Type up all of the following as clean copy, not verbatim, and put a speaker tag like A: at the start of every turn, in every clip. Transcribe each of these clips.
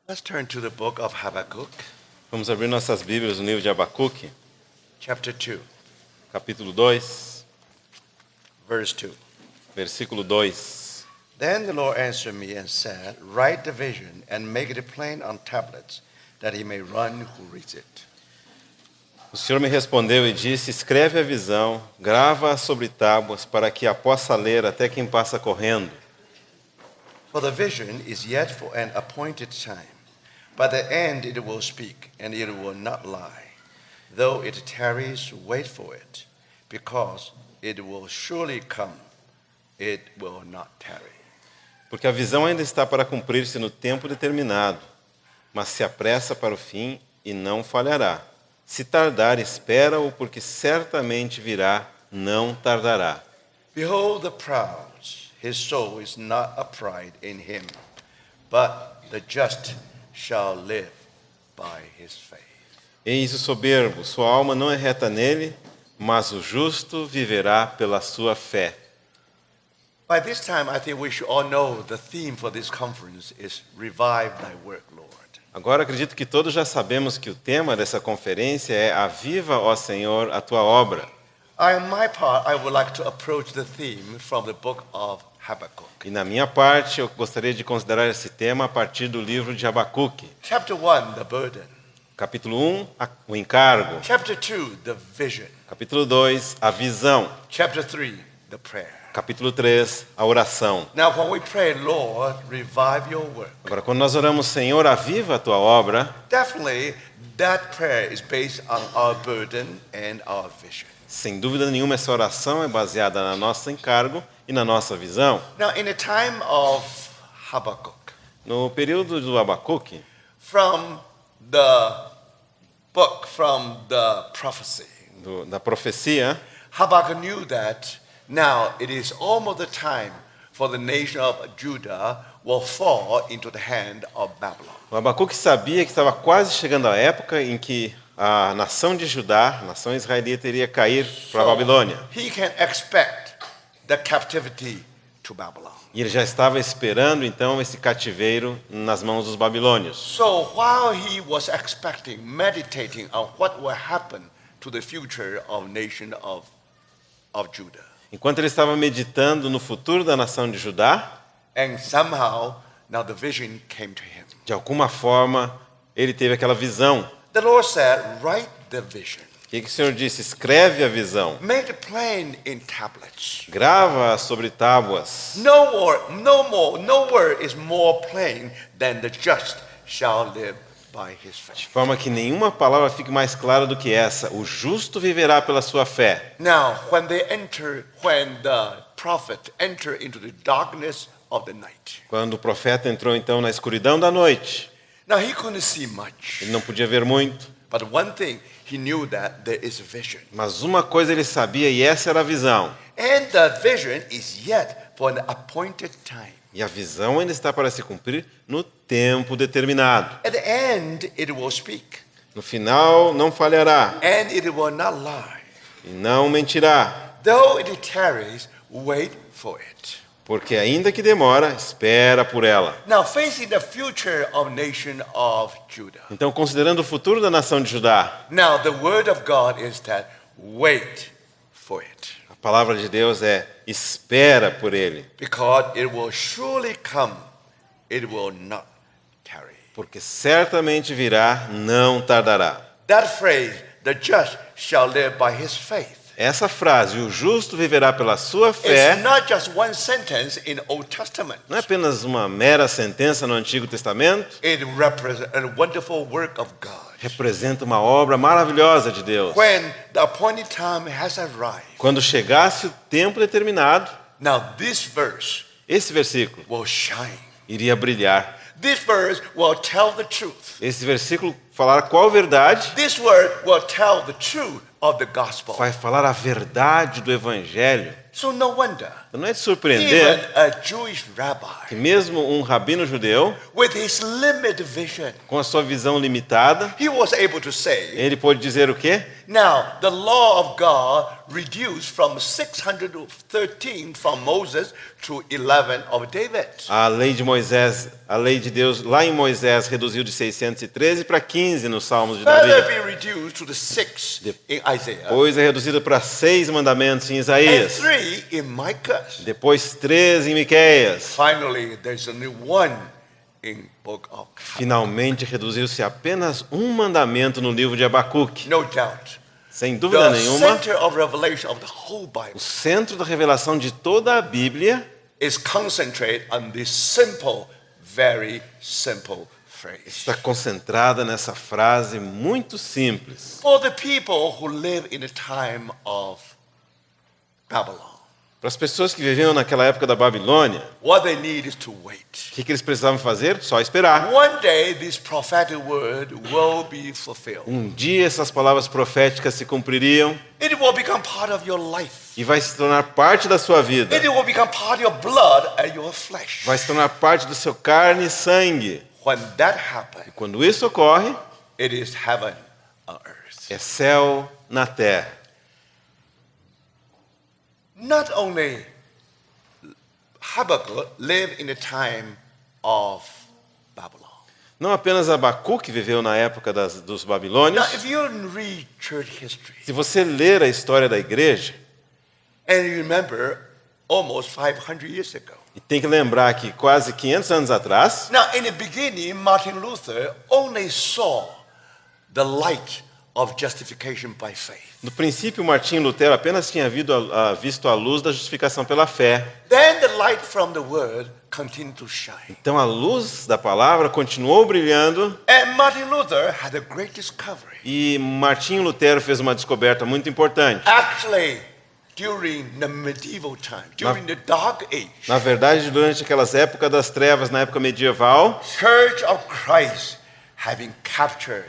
A: Let's turn to the book of Habakkuk,
B: Vamos abrir nossas Bíblias no livro de Abacuque,
A: chapter 2,
B: capítulo 2,
A: verse 2.
B: versículo 2.
A: Then the Lord answered me and said, Write the vision and make it plain on tablets, that he may run who reads it.
B: O Senhor me respondeu e disse: Escreve a visão, grava-a sobre tábuas, para que a possa ler até quem passa correndo.
A: For the vision is yet for an appointed time. By the end it will speak, and it will not lie. Though it tarries, wait for it, because it will surely come. It will not tarry.
B: Porque a visão ainda está para cumprir-se no tempo determinado, mas se apressa para o fim e não falhará. Se tardar, espera-o, porque certamente virá, não tardará.
A: Behold the proud, his soul is not upright in him, but the just shall live by his faith.
B: Eis o soberbo, sua alma não é reta nele, mas o justo viverá pela sua fé.
A: By this time, I think we should all know the theme for this conference is Revive Thy Work, Lord.
B: Agora acredito que todos já sabemos que o tema dessa conferência é Aviva, ó Senhor, a tua obra.
A: On my part, I would like to approach the theme from the book of Habakkuk.
B: E na minha parte, eu gostaria de considerar esse tema a partir do livro de Abacuque.
A: Chapter 1, the burden.
B: Capítulo 1, o encargo.
A: Chapter 2, the vision.
B: Capítulo 2, a visão.
A: Chapter 3, the prayer.
B: Capítulo 3, a oração.
A: Now, when we pray, Lord, revive your work,
B: Agora, quando nós oramos, Senhor, aviva a tua obra,
A: definitely that prayer is based on our burden and our vision.
B: sem dúvida nenhuma, essa oração é baseada no nosso encargo e na nossa visão.
A: Now, in the time of Habakkuk,
B: No período do Abacuque,
A: from the book, from the prophecy,
B: da profecia,
A: Habakkuk knew that now it is almost the time for the nation of Judah will fall into the hand of Babylon.
B: o Abacuque sabia que estava quase chegando a época em que a nação de Judá, a nação israelita, iria cair para a Babilônia.
A: He can expect the captivity to Babylon.
B: E ele já estava esperando, então, esse cativeiro nas mãos dos babilônios.
A: So while he was expecting, meditating on what will happen to the future of nation of Judah,
B: Enquanto ele estava meditando no futuro da nação de Judá,
A: and somehow now the vision came to him.
B: de alguma forma, ele teve aquela visão.
A: The Lord said, write the vision.
B: O que o Senhor disse? Escreve a visão.
A: Make it plain in tablets.
B: Grava sobre tábuas.
A: No word is more plain than the just shall live by his faith.
B: De forma que nenhuma palavra fique mais clara do que essa. O justo viverá pela sua fé.
A: Now, when the prophet entered into the darkness of the night,
B: Quando o profeta entrou, então, na escuridão da noite,
A: now he couldn't see much,
B: ele não podia ver muito.
A: but one thing he knew that there is a vision,
B: Mas uma coisa ele sabia, e essa era a visão.
A: and the vision is yet for an appointed time.
B: E a visão ainda está para se cumprir no tempo determinado.
A: At the end, it will speak,
B: No final, não falhará
A: and it will not lie.
B: e não mentirá.
A: Though it tarries, wait for it.
B: Porque ainda que demora, espera por ela.
A: Now, facing the future of nation of Judah.
B: Então, considerando o futuro da nação de Judá,
A: Now, the word of God is that wait for it,
B: a palavra de Deus é espera por ele.
A: because it will surely come, it will not tarry.
B: Porque certamente virá, não tardará.
A: That phrase, the just shall live by his faith,
B: Essa frase, o justo viverá pela sua fé,
A: it's not just one sentence in Old Testament.
B: não é apenas uma mera sentença no Antigo Testamento,
A: It represents a wonderful work of God.
B: representa uma obra maravilhosa de Deus.
A: When the appointed time has arrived,
B: Quando chegasse o tempo determinado,
A: now this verse
B: esse versículo
A: will shine.
B: iria brilhar.
A: This verse will tell the truth.
B: Esse versículo falar qual verdade?
A: This word will tell the truth of the gospel.
B: Vai falar a verdade do Evangelho.
A: So no wonder,
B: Então não é de surpreender
A: even a Jewish
B: que
A: rabbi,
B: mesmo um rabino judeu,
A: with his limited vision,
B: com a sua visão limitada,
A: he was able to say,
B: ele pôde dizer o quê?
A: now the law of God reduced from 613 from Moses to 11 of David.
B: A lei de Moisés, a lei de Deus lá em Moisés reduziu de 613 para 15 nos Salmos de
A: Further
B: Davi.
A: be reduced to the 6 in Isaiah,
B: Depois é reduzida para 6 mandamentos em
A: and
B: Isaías.
A: 3 in Micah.
B: Depois 13 em Miqueias.
A: Finally, there's only one in book of.
B: Finalmente reduziu-se a apenas um mandamento no livro de Abacuque.
A: No doubt,
B: Sem dúvida
A: the
B: nenhuma,
A: center of revelation of the whole Bible
B: o centro da revelação de toda a Bíblia
A: is concentrated on this simple, very simple phrase.
B: está concentrada nessa frase muito simples.
A: For the people who live in the time of Babylon,
B: Para as pessoas que viviam naquela época da Babilônia,
A: what they need is to wait.
B: o que eles precisavam fazer? Só esperar.
A: One day, this prophetic word will be fulfilled.
B: Um dia essas palavras proféticas se cumpririam
A: It will become part of your life.
B: e vai se tornar parte da sua vida.
A: It will become part of your blood and your flesh.
B: Vai se tornar parte do seu carne e sangue.
A: When that happens,
B: Quando isso ocorre,
A: it is heaven on earth.
B: é céu na terra.
A: Not only Habakkuk lived in the time of Babylon.
B: Não apenas Abacuque viveu na época dos babilônios.
A: Now, if you read church history
B: Se você ler a história da igreja,
A: and you remember almost 500 years ago.
B: e tem que lembrar que quase 500 anos atrás,
A: Now, in the beginning, Martin Luther only saw the light of justification by faith.
B: no princípio Martim Lutero apenas tinha visto a luz da justificação pela fé.
A: Then the light from the word continued to shine.
B: Então a luz da palavra continuou brilhando
A: And Martin Luther had a great discovery.
B: e Martim Lutero fez uma descoberta muito importante.
A: Actually, during the medieval time, during the Dark Age,
B: Na verdade, durante aquelas épocas das trevas, na época medieval,
A: Church of Christ had been captured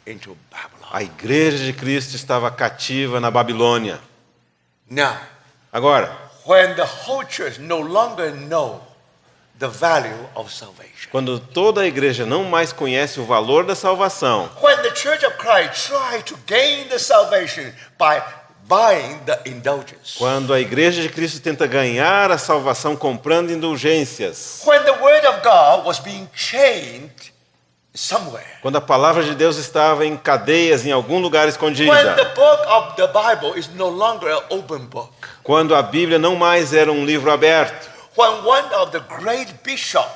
A: into Babylon.
B: a igreja de Cristo estava cativa na Babilônia.
A: Now,
B: Agora,
A: when the whole church no longer know the value of salvation,
B: quando toda a igreja não mais conhece o valor da salvação,
A: when the Church of Christ try to gain the salvation by buying the indulgence,
B: quando a igreja de Cristo tenta ganhar a salvação comprando indulgências,
A: when the word of God was being chained somewhere,
B: quando a palavra de Deus estava em cadeias em algum lugar
A: when
B: escondida,
A: the book of the Bible is no longer an open book,
B: quando a Bíblia não mais era um livro aberto,
A: when one of the great bishops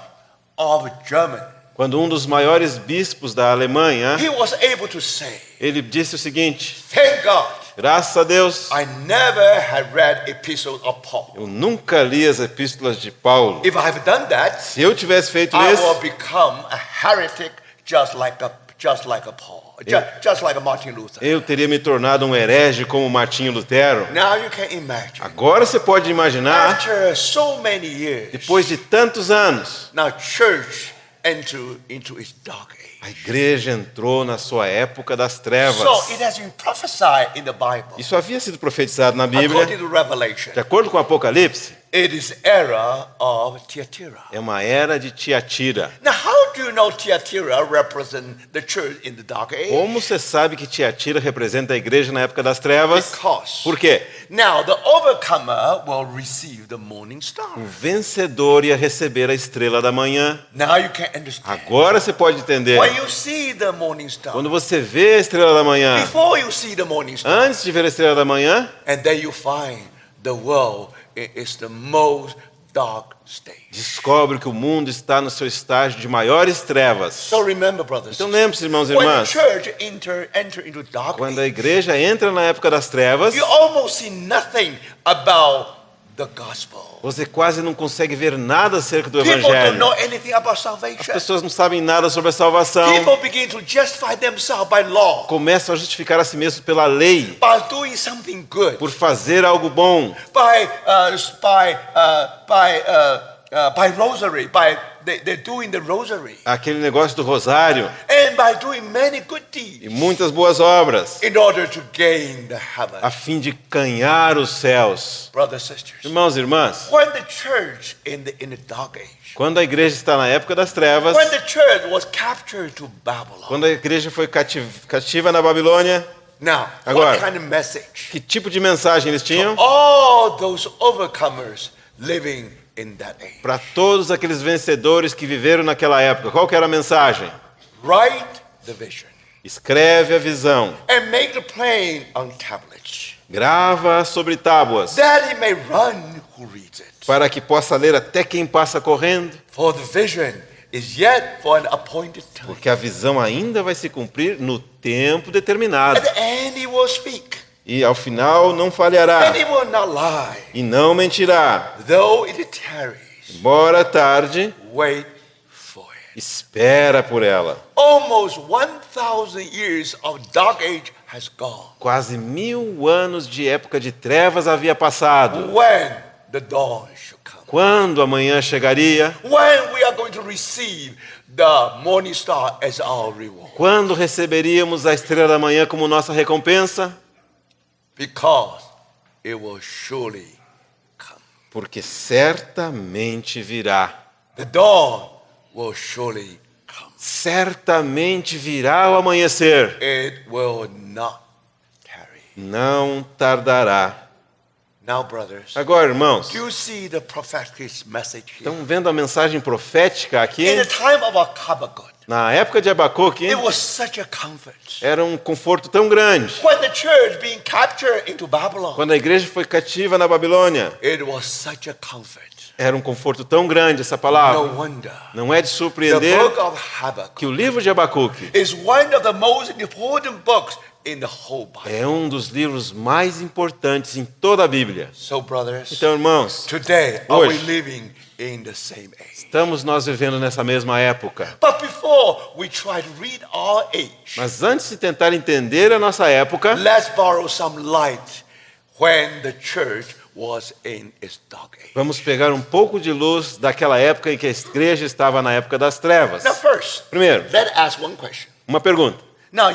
A: of Germany,
B: quando um dos maiores bispos da Alemanha,
A: he was able to say,
B: ele disse o seguinte:
A: thank God,
B: graças a Deus,
A: I never had read epistles of Paul.
B: eu nunca li as epístolas de Paulo.
A: If I have done that,
B: Se eu tivesse feito
A: I will
B: isso,
A: become a heretic just like a Paul, just like a Martin Luther.
B: eu teria me tornado um herege como Martinho Lutero.
A: Now you can imagine.
B: Agora você pode imaginar,
A: After so many years,
B: depois de tantos anos,
A: now church entered into its dark age.
B: a igreja entrou na sua época das trevas.
A: So it has been prophesied in the Bible,
B: Isso havia sido profetizado na Bíblia.
A: according to Revelation.
B: De acordo com o Apocalipse,
A: It is era of Thyatira.
B: é uma era de Tiatira.
A: Now, how do you know Thyatira represent the church in the dark age?
B: Como você sabe que Tiatira representa a igreja na época das trevas?
A: Because
B: Por quê?
A: now the overcomer will receive the morning star.
B: O vencedor ia receber a estrela da manhã.
A: Now you can understand.
B: Agora você pode entender.
A: When you see the morning star,
B: Quando você vê a estrela da manhã,
A: before you see the morning star,
B: antes de ver a estrela da manhã,
A: and then you find the world is the most dark stage.
B: descobre que o mundo está no seu estágio de maiores trevas.
A: So remember, brothers,
B: Então lembre-se, irmãos e
A: when the
B: irmãs,
A: church enter into dark
B: quando a
A: age,
B: igreja entra na época das trevas,
A: you almost see nothing about the gospel.
B: você quase não consegue ver nada acerca do
A: People don't
B: evangelho.
A: know anything about
B: As
A: salvation.
B: pessoas não sabem nada sobre a salvação.
A: People begin to justify themselves by law,
B: Começam a justificar a si mesmos pela lei,
A: by doing something good,
B: por fazer algo bom,
A: by by rosary, they're doing the rosary,
B: aquele negócio do rosário
A: and by doing many good deeds
B: e muitas boas obras,
A: in order to gain the heaven.
B: a fim de ganhar os céus.
A: Brothers and sisters,
B: Irmãos e irmãs,
A: when the church in the dark age,
B: quando a igreja está na época das trevas,
A: when the church was captured to Babylon,
B: quando a igreja foi cativa na Babilônia,
A: now
B: Agora.
A: what kind of message?
B: que tipo de mensagem eles tinham?
A: All those overcomers living in that age.
B: Para todos aqueles vencedores que viveram naquela época, qual que era a mensagem?
A: Write the vision
B: Escreve a visão,
A: and make the plain on tablets,
B: grava sobre tábuas,
A: that he may run who reads it.
B: para que possa ler até quem passa correndo,
A: For the vision is yet for an appointed time.
B: porque a visão ainda vai se cumprir no tempo determinado.
A: At the end he will speak,
B: E ao final não falhará
A: and he will not lie.
B: e não mentirá.
A: Though it tarries,
B: Embora tarde,
A: wait for it.
B: espera por ela.
A: Almost 1,000 years of dark age has gone.
B: Quase 1000 anos de época de trevas havia passado.
A: When the dawn should come.
B: Quando amanhã chegaria?
A: When we are going to receive the morning star as our reward.
B: Quando receberíamos a estrela da manhã como nossa recompensa?
A: Because it will surely come.
B: Porque certamente virá.
A: The dawn will surely come.
B: Certamente virá o amanhecer.
A: It will not tarry.
B: Não tardará.
A: Now, brothers,
B: Agora, irmãos,
A: do you see the prophetic message here?
B: estão vendo a mensagem profética aqui?
A: In the time of Habakkuk,
B: Na época de Abacuque,
A: it was such a comfort.
B: era um conforto tão grande.
A: When the church being captured into Babylon,
B: Quando a igreja foi cativa na Babilônia,
A: it was such a comfort.
B: era um conforto tão grande essa
A: No
B: palavra.
A: wonder.
B: Não é de
A: The
B: surpreender
A: book of Habakkuk
B: que o livro de Abacuque
A: is one of the most important books in the whole Bible.
B: é um dos livros mais importantes em toda a Bíblia.
A: So, brothers,
B: Então, irmãos,
A: today are we
B: hoje,
A: living in the same age?
B: estamos nós vivendo nessa mesma época.
A: But before we try to read our age,
B: Mas antes de tentar entender a nossa época,
A: let's borrow some light when the church was in its dark age.
B: vamos pegar um pouco de luz daquela época em que a igreja estava na época das trevas.
A: Now, first,
B: Primeiro,
A: let's ask one question.
B: uma pergunta.
A: Now,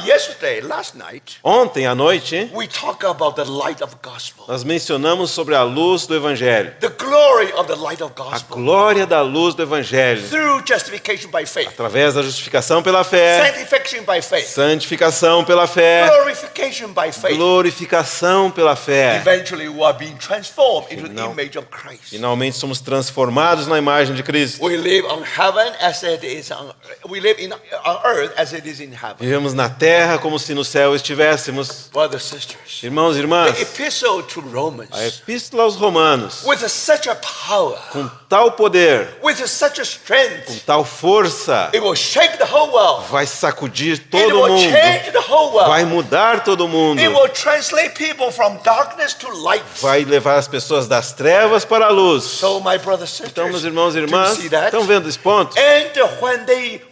A: last night,
B: Ontem à noite,
A: we talked about the light of gospel,
B: nós mencionamos sobre a luz do Evangelho.
A: the glory of the light of
B: A
A: gospel,
B: glória da luz do Evangelho.
A: through justification by faith,
B: Através da justificação pela fé,
A: sanctification by faith,
B: santificação pela fé,
A: glorification by faith.
B: glorificação pela fé.
A: Eventually, we are being transformed into the
B: Final-
A: image of Christ.
B: Finalmente somos transformados na imagem de Cristo.
A: We live on heaven as it is on. We live on earth as it is in heaven.
B: Vivemos na terra como se no céu estivéssemos.
A: Brothers and sisters,
B: Irmãos e
A: the
B: irmãs,
A: epistle to Romans,
B: a Epístola aos Romanos,
A: with such a power,
B: com tal poder,
A: with such a
B: com
A: strength,
B: tal força,
A: it will shake the whole world.
B: vai sacudir
A: It
B: todo
A: will
B: mundo,
A: change the whole world.
B: vai mudar todo mundo,
A: It will translate people from darkness to light.
B: vai levar as pessoas das trevas para a luz.
A: So, my brothers and
B: Então, meus
A: sisters,
B: irmãos e
A: do you
B: irmãs,
A: see that?
B: estão vendo esse ponto?
A: And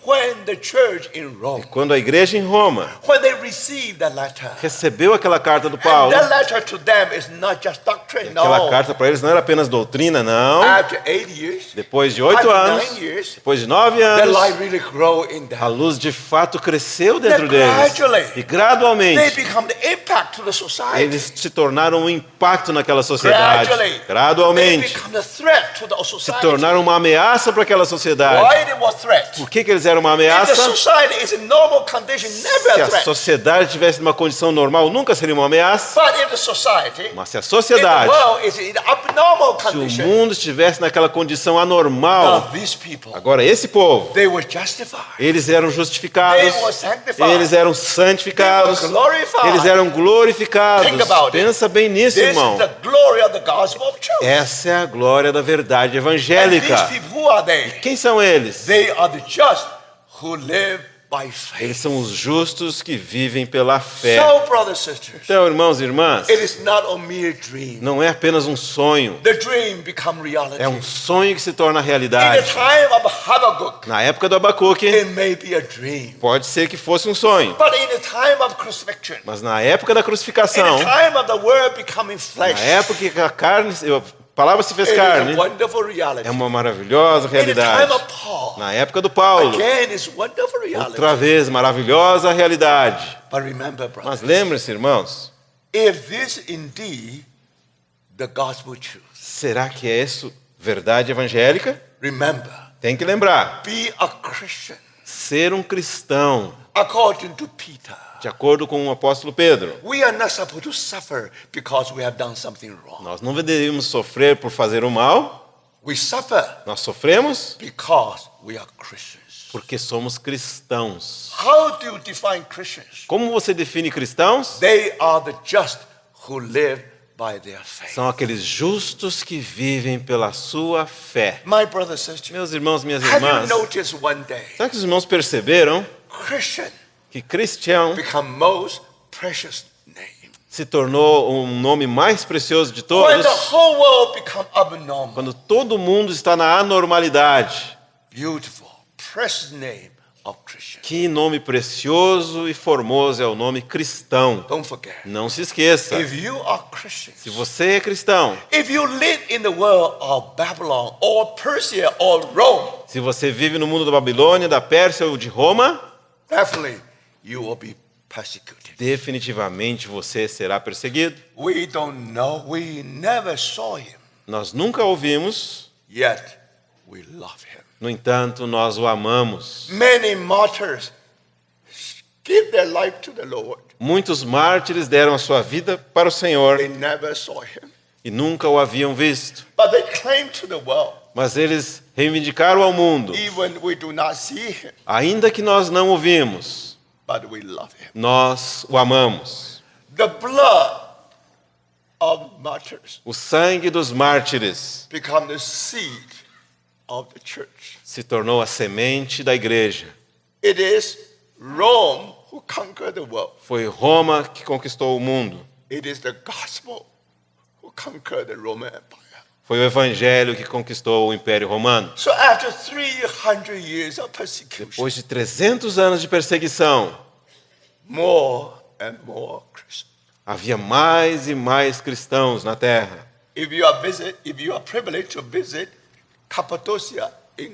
A: when the church in Rome,
B: Quando a igreja em Roma
A: when they received the letter,
B: recebeu aquela carta do
A: and
B: Paulo,
A: that letter to them is not just doctrine,
B: aquela
A: no.
B: carta para eles não era apenas doutrina, não.
A: After 8 years,
B: Depois de 8
A: after
B: anos,
A: 9 years,
B: depois de 9
A: the
B: anos,
A: light really grow in
B: a
A: them.
B: luz de fato cresceu dentro
A: That
B: deles.
A: gradually,
B: E
A: They
B: gradualmente,
A: become the impact to the society.
B: eles se tornaram um impacto naquela sociedade.
A: Gradually, they
B: Gradualmente,
A: become the threat to the
B: se
A: society.
B: tornaram uma ameaça para aquela sociedade.
A: Why they were threat?
B: Por que eles eram uma
A: If the
B: ameaça?
A: society is in normal condition, never
B: Se
A: a
B: a
A: threat.
B: sociedade tivesse numa condição normal, nunca seria uma ameaça.
A: But if the society,
B: Mas se a
A: if the
B: sociedade,
A: world is in abnormal
B: se o
A: condition,
B: mundo estivesse naquela condição anormal,
A: now these people,
B: agora esse povo,
A: they were justified.
B: eles eram justificados,
A: They were sanctified.
B: eles eram
A: They
B: santificados,
A: were glorified.
B: eles eram glorificados.
A: Think about it.
B: Pensa bem nisso,
A: This
B: irmão.
A: is the glory of the gospel of truth.
B: Essa é a glória da verdade
A: And these
B: evangélica.
A: people, who are they?
B: Quem são eles?
A: They are the just who live by faith.
B: Eles são os justos que vivem pela fé.
A: So, brothers and sisters,
B: Então, irmãos e irmãs,
A: it is not a mere dream.
B: não é apenas um sonho,
A: The dream become reality.
B: é um sonho que se torna
A: In the
B: realidade.
A: time of Habakkuk,
B: Na época do Abacuque,
A: it may be a dream.
B: pode ser que fosse um sonho,
A: But in the time of crucifixion,
B: mas na época da
A: in
B: crucificação,
A: the time of the word becoming flesh,
B: na época que a carne, palavra se fez
A: It is a
B: carne.
A: wonderful reality.
B: É uma maravilhosa
A: In the time
B: realidade.
A: of Paul,
B: Na época do Paulo,
A: again, it's wonderful reality.
B: outra vez, maravilhosa realidade.
A: But remember, brother,
B: Mas lembre-se, irmãos,
A: if this indeed the gospel truth,
B: será que é isso verdade evangélica?
A: remember,
B: Tem que lembrar,
A: be a Christian
B: ser um cristão,
A: according to Peter.
B: de acordo com o apóstolo Pedro,
A: We are not supposed to suffer because we have done something wrong.
B: nós não deveríamos sofrer por fazer o mal,
A: We suffer
B: nós sofremos
A: because we are Christians.
B: porque somos cristãos.
A: How do you define Christians?
B: Como você define cristãos?
A: They are the just who live by their faith.
B: São aqueles justos que vivem pela sua fé.
A: My brother says to me,
B: Meus irmãos, minhas
A: have you
B: irmãs,
A: noticed one day
B: será que os irmãos perceberam
A: Christian
B: que cristão
A: become most precious name?
B: se tornou um nome mais precioso de
A: When
B: todos
A: the whole world become abnormal,
B: quando todo mundo está na anormalidade?
A: beautiful, precious name of Christian.
B: Que nome precioso e formoso é o nome cristão.
A: Don't forget,
B: Não se esqueça,
A: if you are Christians,
B: se você é cristão,
A: if you live in the world of Babylon or Persia or Rome,
B: se você vive no mundo da Babilônia, da Pérsia ou de Roma,
A: definitely you will be persecuted.
B: definitivamente você será perseguido.
A: We don't know, we never saw him,
B: Nós nunca ouvimos,
A: yet we love him.
B: no entanto, nós o amamos.
A: Many martyrs give their life to the Lord.
B: Muitos mártires deram a sua vida para o Senhor
A: They never saw him,
B: e nunca o haviam visto.
A: but they claim to the world,
B: Mas eles reivindicaram ao mundo,
A: even we do not see him,
B: ainda que nós não o vimos,
A: but we love him.
B: nós o amamos.
A: The blood of martyrs
B: O sangue dos mártires
A: become the seed of the church.
B: se tornou a semente da igreja.
A: It is Rome who conquered the world.
B: Foi Roma que conquistou o mundo.
A: It is the gospel who conquered the Roman Empire.
B: Foi o evangelho que conquistou o Império Romano.
A: So after 300 years of persecution,
B: Depois de 300 anos de perseguição,
A: more and more Christians.
B: havia mais e mais cristãos na terra.
A: If you are privileged to visit Cappadocia in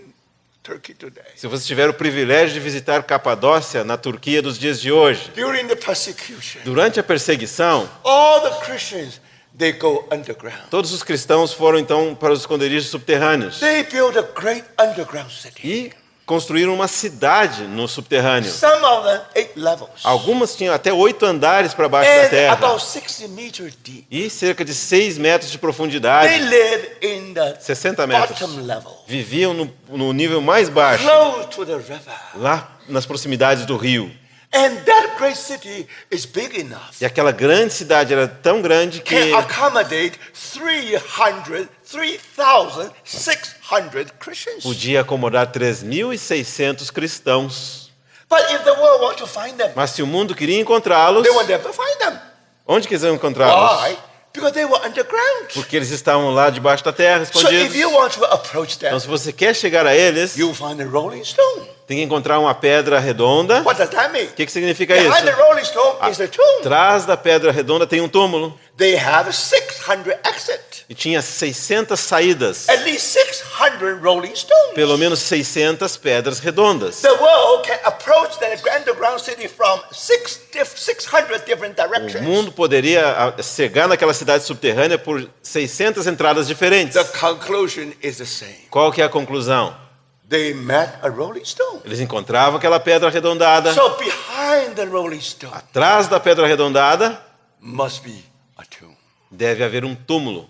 A: Turkey today,
B: Se você tiver o privilégio de visitar Capadócia, na Turquia dos dias de hoje,
A: during the persecution,
B: durante a perseguição,
A: all the Christians, they go underground.
B: todos os cristãos foram então para os esconderijos subterrâneos
A: They build a great underground city.
B: e construíram uma cidade no subterrâneo.
A: Some of them 8 levels.
B: Algumas tinham até 8 andares para baixo da
A: And
B: terra
A: about 60 meters deep.
B: e cerca de 6 metros de
A: They
B: profundidade,
A: live in the
B: 60 metros.
A: bottom level,
B: Viviam no nível mais baixo,
A: close to the river.
B: lá nas proximidades do rio.
A: And that great city is big enough.
B: E aquela grande cidade era tão grande que
A: Can accommodate 3,600 Christians.
B: podia acomodar 3.600 cristãos.
A: But if the world wants to find them,
B: Mas se o mundo queria encontrá-los,
A: they won't be able to find them.
B: onde que eles iam encontrá-los?
A: Why? Because they were underground.
B: Porque eles estavam lá debaixo da terra,
A: So if
B: escondidos.
A: you want to approach them,
B: Então, se você quer chegar a eles,
A: you'll find a rolling stone.
B: tem que encontrar uma pedra redonda.
A: What does that mean?
B: O que significa
A: Behind the
B: isso?
A: rolling stone is a tomb.
B: Atrás da pedra redonda tem um túmulo.
A: They have 600 exits.
B: E tinha 600 saídas.
A: At least 600 rolling stones.
B: Pelo menos 600 pedras redondas.
A: The world can approach the underground city from 600 different
B: O
A: directions.
B: mundo poderia chegar naquela cidade subterrânea por 600 entradas diferentes.
A: The conclusion is the same.
B: Qual que é a conclusão?
A: They met a rolling stone.
B: Eles encontravam aquela pedra arredondada.
A: So behind the rolling stone
B: Atrás da pedra arredondada
A: must be a tomb.
B: deve haver um túmulo.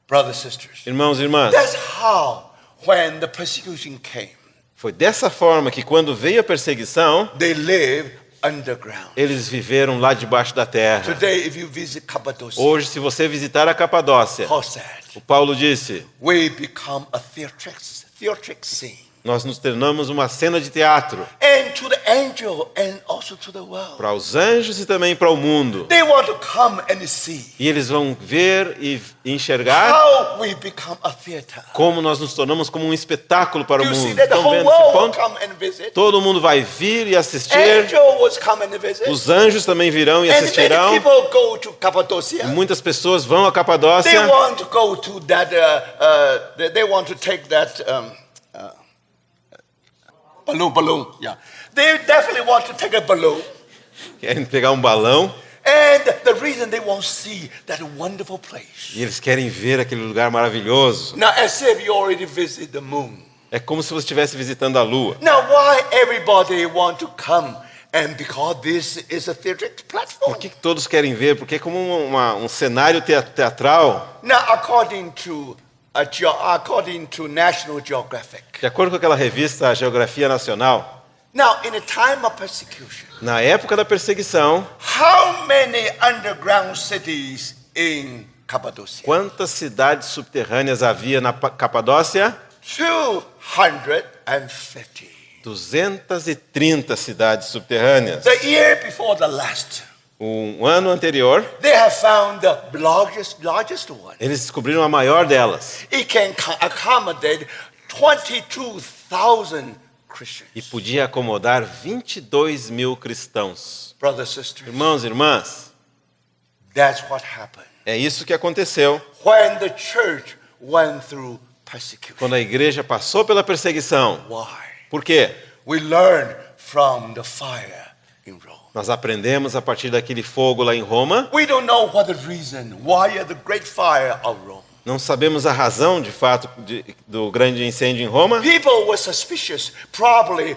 A: Brothers and sisters,
B: Irmãos e irmãs,
A: that's how when the persecution came,
B: foi dessa forma que quando veio a perseguição,
A: they lived underground.
B: eles viveram lá debaixo da terra.
A: Today, if you visit Cappadocia,
B: Hoje, se você visitar a Capadócia,
A: how sad.
B: o Paulo disse,
A: We become a theatric scene.
B: Nós nos tornamos uma cena de teatro
A: And to the angel and also to the world.
B: para os anjos e também para o mundo.
A: They want to come and see
B: E eles vão ver e enxergar
A: how we become a theater.
B: como nós nos tornamos como um espetáculo para o
A: You see
B: mundo.
A: that the
B: Estão
A: whole
B: vendo esse
A: world will
B: ponto?
A: come and visit.
B: Todo mundo vai vir e assistir.
A: Angel will come and visit.
B: Os anjos também virão e
A: And
B: assistirão.
A: many people go to Cappadocia.
B: Muitas pessoas vão a
A: They
B: Capadócia.
A: want to go to that. They want to take that balloon. Yeah, they definitely want to take a balloon.
B: Querem pegar um balão
A: And the reason they want to see that wonderful place.
B: e eles querem ver aquele lugar maravilhoso.
A: Now, as if you already visit the moon.
B: É como se você estivesse visitando a lua.
A: Now, why everybody want to come? And because this is a theatric platform.
B: Por que todos querem ver? Porque é como um cenário teatral.
A: Now, according to National Geographic.
B: De acordo com aquela revista Geografia Nacional,
A: Now, in a time of persecution,
B: na época da perseguição,
A: how many underground cities in Cappadocia?
B: quantas cidades subterrâneas havia na Capadócia?
A: 250.
B: 230 cidades subterrâneas.
A: The year before the last,
B: Um ano anterior,
A: they have found the largest one.
B: eles descobriram a maior delas.
A: It can accommodate 22,000 Christians.
B: E podia acomodar 22 mil cristãos.
A: Brothers and sisters,
B: Irmãos e irmãs,
A: that's what happened
B: é isso que aconteceu
A: when the church went through persecution.
B: quando a igreja passou pela perseguição.
A: Why?
B: Por quê?
A: We learn from the fire in Rome.
B: Nós aprendemos a partir daquele fogo lá em Roma.
A: We don't know what the reason, why the great fire of Rome.
B: Não sabemos a razão, de fato, do grande incêndio em Roma.
A: People were suspicious. Probably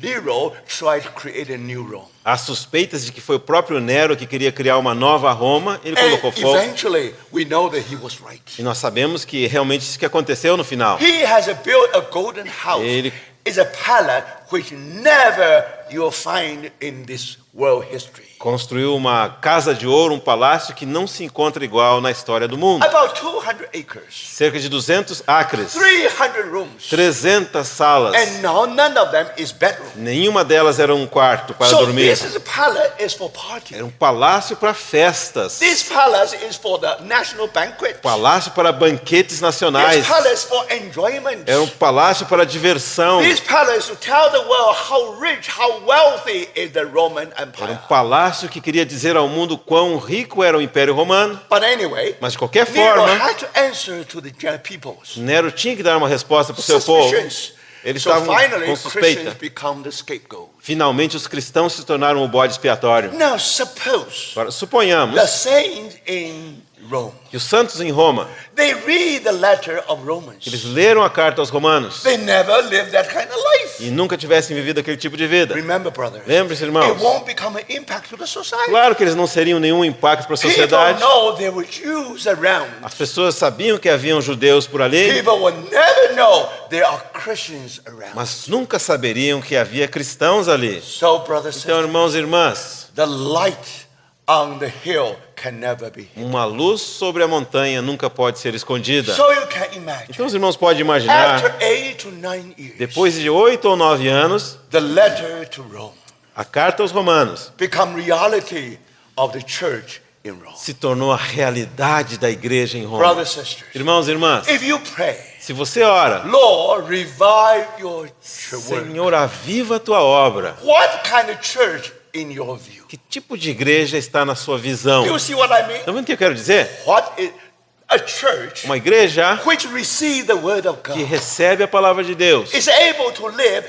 A: Nero tried to create a new Rome.
B: Há suspeitas de que foi o próprio Nero que queria criar uma nova Roma. Ele colocou
A: And
B: fogo.
A: eventually, we know that he was right.
B: E nós sabemos que realmente isso que aconteceu no final.
A: He has built a golden house.
B: Ele-
A: It's a palace which never you'll find in this world history.
B: Construiu uma casa de ouro, um palácio que não se encontra igual na história do mundo.
A: About 200 acres,
B: Cerca de 200 acres,
A: 300 rooms,
B: 300 salas.
A: and now none of them is bedroom.
B: Nenhuma delas era um quarto para
A: So
B: dormir.
A: this is a palace is for party.
B: Era um palácio para festas.
A: This palace is for the national banquet.
B: Palácio para banquetes nacionais.
A: This palace for enjoyment.
B: Era um palácio para diversão.
A: This palace to tell the world how rich, how wealthy is the Roman
B: Era um
A: Empire.
B: palácio que queria dizer ao mundo quão rico era o Império Romano.
A: But anyway,
B: Mas de qualquer
A: Nero
B: forma,
A: had to answer to the peoples.
B: Nero tinha que dar uma resposta para o seu povo.
A: Suspicions.
B: Eles
A: So
B: estavam
A: finally,
B: com
A: Christians
B: suspeita.
A: become the scapegoat.
B: Finalmente, os cristãos se tornaram o bode expiatório.
A: Now suppose
B: Agora, suponhamos
A: the saints in Rome,
B: que os santos em Roma,
A: they read the letter of Romans.
B: eles leram a carta aos romanos
A: They never lived that kind of life.
B: e nunca tivessem vivido aquele tipo de vida.
A: Remember, brothers,
B: Lembre-se,
A: it
B: irmãos,
A: won't become an impact to the society.
B: claro que eles não seriam nenhum impacto para a
A: People
B: sociedade.
A: know there were Jews around.
B: As pessoas sabiam que haviam judeus por ali,
A: People will never know there are Christians around.
B: mas nunca saberiam que havia cristãos ali.
A: So, brothers and
B: Então,
A: sisters,
B: irmãos e irmãs,
A: the light on the hill can never be hidden.
B: uma luz sobre a montanha nunca pode ser escondida.
A: So you can imagine,
B: Então, os irmãos podem
A: after
B: imaginar,
A: 8 to 9 years,
B: depois de 8 ou 9 anos,
A: the letter to Rome
B: a carta aos romanos
A: become reality of the church in Rome.
B: se tornou a realidade da igreja em Roma.
A: Brothers and sisters,
B: Irmãos e irmãs,
A: if you pray,
B: se você ora,
A: Lord, revive your work.
B: Senhor, aviva a tua obra.
A: What kind of church in your view?
B: Que tipo de igreja está na sua visão?
A: Do you see what I mean?
B: Está vendo o que eu quero dizer?
A: What is a church
B: Uma igreja
A: which receive the word of
B: que
A: God
B: recebe a palavra de Deus,
A: is able to live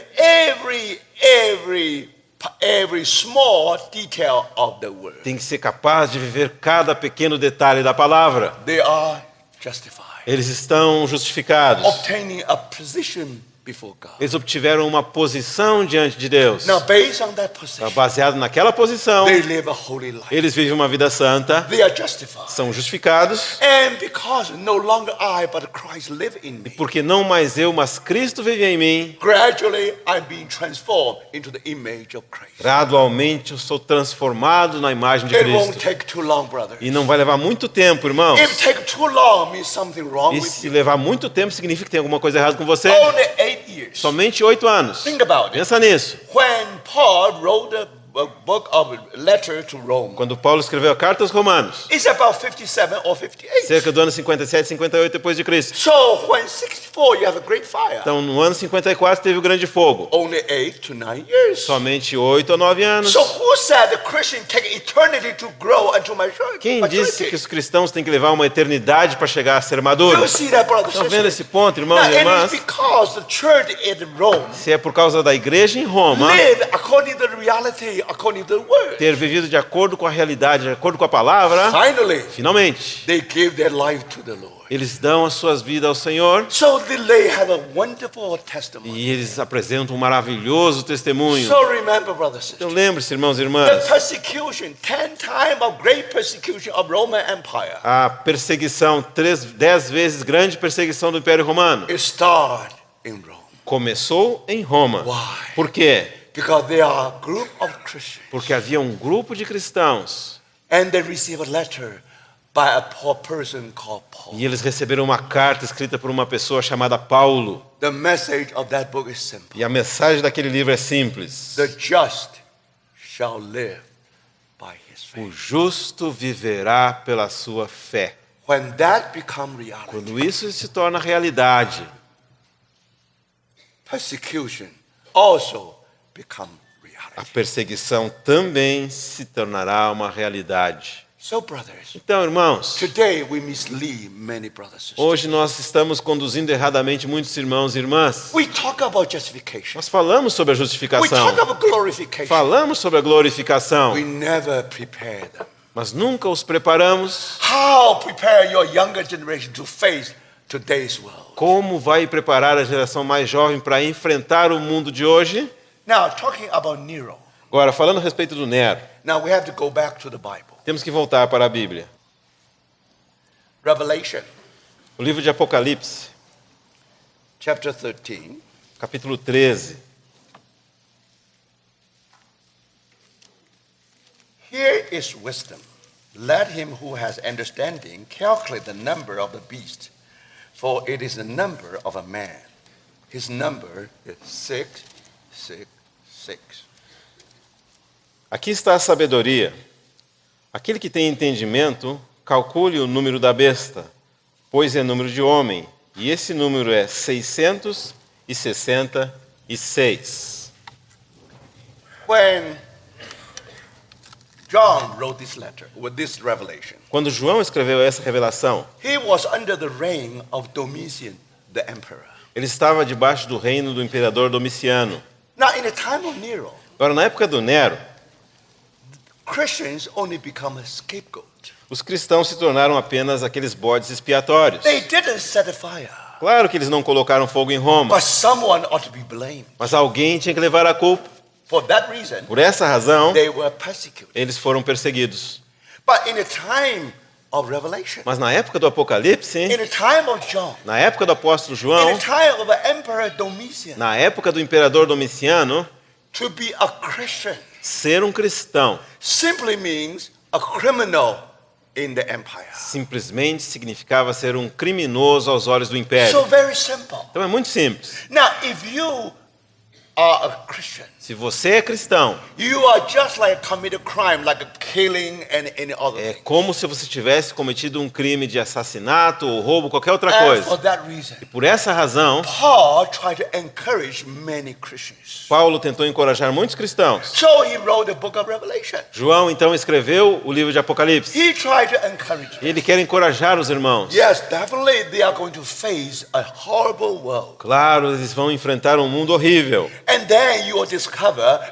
A: every small detail of the word.
B: tem que ser capaz de viver cada pequeno detalhe da palavra.
A: They are justified,
B: Eles estão justificados.
A: obtaining a position before God.
B: Eles obtiveram uma posição diante de Deus.
A: Now, based on that position,
B: Baseado naquela posição,
A: they live a holy life.
B: eles vivem uma vida santa,
A: They are justified.
B: são justificados,
A: And because no longer I, but Christ live in me,
B: porque não mais eu, mas Cristo vive em mim.
A: gradually I'm being transformed into the image of Christ.
B: Gradualmente eu sou transformado na imagem de
A: It won't
B: Cristo.
A: take too long, brother.
B: E não vai levar muito tempo, irmãos.
A: If it take too long, means something wrong
B: E
A: with
B: se
A: you.
B: levar muito tempo, significa que tem alguma coisa errada com você.
A: Only 8 8 years.
B: Somente 8 anos.
A: Think about it.
B: Pensa nisso.
A: When Paul wrote a book of letter to Rome,
B: Quando Paulo escreveu a carta aos Romanos,
A: it's about 57 or 58.
B: cerca do ano 57, 58 depois de Cristo.
A: So when 64, you have a great fire.
B: Então, no ano 54 teve o grande fogo.
A: Only 8 to 9 years.
B: Somente 8 a 9 anos.
A: So who said the Christian take eternity to grow until maturity?
B: Quem disse que os cristãos têm que levar uma eternidade para chegar a ser maduros?
A: Do you see that, brothers
B: Estão
A: and
B: vendo
A: sisters?
B: esse ponto, irmãos
A: Now,
B: e
A: it
B: irmãs?
A: is because the church in Rome
B: Se é por causa da igreja em Roma
A: live according to the reality, according to the word.
B: ter vivido de acordo com a realidade, de acordo com a palavra,
A: Finally,
B: finalmente,
A: they give their life to the Lord.
B: eles dão as suas vidas ao Senhor
A: So they have a wonderful testimony.
B: e eles apresentam um maravilhoso testemunho.
A: So remember, brothers and
B: Então
A: sisters,
B: lembre-se, irmãos e
A: the
B: irmãs,
A: persecution, 10 times of great persecution of Roman Empire,
B: a perseguição, 10 vezes grande perseguição do Império Romano,
A: it started in Rome.
B: começou em Roma.
A: Why?
B: Por quê?
A: Because there are a group of Christians,
B: Porque havia um grupo de cristãos
A: and they receive a letter by a poor person called Paul.
B: e eles receberam uma carta escrita por uma pessoa chamada Paulo.
A: The message of that book is simple.
B: E a mensagem daquele livro é simples:
A: The just shall live by his faith.
B: o justo viverá pela sua fé.
A: When that becomes reality,
B: Quando isso se torna realidade,
A: persecution also becomes
B: a
A: reality.
B: perseguição também se tornará uma realidade.
A: So, brothers,
B: Então, irmãos,
A: today we mislead many brothers and sisters.
B: hoje nós estamos conduzindo erradamente muitos irmãos e irmãs.
A: We talk about justification.
B: Nós falamos sobre a
A: We
B: justificação,
A: talk about glorification.
B: falamos sobre a glorificação,
A: We never prepare them.
B: mas nunca os preparamos.
A: How prepare your younger generation to face today's world?
B: Como vai preparar a geração mais jovem para enfrentar o mundo de hoje?
A: Now, talking about Nero.
B: Agora, falando a respeito do Nero,
A: Now we have to go back to the Bible.
B: temos que voltar para a Bíblia.
A: Revelation,
B: O livro de Apocalipse,
A: chapter 13.
B: capítulo 13.
A: Here is wisdom. Let him who has understanding calculate the number of the beast, for it is the number of a man. His number is 666.
B: Aqui está a sabedoria. Aquele que tem entendimento, calcule o número da besta, pois é número de homem, e esse número é 666.
A: When John wrote this letter with this revelation,
B: Quando João escreveu essa revelação,
A: he was under the reign of Domitian, the emperor.
B: ele estava debaixo do reino do imperador Domiciano.
A: Now, in the time of Nero,
B: Agora, na época do Nero,
A: Christians only become a scapegoat.
B: os cristãos se tornaram apenas aqueles bodes expiatórios.
A: They didn't set a fire,
B: Claro que eles não colocaram fogo em Roma,
A: but someone ought to be blamed.
B: mas alguém tinha que levar a culpa.
A: For that reason,
B: Por essa razão,
A: they were persecuted.
B: eles foram perseguidos.
A: But in the time of Revelation,
B: Mas na época do Apocalipse,
A: in the time of John,
B: na época do apóstolo
A: in
B: João,
A: the time of the Emperor Domitian,
B: na época do imperador Domiciano,
A: to be a Christian
B: ser um cristão
A: simply means a criminal in the empire.
B: simplesmente significava ser um criminoso aos olhos do império.
A: So very simple.
B: Então é muito simples.
A: Now, if you are a Christian,
B: Se você é cristão,
A: you are just like committed crime, like a killing and any other
B: é
A: thing.
B: como se você tivesse cometido um crime de assassinato ou roubo, qualquer outra
A: And
B: coisa.
A: for that reason,
B: Por essa razão,
A: Paul tried to encourage many Christians.
B: Paulo tentou encorajar muitos cristãos.
A: So he wrote the book of Revelation.
B: João então escreveu o livro de Apocalipse.
A: He tried to encourage them.
B: Ele quer encorajar os irmãos.
A: Yes, definitely they are going to face a horrible world.
B: Claro, eles vão enfrentar um mundo horrível.
A: And then you will discover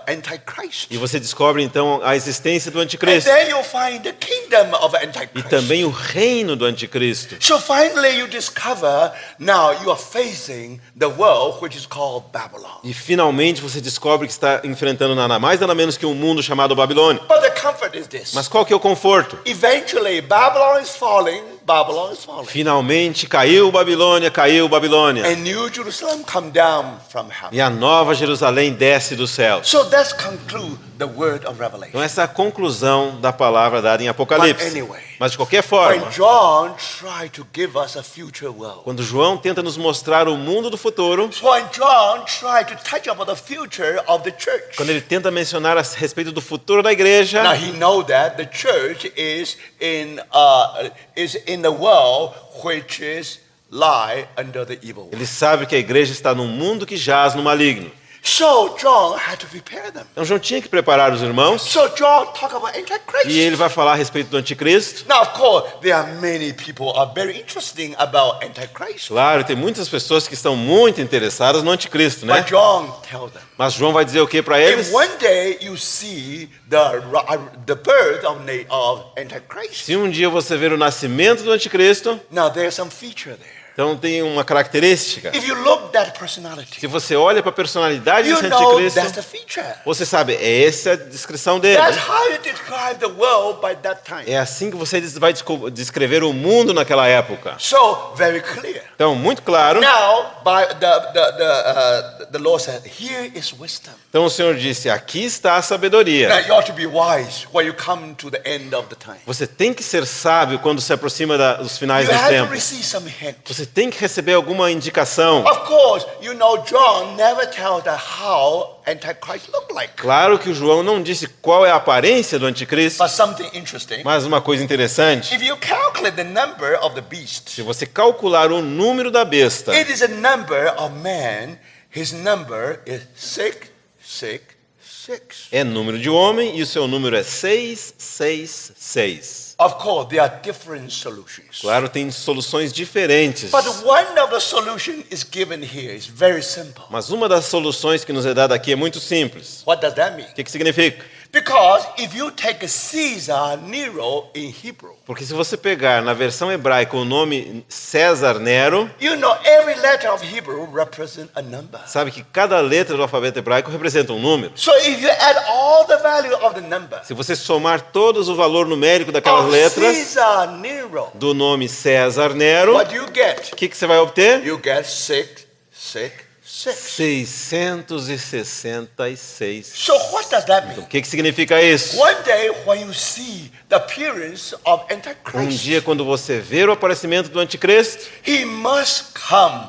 A: Antichrist.
B: E você descobre então a existência do
A: And
B: anticristo
A: then you'll find the kingdom of
B: e
A: Antichrist.
B: também o reino do anticristo.
A: So finally you discover now you are facing the world which is called Babylon.
B: E finalmente você descobre que está enfrentando nada mais nada menos que um mundo chamado Babilônia.
A: But the comfort is this.
B: Mas qual que é o conforto?
A: Eventually Babylon is falling, Babylon is falling.
B: Finalmente caiu Babilônia, caiu Babilônia.
A: And New Jerusalem come down from heaven.
B: E a nova Jerusalém desce do céu.
A: So let's conclude the word of
B: Então
A: Revelation.
B: essa é a conclusão da palavra dada em Apocalipse.
A: But anyway,
B: Mas de qualquer forma,
A: When John tried to give us a future world,
B: quando João tenta nos mostrar o mundo do futuro,
A: when John tried to touch about the future of the church,
B: quando ele tenta mencionar a respeito do futuro da igreja,
A: now he know that the church is in the world which is lie under the evil one.
B: ele sabe que a igreja está num mundo que jaz no maligno.
A: So John had to prepare them.
B: Então João tinha que preparar os irmãos,
A: So John talk about Antichrist.
B: e ele vai falar a respeito do anticristo.
A: Now, of course, there are many people are very interesting about Antichrist.
B: Claro, tem muitas pessoas que estão muito interessadas no anticristo, né?
A: But John tell them,
B: Mas João vai dizer o que para eles?
A: if one day you see the birth of Antichrist,
B: Se um dia você ver o nascimento do anticristo,
A: now there's some feature there.
B: então tem uma característica.
A: If you look that personality,
B: Se você olha para a personalidade
A: you
B: desse
A: know
B: anticristo,
A: that's the feature.
B: você sabe, essa é a descrição dele.
A: That's how you describe the world by that time.
B: É assim que você vai descrever o mundo naquela época.
A: So very clear.
B: Então, muito claro.
A: Now, by the Lord said, "Here is wisdom."
B: Então o Senhor disse, aqui está a sabedoria.
A: Now you ought to be wise when you come to the end of the time.
B: Você tem que ser sábio quando se aproxima dos finais
A: You
B: dos
A: have to
B: tempos.
A: receive some hint.
B: Você tem que receber alguma indicação.
A: Of course, you know John never tells that how Antichrist look like.
B: Claro que o João não disse qual é a aparência do anticristo,
A: But something interesting.
B: mas uma coisa interessante,
A: If you calculate the number of the beast,
B: se você calcular o número da besta,
A: it is a number of man. His number is 666.
B: é número de homem e o seu número é 666.
A: Of course, there are different solutions.
B: Claro, tem soluções diferentes.
A: But one of the solution is given here. It's very simple.
B: Mas uma das soluções que nos é dada aqui é muito simples.
A: What does that mean?
B: O que significa?
A: Because if you take Caesar Nero in Hebrew,
B: Porque se você pegar na versão hebraica o nome César Nero,
A: you know every letter of Hebrew represents a number.
B: sabe que cada letra do alfabeto hebraico representa um número.
A: So if you add all the value of the number
B: Se você somar todos o valor numérico daquelas
A: of
B: letras
A: Caesar Nero,
B: do nome César Nero,
A: what do you get?
B: o que você vai obter?
A: You get 666.
B: 666.
A: So what does that
B: O
A: mean?
B: que significa isso?
A: One day when you see the appearance of
B: Um
A: Antichrist,
B: dia, quando você ver o aparecimento do anticristo,
A: he must come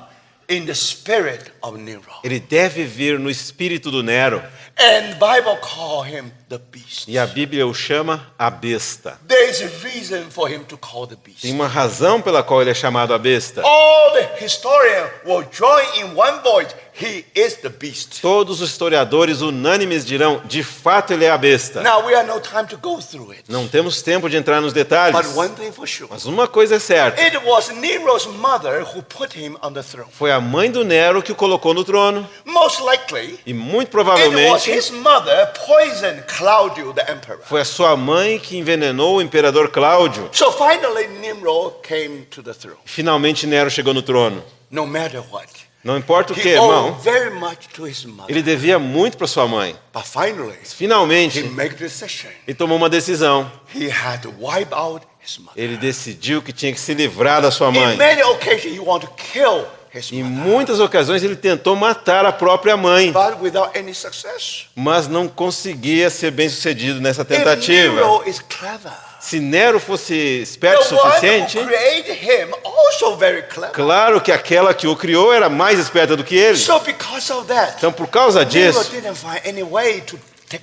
A: in the spirit of Nero.
B: ele deve vir no espírito do Nero.
A: And the Bible call him the beast.
B: E a Bíblia o chama a besta.
A: There is a reason for him to call the beast.
B: Tem uma razão pela qual ele é chamado a besta.
A: All the historians will join in one voice. He is the beast.
B: Todos os historiadores unânimes dirão, de fato ele é a besta.
A: Now we have no time to go through it.
B: Não temos tempo de entrar nos detalhes.
A: But one thing for sure.
B: Mas uma coisa é certa.
A: It was Nero's mother who put him on the throne.
B: Foi a mãe do Nero que o colocou no trono.
A: Most likely,
B: E muito
A: it was
B: provavelmente
A: his mother poisoned Claudio the emperor.
B: foi a sua mãe que envenenou o imperador Cláudio.
A: So finally Nero came to the throne.
B: Finalmente Nero chegou no trono.
A: No matter what.
B: Não importa o que,
A: He owed
B: irmão.
A: very much to his mother.
B: Ele devia muito para sua mãe.
A: But finally, he
B: Finalmente,
A: made a decision.
B: ele tomou uma decisão.
A: He had to wipe out his mother.
B: Ele decidiu que tinha que se livrar da sua
A: In
B: mãe.
A: many occasions, he wanted to kill his
B: Em
A: mother.
B: muitas ocasiões ele tentou matar a própria mãe,
A: But without any success.
B: mas não conseguia ser bem sucedido nessa
A: If
B: tentativa.
A: Nero is clever,
B: Se Nero fosse esperto o
A: the one
B: suficiente,
A: who created him also very clever.
B: claro que aquela que o criou era mais esperta do que ele.
A: So because of that,
B: Então, por causa
A: Nero
B: disso,
A: didn't find any way to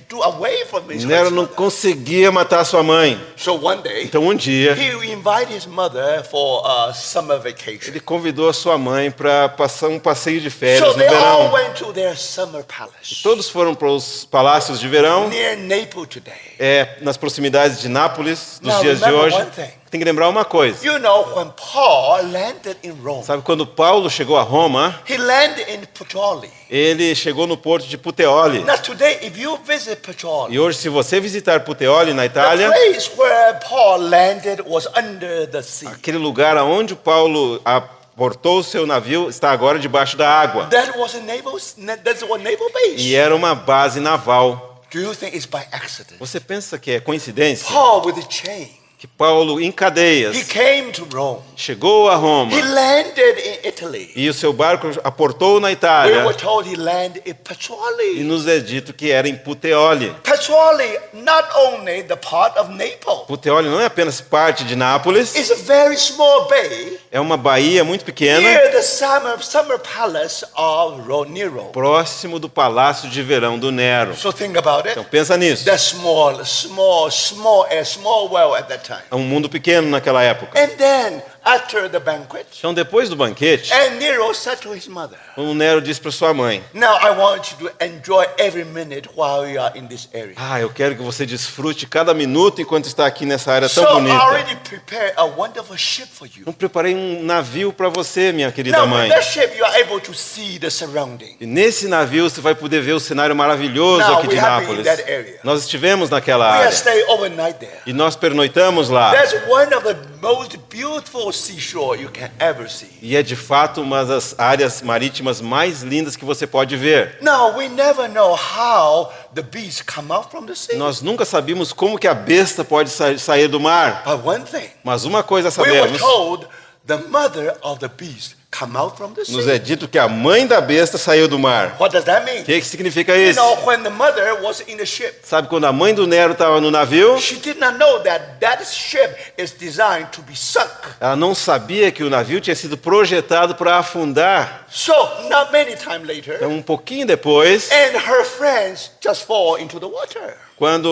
A: do away from his
B: Nero não
A: mother.
B: conseguia matar sua mãe.
A: So one day,
B: Então, um dia,
A: he invited his mother for a summer vacation.
B: ele convidou a sua mãe para passar um passeio de
A: So
B: férias no
A: they all
B: verão.
A: went to their summer palace
B: Todos foram para os palácios de verão,
A: near Naples today.
B: nas proximidades de Nápoles, dos
A: Now,
B: dias de
A: remember
B: hoje.
A: one thing.
B: Tem que lembrar uma coisa.
A: You know, when Paul landed in Rome,
B: Sabe, quando Paulo chegou a Roma,
A: he landed in Puteoli.
B: ele chegou no porto de Puteoli.
A: Now today, if you visit Puteoli,
B: E hoje, se você visitar Puteoli, na
A: the
B: Itália,
A: place where Paul landed was under the sea.
B: aquele lugar onde Paulo aportou o seu navio está agora debaixo da água.
A: That was a naval base.
B: E era uma base naval.
A: Do you think it's by accident?
B: Você pensa que é coincidência
A: Paul with a chain.
B: que Paulo, em
A: He
B: cadeias,
A: came to Rome.
B: chegou a Roma
A: He landed in Italy.
B: e o seu barco aportou na
A: We
B: Itália
A: were told he landed in
B: e
A: Puteoli.
B: nos é dito que era em Puteoli.
A: Puteoli, not only the part of Naples,
B: Puteoli não é apenas parte de Nápoles,
A: it's a very small bay
B: é uma baía muito pequena,
A: near the summer palace of Nero.
B: próximo do palácio de verão do Nero.
A: So think about it.
B: Então pensa nisso.
A: That's small well at that time.
B: É um mundo pequeno naquela época.
A: And then after the banquet,
B: Então depois do banquete,
A: and Nero said to his mother,
B: o Nero disse para sua mãe:
A: "Now I want you to enjoy every minute while you are in this area.
B: eu quero que você desfrute cada minuto enquanto está aqui nessa área
A: So
B: tão
A: I
B: bonita.
A: already prepared a wonderful ship for you.
B: Então preparei um navio para você, minha querida
A: Now
B: mãe.
A: with that ship you are able to see the surrounding.
B: E nesse navio você vai poder ver o cenário maravilhoso
A: Now,
B: aqui de
A: we have been in
B: Nápoles.
A: that area.
B: Nós estivemos naquela
A: We have
B: área
A: stayed overnight there.
B: e nós pernoitamos lá.
A: That's one of the most beautiful seashore you can ever see.
B: E é de fato uma das áreas marítimas mais lindas que você pode ver.
A: Now we never know how the beasts come out from the sea.
B: Nós nunca sabíamos como que a besta pode sair do mar.
A: But one thing,
B: Mas uma coisa
A: we were
B: sabemos,
A: told the mother of the beast come out from the
B: nos
A: sea.
B: é dito que a mãe da besta saiu do mar.
A: What does that mean?
B: O que significa
A: You
B: isso?
A: know, when the mother was in the ship,
B: Sabe quando a mãe do Nero estava no navio?
A: she did not know that that ship is designed to be sunk.
B: Ela não sabia que o navio tinha sido projetado para afundar.
A: So not many time later,
B: Então, um pouquinho depois,
A: and her friends just fall into the water.
B: quando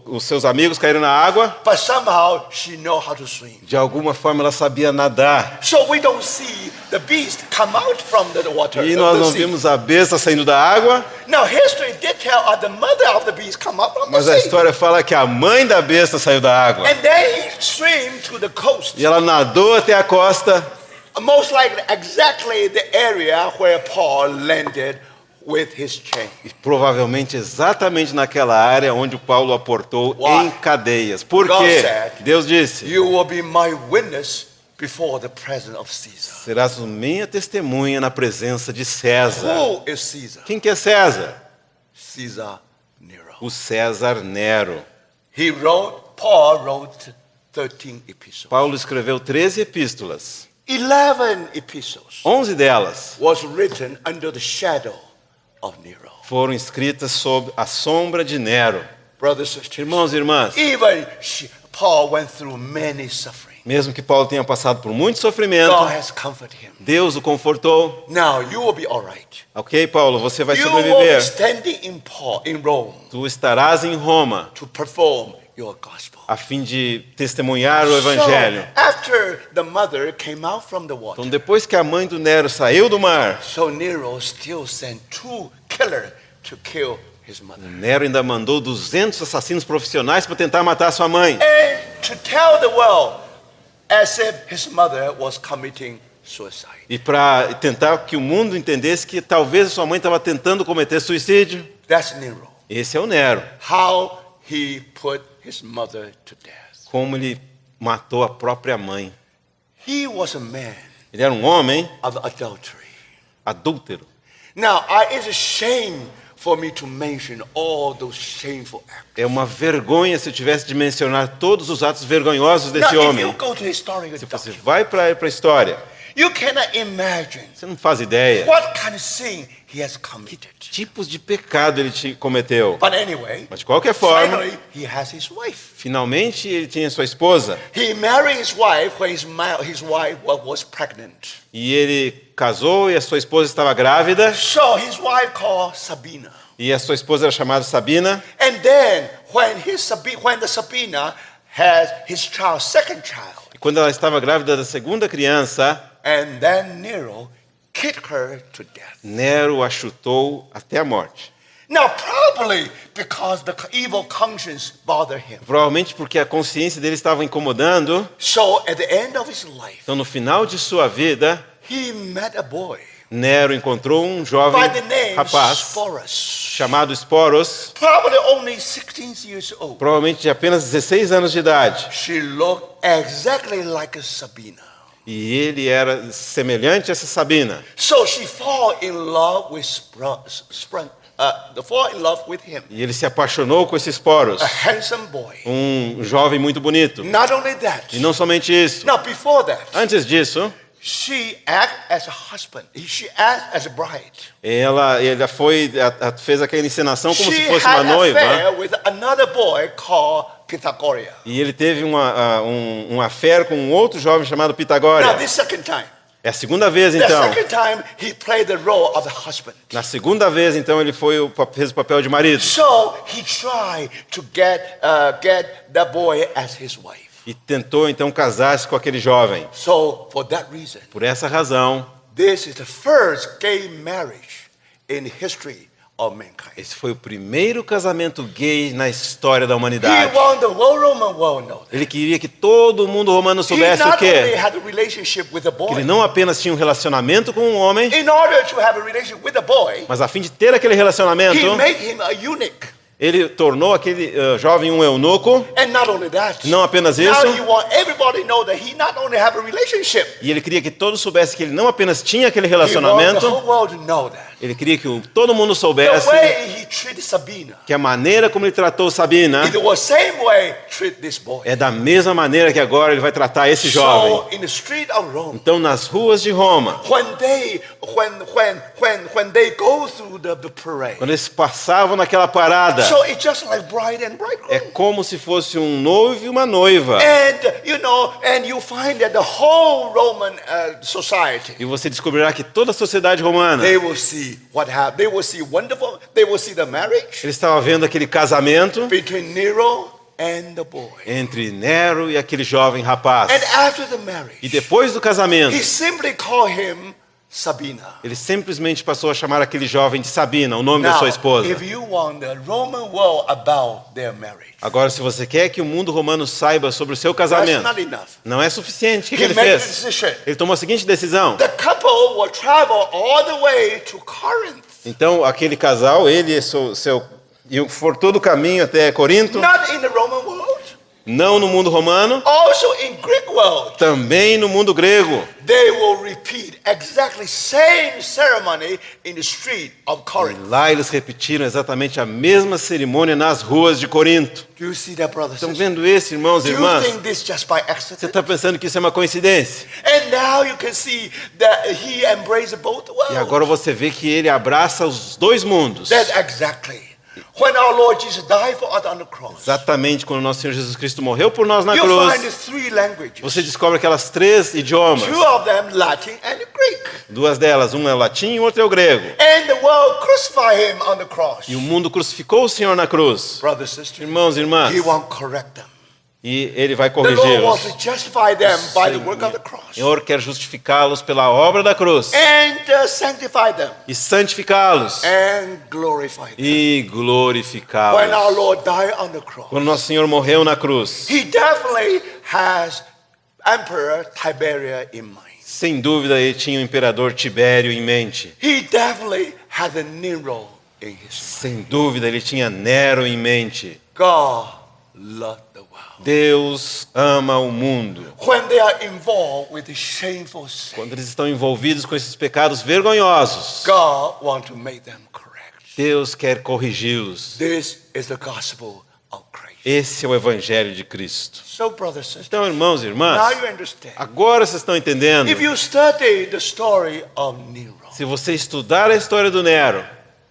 B: os seus amigos caíram na água,
A: But somehow she know how to swim.
B: de alguma forma ela sabia nadar.
A: So we don't see the beast come out from the water.
B: E
A: of
B: nós
A: the
B: não
A: sea.
B: vimos a besta saindo da água,
A: Now history did tell the mother of the beast come out from
B: mas
A: the
B: a
A: sea.
B: história fala que a mãe da besta saiu da água.
A: And they swim to the coast.
B: E ela nadou até a costa,
A: Most likely exactly the area where Paul landed with his chain.
B: e provavelmente exatamente naquela área onde o Paulo aportou
A: Why?
B: em cadeias. Por
A: God
B: quê?
A: said,
B: Deus disse:
A: You will be my witness before the presence of Caesar.
B: serás minha testemunha na presença de César.
A: Who is Caesar?
B: Quem que é César?
A: Caesar Nero.
B: O César Nero.
A: Paul wrote 13 epistles.
B: Paulo escreveu 13 epístolas.
A: 11 epistles
B: 11 delas
A: was written under the shadow of Nero.
B: foram escritas sob a sombra de Nero.
A: Brothers and sisters,
B: Irmãos e irmãs,
A: even Paul went through many suffering.
B: mesmo que Paulo tenha passado por muito sofrimento,
A: God has comforted him.
B: Deus o confortou.
A: Now you will be all right.
B: Ok, Paulo, você vai
A: You will be
B: sobreviver.
A: standing in Rome
B: Tu estarás em Roma
A: to perform your gospel.
B: a fim de testemunhar o evangelho.
A: So, after the mother came out from the water,
B: Então, depois que a mãe do Nero saiu do mar,
A: so Nero still sent 2 killers to kill his mother.
B: Nero ainda mandou 200 assassinos profissionais para tentar matar sua mãe.
A: And to tell the world as if his mother was committing suicide.
B: E para tentar que o mundo entendesse que talvez sua mãe estava tentando cometer suicídio.
A: That's Nero.
B: Esse é o Nero.
A: How he put his mother to death.
B: Como ele matou a própria mãe.
A: He was a man
B: Ele era um homem
A: of adultery.
B: adúltero.
A: Now, it's a shame for me to mention all those shameful acts.
B: É uma vergonha se eu tivesse de mencionar todos os atos vergonhosos desse
A: Now, if
B: homem.
A: you go to historical
B: Se você
A: documents,
B: vai para a história,
A: you cannot imagine
B: você não faz ideia
A: what kind of sin he has committed.
B: tipos de pecado ele cometeu.
A: But anyway,
B: Mas de qualquer forma,
A: finally, he has his wife.
B: finalmente ele tinha sua esposa.
A: He married his wife when his wife was pregnant.
B: E ele casou e a sua esposa estava grávida.
A: So his wife called Sabina.
B: E a sua esposa era chamada Sabina.
A: And then when the Sabina has his child, second child,
B: E quando ela estava grávida da segunda criança,
A: and then Nero kicked her to death.
B: Nero a chutou até a morte.
A: Now, probably because the evil conscience bothered him.
B: Provavelmente porque a consciência dele estava incomodando.
A: So at the end of his life,
B: Então, no final de sua vida,
A: he met a boy
B: Nero encontrou um jovem
A: by the name
B: rapaz
A: Sporus,
B: chamado Esporos,
A: probably only 16 years old.
B: provavelmente de apenas 16 anos de idade.
A: She looked exactly like a Sabina.
B: E ele era semelhante a essa Sabina.
A: So she fall in love with him,
B: E ele se apaixonou com esse Esporos,
A: a handsome boy.
B: um jovem muito bonito.
A: Not only that.
B: E não somente isso.
A: Now before that,
B: Antes disso,
A: she acted as a husband. She acted as a bride.
B: Ela fez aquela encenação como se
A: She
B: fosse
A: had
B: uma
A: an
B: noiva.
A: affair with another boy called Pythagoras.
B: E ele teve um affair com um outro jovem chamado
A: Now,
B: Pitagória.
A: this second time.
B: É a segunda vez,
A: The
B: então.
A: second time, he played the role of the husband.
B: Na segunda vez, então, ele fez o papel de marido.
A: So he tried to get that boy as his wife.
B: E tentou, então, casar-se com aquele jovem.
A: So for that reason,
B: Por essa razão,
A: this is the first gay marriage in the history of mankind.
B: esse foi o primeiro casamento gay na história da
A: He
B: humanidade.
A: wanted the whole Roman world to know that.
B: Ele queria que todo mundo romano
A: He
B: soubesse o
A: not only
B: quê?
A: had a relationship with the
B: Que
A: boy.
B: ele não apenas tinha um relacionamento com um homem,
A: In order to have a relationship with the boy,
B: mas a fim de ter aquele relacionamento,
A: he made him a eunuch.
B: ele tornou aquele jovem um eunuco.
A: And not only that,
B: Não apenas
A: now
B: isso.
A: he want everybody to know that he not only have a relationship,
B: E ele queria que todos soubessem que ele não apenas tinha aquele
A: he want the
B: relacionamento,
A: whole world to know that.
B: ele queria que todo mundo
A: The
B: soubesse
A: way he treated Sabina,
B: que a maneira como ele tratou Sabina
A: it was same way treat this boy.
B: é da mesma maneira que agora ele vai tratar esse jovem.
A: So in the street of Rome,
B: Então, nas ruas de Roma,
A: when they go through the parade,
B: quando eles passavam naquela parada,
A: so it's just like bride and bridegroom.
B: é como se fosse um noivo e uma noiva.
A: And you find that the whole Roman society,
B: E você descobrirá que toda a sociedade romana,
A: they will see what happened. They will see wonderful. They will see the marriage
B: ele estava vendo aquele casamento
A: between Nero and the boy.
B: entre Nero e aquele jovem rapaz.
A: And after the marriage,
B: E depois do casamento,
A: he simply called him Sabina.
B: ele simplesmente passou a chamar aquele jovem de Sabina, o nome da
A: Now,
B: sua esposa.
A: if you want the Roman world about their marriage,
B: Agora, se você quer que o mundo romano saiba sobre o seu
A: that's
B: casamento,
A: not enough.
B: não é suficiente. O que
A: He
B: ele
A: made a
B: fez?
A: decision.
B: Ele tomou a seguinte decisão.
A: The couple will travel all the way to Corinth,
B: Então, aquele casal, ele e e for todo o caminho até Corinto,
A: not in the Roman world,
B: não no mundo romano,
A: also in Greek world.
B: também no mundo grego.
A: They will repeat exactly same ceremony in the street of
B: E
A: Corinth.
B: lá eles repetiram exatamente a mesma cerimônia nas ruas de Corinto.
A: Do you see that, brothers
B: Estão
A: and sisters?
B: vendo isso, irmãos e
A: Do you
B: irmãs?
A: think this just by
B: Você
A: accident?
B: está pensando que isso é uma coincidência?
A: And now you can see that he embraced both
B: E
A: worlds.
B: agora você vê que ele abraça os dois mundos.
A: That's exactly when our Lord Jesus died for us on the cross.
B: Exatamente quando nosso Senhor Jesus Cristo morreu por nós na
A: You
B: cruz,
A: find the three languages.
B: você descobre aquelas três idiomas.
A: Two of them, Latin and Greek.
B: Duas delas, um é o latim e o outro é o grego.
A: And the world crucified him on the cross.
B: E o mundo crucificou o Senhor na cruz.
A: Brothers and sisters,
B: Irmãos e irmãs,
A: he won't correct them.
B: e ele vai
A: The Lord wants
B: corrigi-los.
A: to justify them by the work of the cross.
B: O Senhor quer justificá-los pela obra da cruz
A: And sanctify them.
B: e santificá-los
A: And glorify them.
B: e
A: When our
B: glorificá-los.
A: Lord died on the cross,
B: Quando nosso Senhor morreu na cruz,
A: he definitely has Emperor Tiberius in mind.
B: sem dúvida ele tinha o imperador Tibério em mente.
A: He definitely had a Nero in his mind.
B: Sem dúvida ele tinha Nero em mente.
A: God loved the world.
B: Deus ama o mundo.
A: When they are involved with the shameful sin,
B: Quando eles estão envolvidos com esses pecados vergonhosos,
A: God wants to make them correct.
B: Deus quer corrigi-los.
A: This is the gospel of Christ.
B: Esse é o evangelho de Cristo.
A: So, brothers and sisters,
B: Então, irmãos e
A: now
B: irmãs,
A: you understand.
B: agora vocês estão entendendo.
A: If you study the story of Nero,
B: Se você estudar a história do Nero,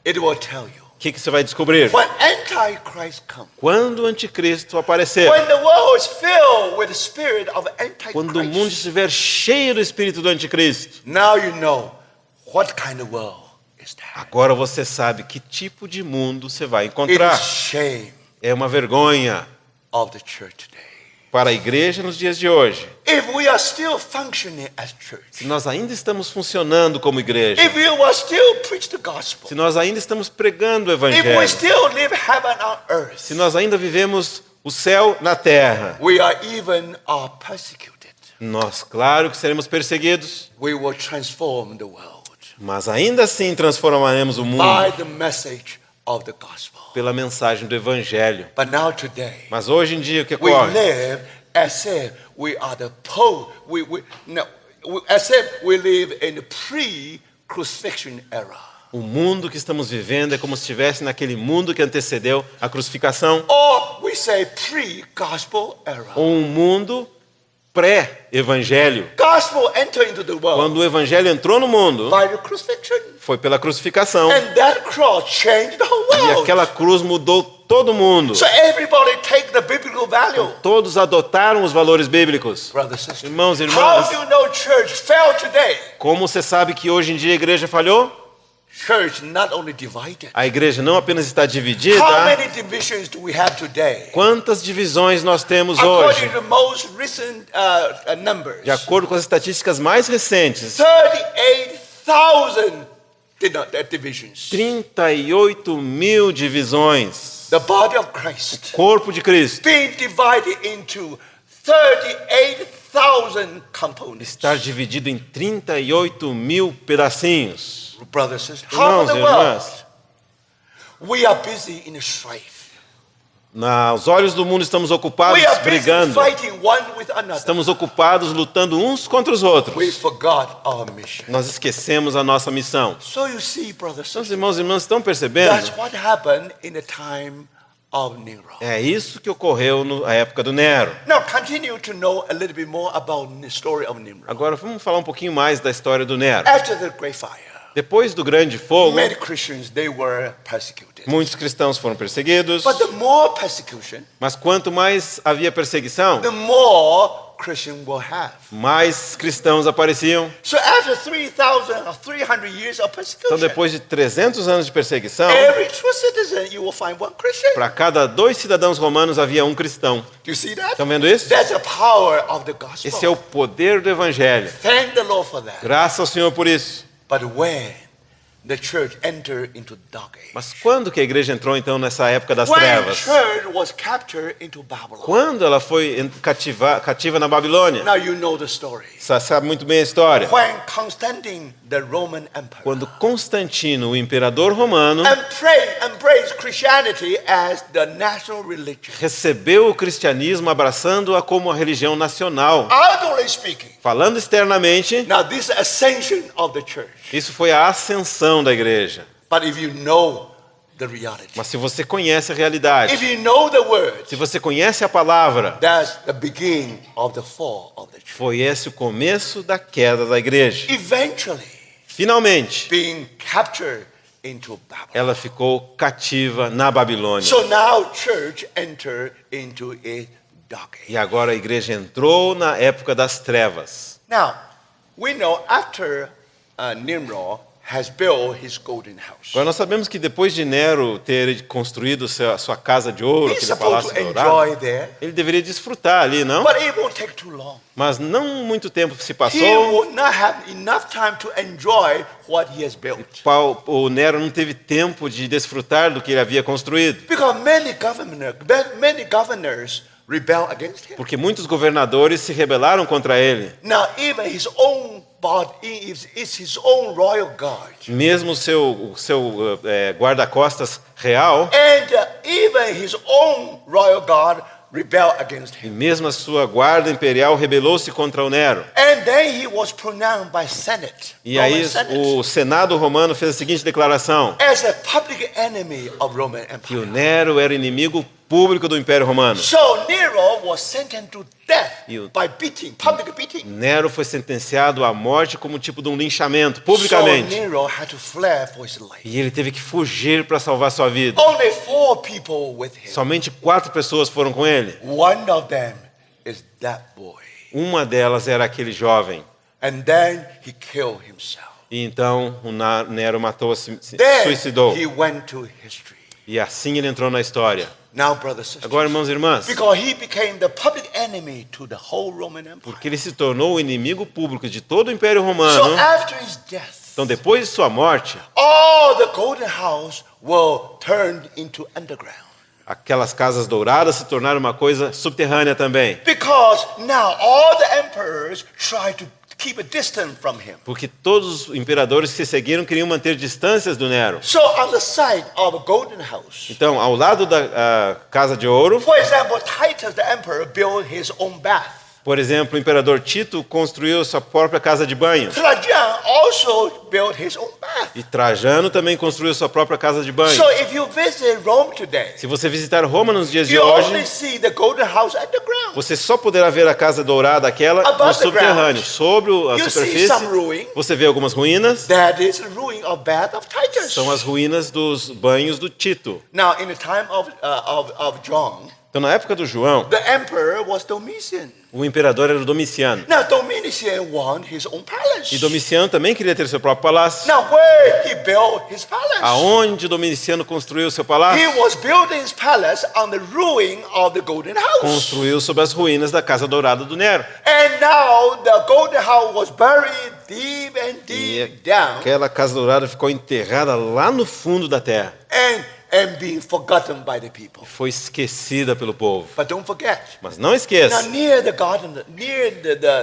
A: it will tell you.
B: o que você vai descobrir?
A: When Antichrist comes,
B: Quando o anticristo aparecer,
A: when the world is filled with the spirit of
B: quando o mundo
A: Antichrist,
B: estiver cheio do espírito do anticristo,
A: now you know what kind of world is that.
B: agora você sabe que tipo de mundo você vai
A: It
B: encontrar.
A: is shame
B: É uma vergonha
A: of the church today.
B: para a igreja nos dias de hoje.
A: If we are still functioning as church,
B: Se nós ainda estamos funcionando como igreja,
A: if we will still preach the gospel,
B: se nós ainda estamos pregando o
A: if we
B: evangelho,
A: still live heaven on earth,
B: se nós ainda vivemos o céu na terra,
A: we are even persecuted.
B: nós, claro que seremos perseguidos,
A: We will transform the world
B: mas ainda assim transformaremos o mundo
A: by the message of the gospel.
B: pela mensagem do evangelho.
A: But now today,
B: Mas hoje em dia o que
A: we
B: ocorre?
A: live as if we are the as if we live in the pre-crucifixion era.
B: O mundo que estamos vivendo é como se estivesse naquele mundo que antecedeu a crucificação,
A: Or we say pre-gospel era.
B: ou um mundo pré-evangelho.
A: Gospel entered into the world
B: Quando o evangelho entrou no mundo,
A: by the crucifixion.
B: foi pela crucificação.
A: And that cross changed the whole
B: E
A: world.
B: aquela cruz mudou todo mundo.
A: So everybody take the biblical value.
B: Todos adotaram os valores bíblicos.
A: Brothers and sisters.
B: Irmãos e
A: How
B: irmãs,
A: do you know church fell today?
B: como você sabe que hoje em dia a igreja falhou?
A: Church not only divided.
B: A igreja não apenas está dividida.
A: How many divisions do we have today?
B: Quantas divisões nós temos
A: According
B: hoje?
A: to the most recent numbers,
B: De acordo com as estatísticas mais recentes,
A: 38,000 divisions.
B: 38 mil divisões.
A: The body of Christ
B: Corpo de Cristo
A: being divided into 38,000 components.
B: está dividido em 38 mil pedacinhos.
A: Brothers and sisters, half
B: Irmãos
A: of
B: e
A: the world,
B: irmãs,
A: we are busy in strife.
B: aos olhos do mundo estamos ocupados
A: We are busy
B: brigando.
A: fighting one with another.
B: Estamos ocupados lutando uns contra os outros.
A: We forgot our mission.
B: Nós esquecemos a nossa missão.
A: So you see, brothers
B: Então,
A: and
B: os
A: sisters,
B: irmãos e irmãs estão percebendo?
A: that's what happened in the time of Nero.
B: É isso que ocorreu na época do Nero.
A: Now continue to know a little bit more about the story of Nimrod.
B: Agora vamos falar um pouquinho mais da história do Nero.
A: After the great fire,
B: Depois do grande fogo,
A: many Christians, they were persecuted.
B: muitos cristãos foram perseguidos,
A: But the more persecution,
B: mas quanto mais havia perseguição,
A: the more Christian will have.
B: mais cristãos apareciam.
A: So after 300 years of
B: Então,
A: persecution,
B: depois de 300 anos de perseguição,
A: every true citizen, you will find one Christian.
B: para cada 2 cidadãos romanos havia um cristão.
A: Do you see that?
B: Estão vendo isso?
A: That's the power of the gospel.
B: Esse é o poder do evangelho.
A: Thank the Lord for that.
B: Graças ao Senhor por isso.
A: But when the church entered into dark age,
B: Mas quando que a igreja entrou então nessa época das
A: when
B: trevas?
A: church was captured into Babylon.
B: Quando ela foi cativa na Babilônia?
A: Now you know the story.
B: Você sabe muito bem a história.
A: When Constantine, the Roman emperor,
B: Quando Constantino, o imperador romano,
A: embraced Christianity as the national religion.
B: recebeu o cristianismo abraçando-a como a religião nacional.
A: Outwardly speaking,
B: Falando externamente,
A: now this ascension of the church.
B: isso foi a ascensão da igreja.
A: But if you know the reality,
B: Mas se você conhece a realidade,
A: if you know the word,
B: se você conhece a palavra,
A: that's the beginning of the fall of the church.
B: foi esse o começo da queda da igreja.
A: Eventually,
B: Finalmente,
A: being captured into Babylon.
B: ela ficou cativa na Babilônia.
A: So now church enter into a dark age.
B: E agora a igreja entrou na época das trevas.
A: Now, we know after Nimrod has built his golden house,
B: Agora nós sabemos que depois de Nero ter construído a sua casa de ouro,
A: he's
B: aquele
A: supposed
B: palácio
A: to
B: dourado,
A: enjoy there,
B: ele deveria desfrutar ali, não?
A: but it won't take too long.
B: Mas não muito tempo se
A: He
B: passou,
A: will not have enough time to enjoy what he has built.
B: o Nero não teve tempo de desfrutar do que ele havia construído,
A: Because many governors rebel against him.
B: porque muitos governadores se rebelaram contra ele.
A: Now, even his own body is his own royal guard.
B: Mesmo o seu guarda-costas real,
A: And even his own royal guard rebel against
B: e
A: him.
B: mesmo a sua guarda imperial rebelou-se contra o Nero.
A: And then he was pronounced by Senate,
B: E aí
A: Roman Senate,
B: o Senado romano fez a seguinte declaração:
A: as a public enemy of Roman
B: que o
A: Empire.
B: Nero era inimigo público do Império Romano.
A: So Nero was sentenced to death by beating, public beating.
B: Nero foi sentenciado à morte como tipo de um linchamento,
A: So
B: publicamente.
A: Nero had to flee for his life.
B: E ele teve que fugir para salvar sua vida.
A: Only 4 people with him.
B: Somente 4 pessoas foram com ele.
A: One of them is that boy.
B: Uma delas era aquele jovem.
A: And then he killed himself.
B: E então o Nero se
A: Then
B: suicidou.
A: he went to history.
B: E assim ele entrou na história.
A: Now, brothers and sisters,
B: Agora, irmãos e irmãs,
A: because he became the public enemy to the whole Roman Empire.
B: porque ele se tornou o inimigo público de todo o Império
A: So
B: Romano,
A: after his death,
B: então depois de sua morte,
A: all the golden house were turned into underground.
B: aquelas casas douradas se tornaram uma coisa subterrânea também.
A: Because now all the emperors tried to keep a distance from him.
B: Porque todos os imperadores que se seguiram queriam manter distâncias do Nero.
A: So on the side of the golden house,
B: Então, ao lado da Casa de Ouro,
A: for example, Titus the emperor built his own bath.
B: Por exemplo, o imperador Tito construiu sua própria casa de banho.
A: Trajan also built his own bath.
B: E Trajano também construiu sua própria casa de banho.
A: So if you visit Rome today,
B: Se você visitar Roma nos dias de
A: you only
B: hoje,
A: see the golden house underground.
B: você só poderá ver a casa dourada, aquela
A: Above
B: no
A: the
B: subterrâneo.
A: ground.
B: Sobre a
A: You see
B: superfície,
A: some ruin.
B: você vê algumas ruínas.
A: That is the ruin of bath of Titus.
B: São as ruínas dos banhos do Tito.
A: Now, in the time of John,
B: Então, na época do João,
A: the emperor was Domitian.
B: o imperador era o Domiciano.
A: Now, Domitian wanted his own palace.
B: E Domiciano também queria ter seu próprio palácio.
A: Now, where he built his palace?
B: Aonde Domiciano construiu seu palácio?
A: He was building his palace on the ruin of the golden house.
B: Construiu sobre as ruínas da Casa Dourada do Nero.
A: And now the golden house was buried deep and
B: E
A: deep down
B: aquela Casa Dourada ficou enterrada lá no fundo da terra.
A: and being forgotten by the people.
B: Foi esquecida pelo povo.
A: But don't forget,
B: Mas não
A: now
B: esqueça,
A: near the garden, near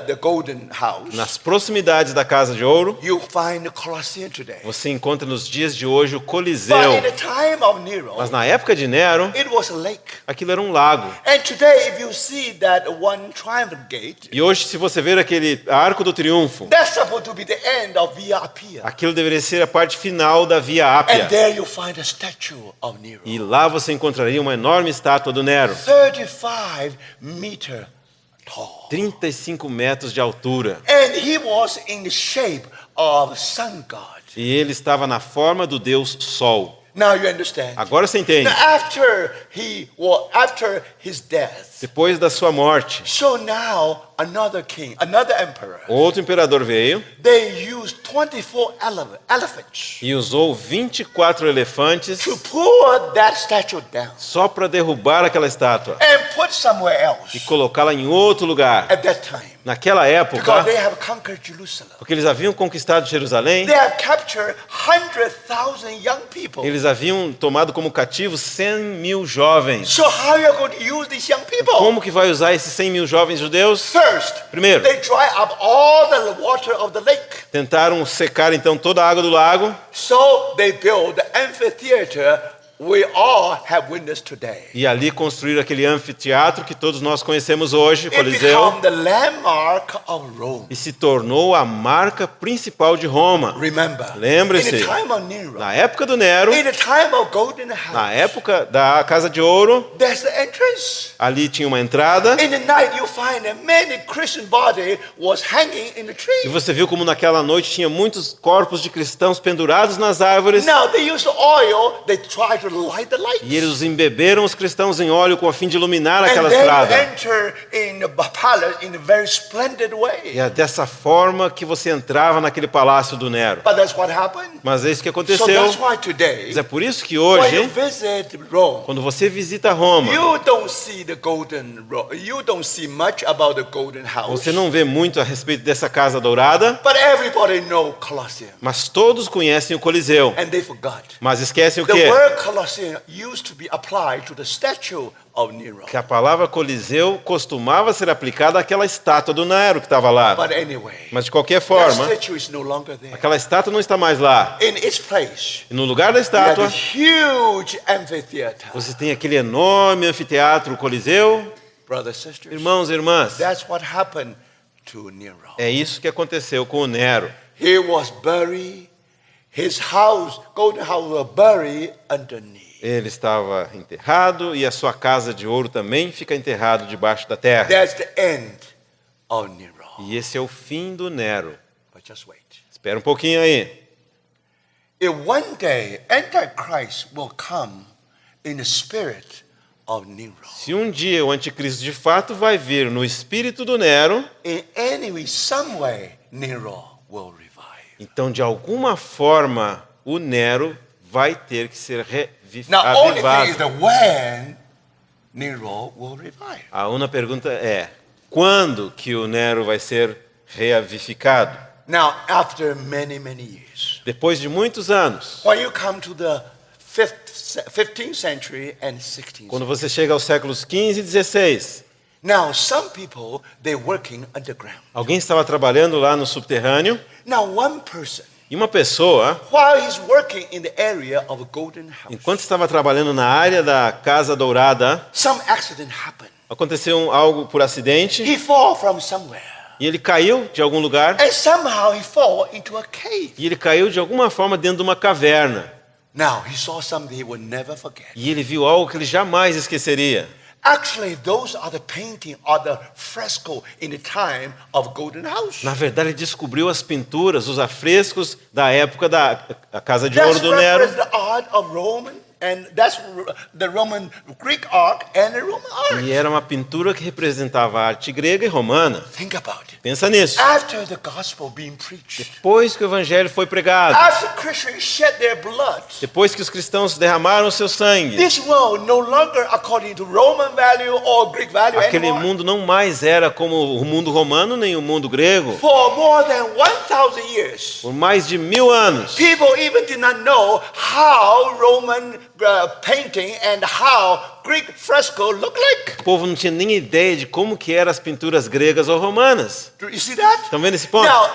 A: the golden house,
B: nas proximidades da Casa de Ouro,
A: you find the Colosseum today.
B: você encontra nos dias de hoje o
A: But
B: Coliseu.
A: in the time of Nero,
B: Mas na época de Nero,
A: it was a lake.
B: aquilo era um lago.
A: And today, if you see that one triumphant gate,
B: E hoje, se você ver aquele Arco do Triunfo,
A: that's supposed to be the end of Via Appia.
B: aquilo deveria ser a parte final da Via Ápia.
A: And there you find a statue of Nero.
B: E lá você encontraria uma enorme estátua do Nero,
A: 35-meter tall.
B: 35 metros de altura.
A: And he was in the shape of sun god.
B: E ele estava na forma do Deus Sol.
A: Now you understand.
B: Agora você entende.
A: Now after his death,
B: Depois da sua morte,
A: so now another king, another emperor,
B: outro imperador veio
A: they used 24 elephants
B: e usou 24 elefantes
A: to pull that statue down
B: só para derrubar aquela estátua
A: and put somewhere
B: e
A: else
B: colocá-la em outro lugar.
A: at that time.
B: Naquela
A: Because
B: época,
A: they have conquered Jerusalem.
B: porque eles haviam conquistado Jerusalém,
A: They have captured 100,000 young people.
B: eles haviam tomado como cativos 100 mil jovens.
A: So how are you going to use these young people?
B: Como que vai usar esses 100 mil jovens judeus?
A: First,
B: Primeiro,
A: they dry up all the water of the lake.
B: tentaram secar então toda a água do lago
A: So they built the amphitheater we all have witnessed today.
B: e ali construíram aquele anfiteatro que todos nós conhecemos hoje,
A: It
B: Coliseu,
A: became the landmark of Rome.
B: e se tornou a marca principal de Roma.
A: Remember, in
B: Lembre-se,
A: the time of Nero,
B: na época do Nero,
A: in the time of Golden
B: na
A: House,
B: época da Casa de Ouro,
A: there's the entrance.
B: ali tinha uma entrada,
A: In the night, you find that many Christian body was hanging in the
B: e
A: tree.
B: você viu como naquela noite tinha muitos corpos de cristãos pendurados nas árvores,
A: Now they use oil. They try to light the lights.
B: e eles embeberam os cristãos em óleo com a fim de iluminar aquela
A: And then you
B: estrada.
A: enter in the palace in a very splendid way.
B: E é dessa forma que você entrava naquele palácio do Nero.
A: But that's what happened.
B: Mas é isso que
A: So
B: aconteceu.
A: that's why today,
B: Mas é por isso que
A: when you
B: hoje,
A: visit Rome,
B: quando você visita Roma,
A: you don't see the golden. You don't see much about the golden house.
B: você não vê muito a respeito dessa casa dourada,
A: But everybody know Colosseum,
B: mas todos conhecem o Coliseu.
A: and they forgot.
B: Mas esquecem o
A: The
B: quê?
A: word Colosseum used to be applied to the statue of Nero.
B: Que a palavra Coliseu costumava ser aplicada àquela estátua do Nero que estava lá.
A: But anyway,
B: Mas de qualquer
A: that
B: forma,
A: statue is no longer there.
B: aquela estátua não está mais lá.
A: In its place,
B: E no lugar da
A: you have
B: estátua,
A: this huge amphitheater.
B: você tem aquele enorme anfiteatro, o Coliseu.
A: Brothers and sisters,
B: Irmãos e irmãs,
A: that's what happened to Nero.
B: é isso que aconteceu com o Nero.
A: He was buried. His house, golden house, was buried underneath.
B: Ele estava enterrado e a sua casa de ouro também fica enterrado debaixo da terra.
A: That's the end of Nero.
B: E esse é o fim do Nero.
A: But just wait.
B: Espera um pouquinho aí.
A: If one day Antichrist will come in the spirit of Nero,
B: Se um dia o anticristo de fato vai vir no espírito do Nero,
A: in any way, some way, Nero will revive.
B: então de alguma forma o Nero vai ter que ser
A: Now, only thing is
B: avivado.
A: that when Nero will revive.
B: A única pergunta é: quando que o Nero vai ser reavificado?
A: Now, after many, many years,
B: Depois de muitos anos,
A: when you come to the 15th century and 16th
B: quando
A: century,
B: você chega aos séculos 15 e 16,
A: now some people, they're working underground.
B: alguém estava trabalhando lá no subterrâneo
A: Now, one person,
B: e uma pessoa,
A: while he's working in the area of a golden house,
B: enquanto estava trabalhando na área da Casa Dourada,
A: some accident happened.
B: Aconteceu algo por acidente
A: He fall from somewhere.
B: e ele caiu de algum lugar
A: And somehow he fall into a cave.
B: e ele caiu de alguma forma dentro de uma caverna.
A: Now he saw something he would never forget.
B: E ele viu algo que ele jamais esqueceria.
A: Actually, those are the painting or the fresco in the time of Golden House.
B: Na verdade, ele descobriu as pinturas, os afrescos da época da a Casa de Ouro
A: That's
B: do Nero.
A: the art of Roman, and that's the Roman Greek art and the Roman art.
B: E era uma pintura que representava a arte grega e romana.
A: Think about it.
B: Pensa nisso.
A: After the gospel being preached,
B: Depois que o evangelho foi pregado,
A: after Christians shed their blood,
B: depois que os cristãos derramaram o seu sangue,
A: this world no longer according to Roman value or Greek value
B: aquele
A: anymore.
B: mundo não mais era como o mundo romano nem o mundo grego.
A: For more than 1,000 years,
B: Por mais de 1000 anos,
A: people even did not know how Roman painting and how Greek fresco look like.
B: o povo não tinha nem ideia de como que eram as pinturas gregas ou romanas.
A: Do you see that?
B: Estão vendo esse ponto?
A: Now,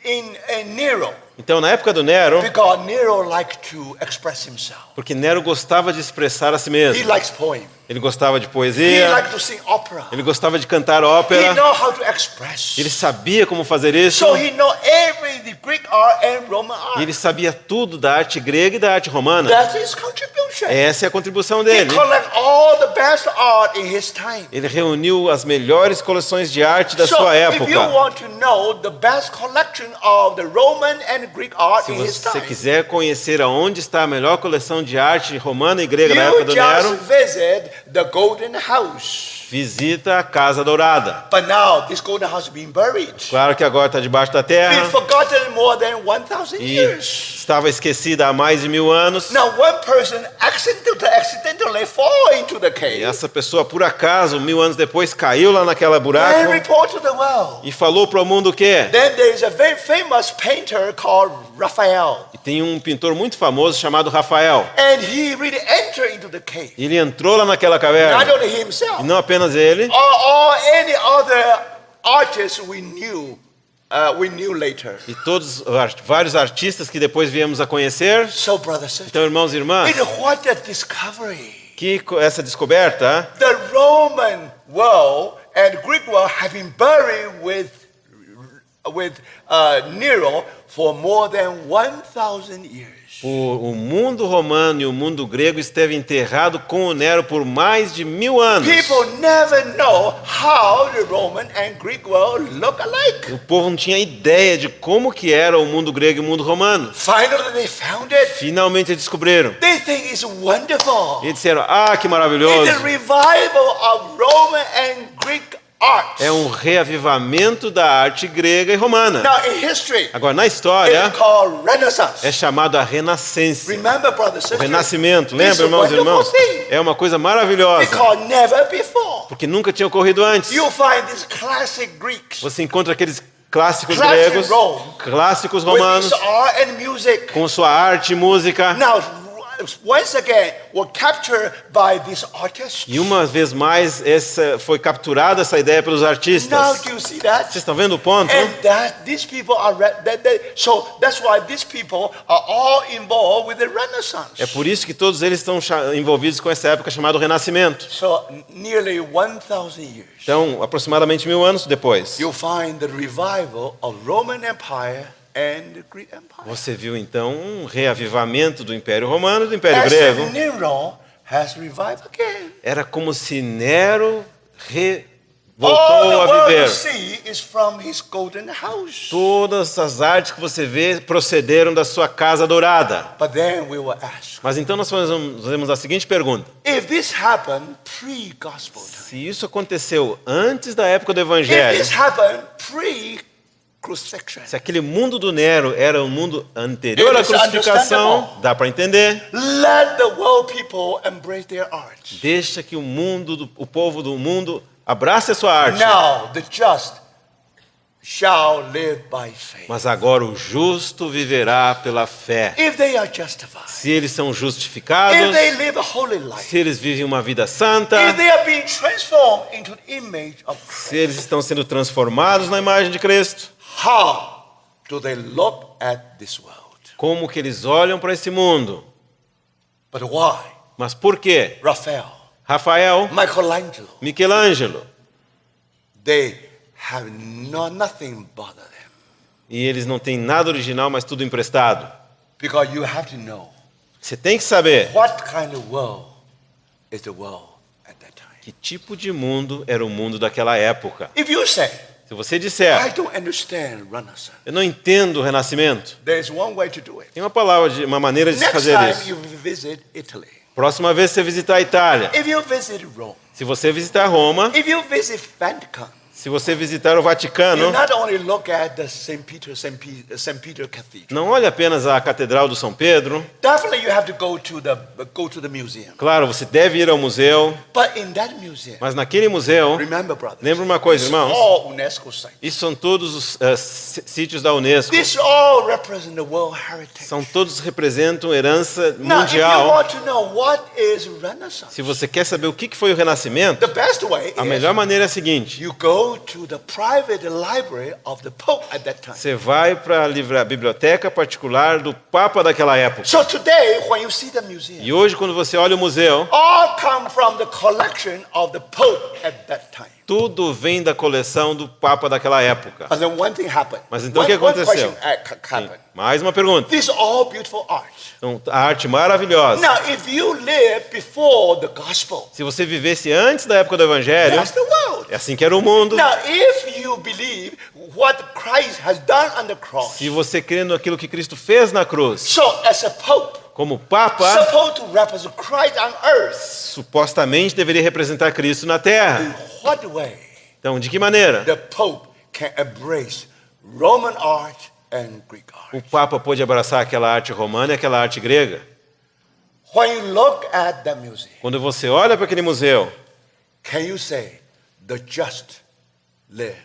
A: in Nero,
B: Então, na época do Nero,
A: because Nero liked to express himself.
B: porque Nero gostava de expressar a si
A: He
B: mesmo.
A: likes poem.
B: Ele gostava de
A: He
B: poesia,
A: liked to sing opera.
B: ele gostava de cantar
A: He
B: ópera,
A: know how to express.
B: ele sabia como fazer isso,
A: So he know every the Greek art and Roman
B: e
A: art.
B: ele sabia tudo da arte grega e da arte romana.
A: That's his contribution.
B: Essa é a contribuição
A: He
B: dele.
A: collect all the best art in his time.
B: Ele reuniu as melhores coleções de arte da
A: So
B: sua
A: if you
B: época.
A: want to know the best collection of the Roman and Greek art
B: Se
A: in his
B: você
A: time,
B: quiser conhecer aonde está a melhor coleção de arte romana e grega da
A: you
B: época do Nero,
A: just visit the Golden House.
B: visita a Casa Dourada.
A: But now this Golden House is being buried.
B: Claro que agora está debaixo da
A: Been
B: terra
A: forgotten more than 1,000
B: e
A: years.
B: estava esquecida há mais de 1000 anos.
A: Now one person accidentally fall into the
B: E
A: cave
B: essa pessoa, por acaso, 1000 anos depois, caiu lá naquela
A: and
B: buraco
A: report to the world.
B: e falou para o mundo o quê?
A: Then there is a very famous painter called Raphael.
B: E tem um pintor muito famoso chamado Rafael.
A: And he really entered into the cave.
B: Ele entrou lá naquela
A: Not
B: caverna.
A: only himself,
B: E não apenas ele,
A: or any other artists we knew later.
B: e todos vários artistas que depois viemos a conhecer.
A: So, brothers and sisters,
B: Então, irmãos e irmãs,
A: what a discovery.
B: essa descoberta,
A: The Roman world and Greek world have been buried with Nero for more than 1,000 years.
B: o mundo romano e o mundo grego esteve enterrado com o Nero por mais de 1000 anos.
A: People never know how the Roman and Greek world look alike.
B: O povo não tinha ideia de como que era o mundo grego e o mundo romano.
A: Finally, they found it.
B: Finalmente descobriram.
A: They think it's wonderful.
B: E disseram, que
A: It's
B: maravilhoso.
A: a revival of Roman and Greek art.
B: É um reavivamento da arte grega e romana.
A: Now, in history,
B: Agora, na história,
A: it's called Renaissance.
B: é chamado a Renascença.
A: Remember, brothers and
B: O
A: sisters,
B: renascimento.
A: it's
B: Lembra,
A: a
B: irmãos e
A: wonderful
B: irmãs?
A: thing.
B: É uma coisa maravilhosa.
A: Because never before
B: Porque nunca tinha ocorrido antes.
A: you'll find these classic Greeks
B: Você encontra aqueles clássicos
A: Classic
B: gregos,
A: Rome.
B: clássicos
A: with
B: romanos,
A: its art and music.
B: com sua arte e música.
A: Now, once again, were captured by these artists.
B: E uma vez mais, foi capturada essa ideia pelos
A: Now,
B: artistas.
A: do you see that?
B: Vocês estão vendo o ponto?
A: And that these people are so that's why these people are all involved with the Renaissance.
B: É por isso que todos eles estão envolvidos com essa época chamada Renascimento.
A: So nearly 1,000 years,
B: Então, aproximadamente 1000 anos depois,
A: you'll find the revival of Roman Empire and the Greek Empire.
B: você viu então um reavivamento do Império Romano e do Império
A: As
B: Grego.
A: if Nero has revived again.
B: Era como se Nero
A: All
B: voltou
A: the
B: a
A: world you
B: viver.
A: see is from his golden house.
B: Todas as artes que você vê procederam da sua casa dourada.
A: But then we will ask,
B: Mas então nós fazemos a seguinte pergunta:
A: if this happened pre-gospel time,
B: se isso aconteceu antes da época do
A: if
B: Evangelho,
A: this happened pre-crucifixion,
B: se aquele mundo do Nero era um mundo anterior à
A: It is
B: crucificação,
A: understandable.
B: dá para entender.
A: let the world people embrace their art.
B: Deixa que o povo do mundo abrace a sua arte.
A: Now the just shall live by faith.
B: Mas agora o justo viverá pela fé.
A: If they are justified,
B: Se eles são justificados,
A: if they live a holy life,
B: se eles vivem uma vida santa,
A: if they are being transformed into the image of Christ,
B: se eles estão sendo transformados na imagem de Cristo,
A: how do they look at this world?
B: como que eles olham para esse mundo?
A: But why?
B: Mas por quê?
A: Raphael,
B: Rafael,
A: Michelangelo.
B: Michelangelo.
A: They have nothing bother them.
B: E eles não têm nada original, mas tudo emprestado.
A: Because you have to know
B: Você tem que saber
A: what kind of world is the world at that time.
B: que tipo de mundo era o mundo daquela época.
A: If you say,
B: Se você disser,
A: I don't understand Renaissance,
B: eu não entendo o Renascimento,
A: there is one way to do it.
B: tem uma maneira de se
A: Next
B: fazer
A: time
B: isso.
A: you visit Italy,
B: Próxima vez que você visitar a Itália,
A: if you visit Rome,
B: se você visitar Roma,
A: if you visit Vatican,
B: se você visitar o
A: you
B: Vaticano,
A: not only look at the St. Peter Cathedral.
B: não olhe apenas a Catedral do São Pedro.
A: Definitely you have to go to the museum.
B: Claro, você deve ir ao museu,
A: But in that museum,
B: mas naquele museu,
A: remember, brothers,
B: lembra uma coisa,
A: it's
B: irmãos?
A: all UNESCO sites.
B: Isso são todos os sítios da Unesco.
A: This all represent the world heritage.
B: Todos representam herança
A: Now, if you
B: mundial.
A: want to know what is Renaissance,
B: Se você quer saber o que foi o Renascimento,
A: the best way
B: a
A: is
B: melhor maneira é a seguinte:
A: you go to the private library of the Pope at that time.
B: você vai para a biblioteca particular do Papa daquela época.
A: So today, when you see the museum,
B: E hoje, quando você olha o museu,
A: all come from the collection of the Pope at that time.
B: tudo vem da coleção do Papa daquela época.
A: But then one thing happened.
B: Mas então o que
A: One
B: aconteceu?
A: question happened.
B: Mais uma pergunta.
A: This is all beautiful art.
B: Então, a arte maravilhosa.
A: Now, if you live before the gospel,
B: Se você vivesse antes da época do Evangelho,
A: that's the world.
B: é assim que era o mundo.
A: Now, if you believe what Christ has done on the cross,
B: Se você crê naquilo que Cristo fez na cruz,
A: so as a Pope,
B: como Papa,
A: supposed to represent Christ on earth,
B: supostamente deveria representar Cristo na terra.
A: in what way
B: Então, de que maneira?
A: the Pope can embrace Roman art and Greek art?
B: O Papa pôde abraçar aquela arte romana e aquela arte grega?
A: When you look at the museum,
B: Quando você olha para aquele museu,
A: can you say the just live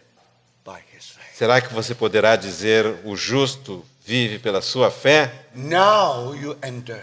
A: by his faith?
B: será que você poderá dizer o justo vive pela sua fé?
A: Now you enter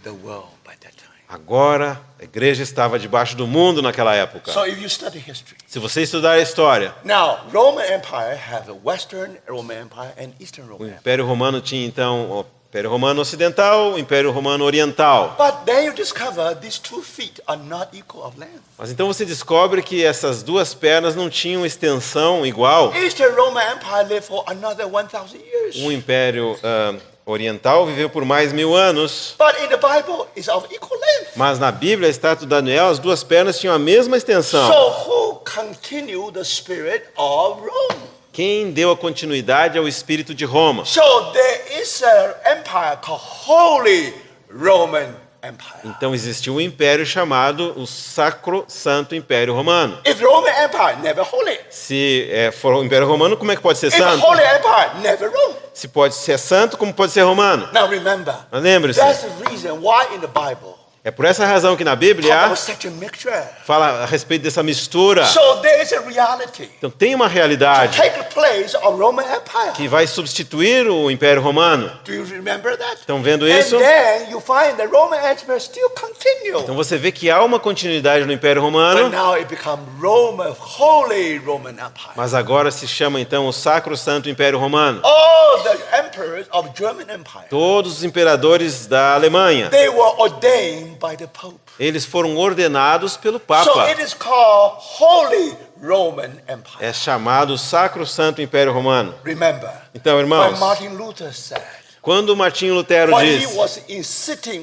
A: the world by that time.
B: Agora, a igreja estava debaixo do mundo naquela época.
A: So if you study history,
B: Se você estudar a história,
A: now Roman Empire have a Western Roman Empire and Eastern
B: o
A: Roman Empire.
B: Império Romano tinha então o Império Romano Ocidental, o Império Romano Oriental.
A: But then you discover these 2 feet are not equal of length.
B: Mas então você descobre que essas duas pernas não tinham extensão igual.
A: Eastern Roman Empire lived for another 1,000 years.
B: O Império Oriental viveu por mais 1000 anos.
A: But in the Bible, it's of equal length.
B: Mas na Bíblia, a estátua de Daniel, as duas pernas tinham a mesma extensão.
A: So who continued the spirit of Rome?
B: Quem deu a continuidade ao espírito de Roma?
A: So there is an empire called Holy Roman Empire.
B: Então existiu um império chamado o Sacro Santo Império Romano.
A: If Roman Empire, never holy.
B: Se for o Império Romano, como é que pode ser
A: If
B: santo?
A: Holy Empire, never Rome.
B: Se pode ser santo, como pode ser romano?
A: Now remember,
B: Mas lembre-se,
A: that's the reason why in the Bible,
B: é por essa razão que na Bíblia
A: there was such a mixture.
B: fala a respeito dessa mistura.
A: So there is a reality.
B: Então tem uma realidade
A: Take the place of Roman Empire.
B: que vai substituir o Império Romano.
A: Do you remember that?
B: Estão vendo
A: And
B: isso?
A: then you find the Roman Empire still continue.
B: Então você vê que há uma continuidade no Império
A: But
B: Romano,
A: now it becomes Holy Roman Empire.
B: mas agora se chama então o Sacro Santo Império Romano.
A: All the emperors of German Empire,
B: Todos os imperadores da Alemanha,
A: they were ordained by the Pope.
B: eles foram ordenados pelo
A: So
B: Papa.
A: it is called Holy Roman Empire.
B: É chamado Sacro Santo Império Romano.
A: Remember,
B: Então,
A: when
B: irmãos,
A: Martin Luther said,
B: quando Martinho Lutero
A: when he
B: diz,
A: was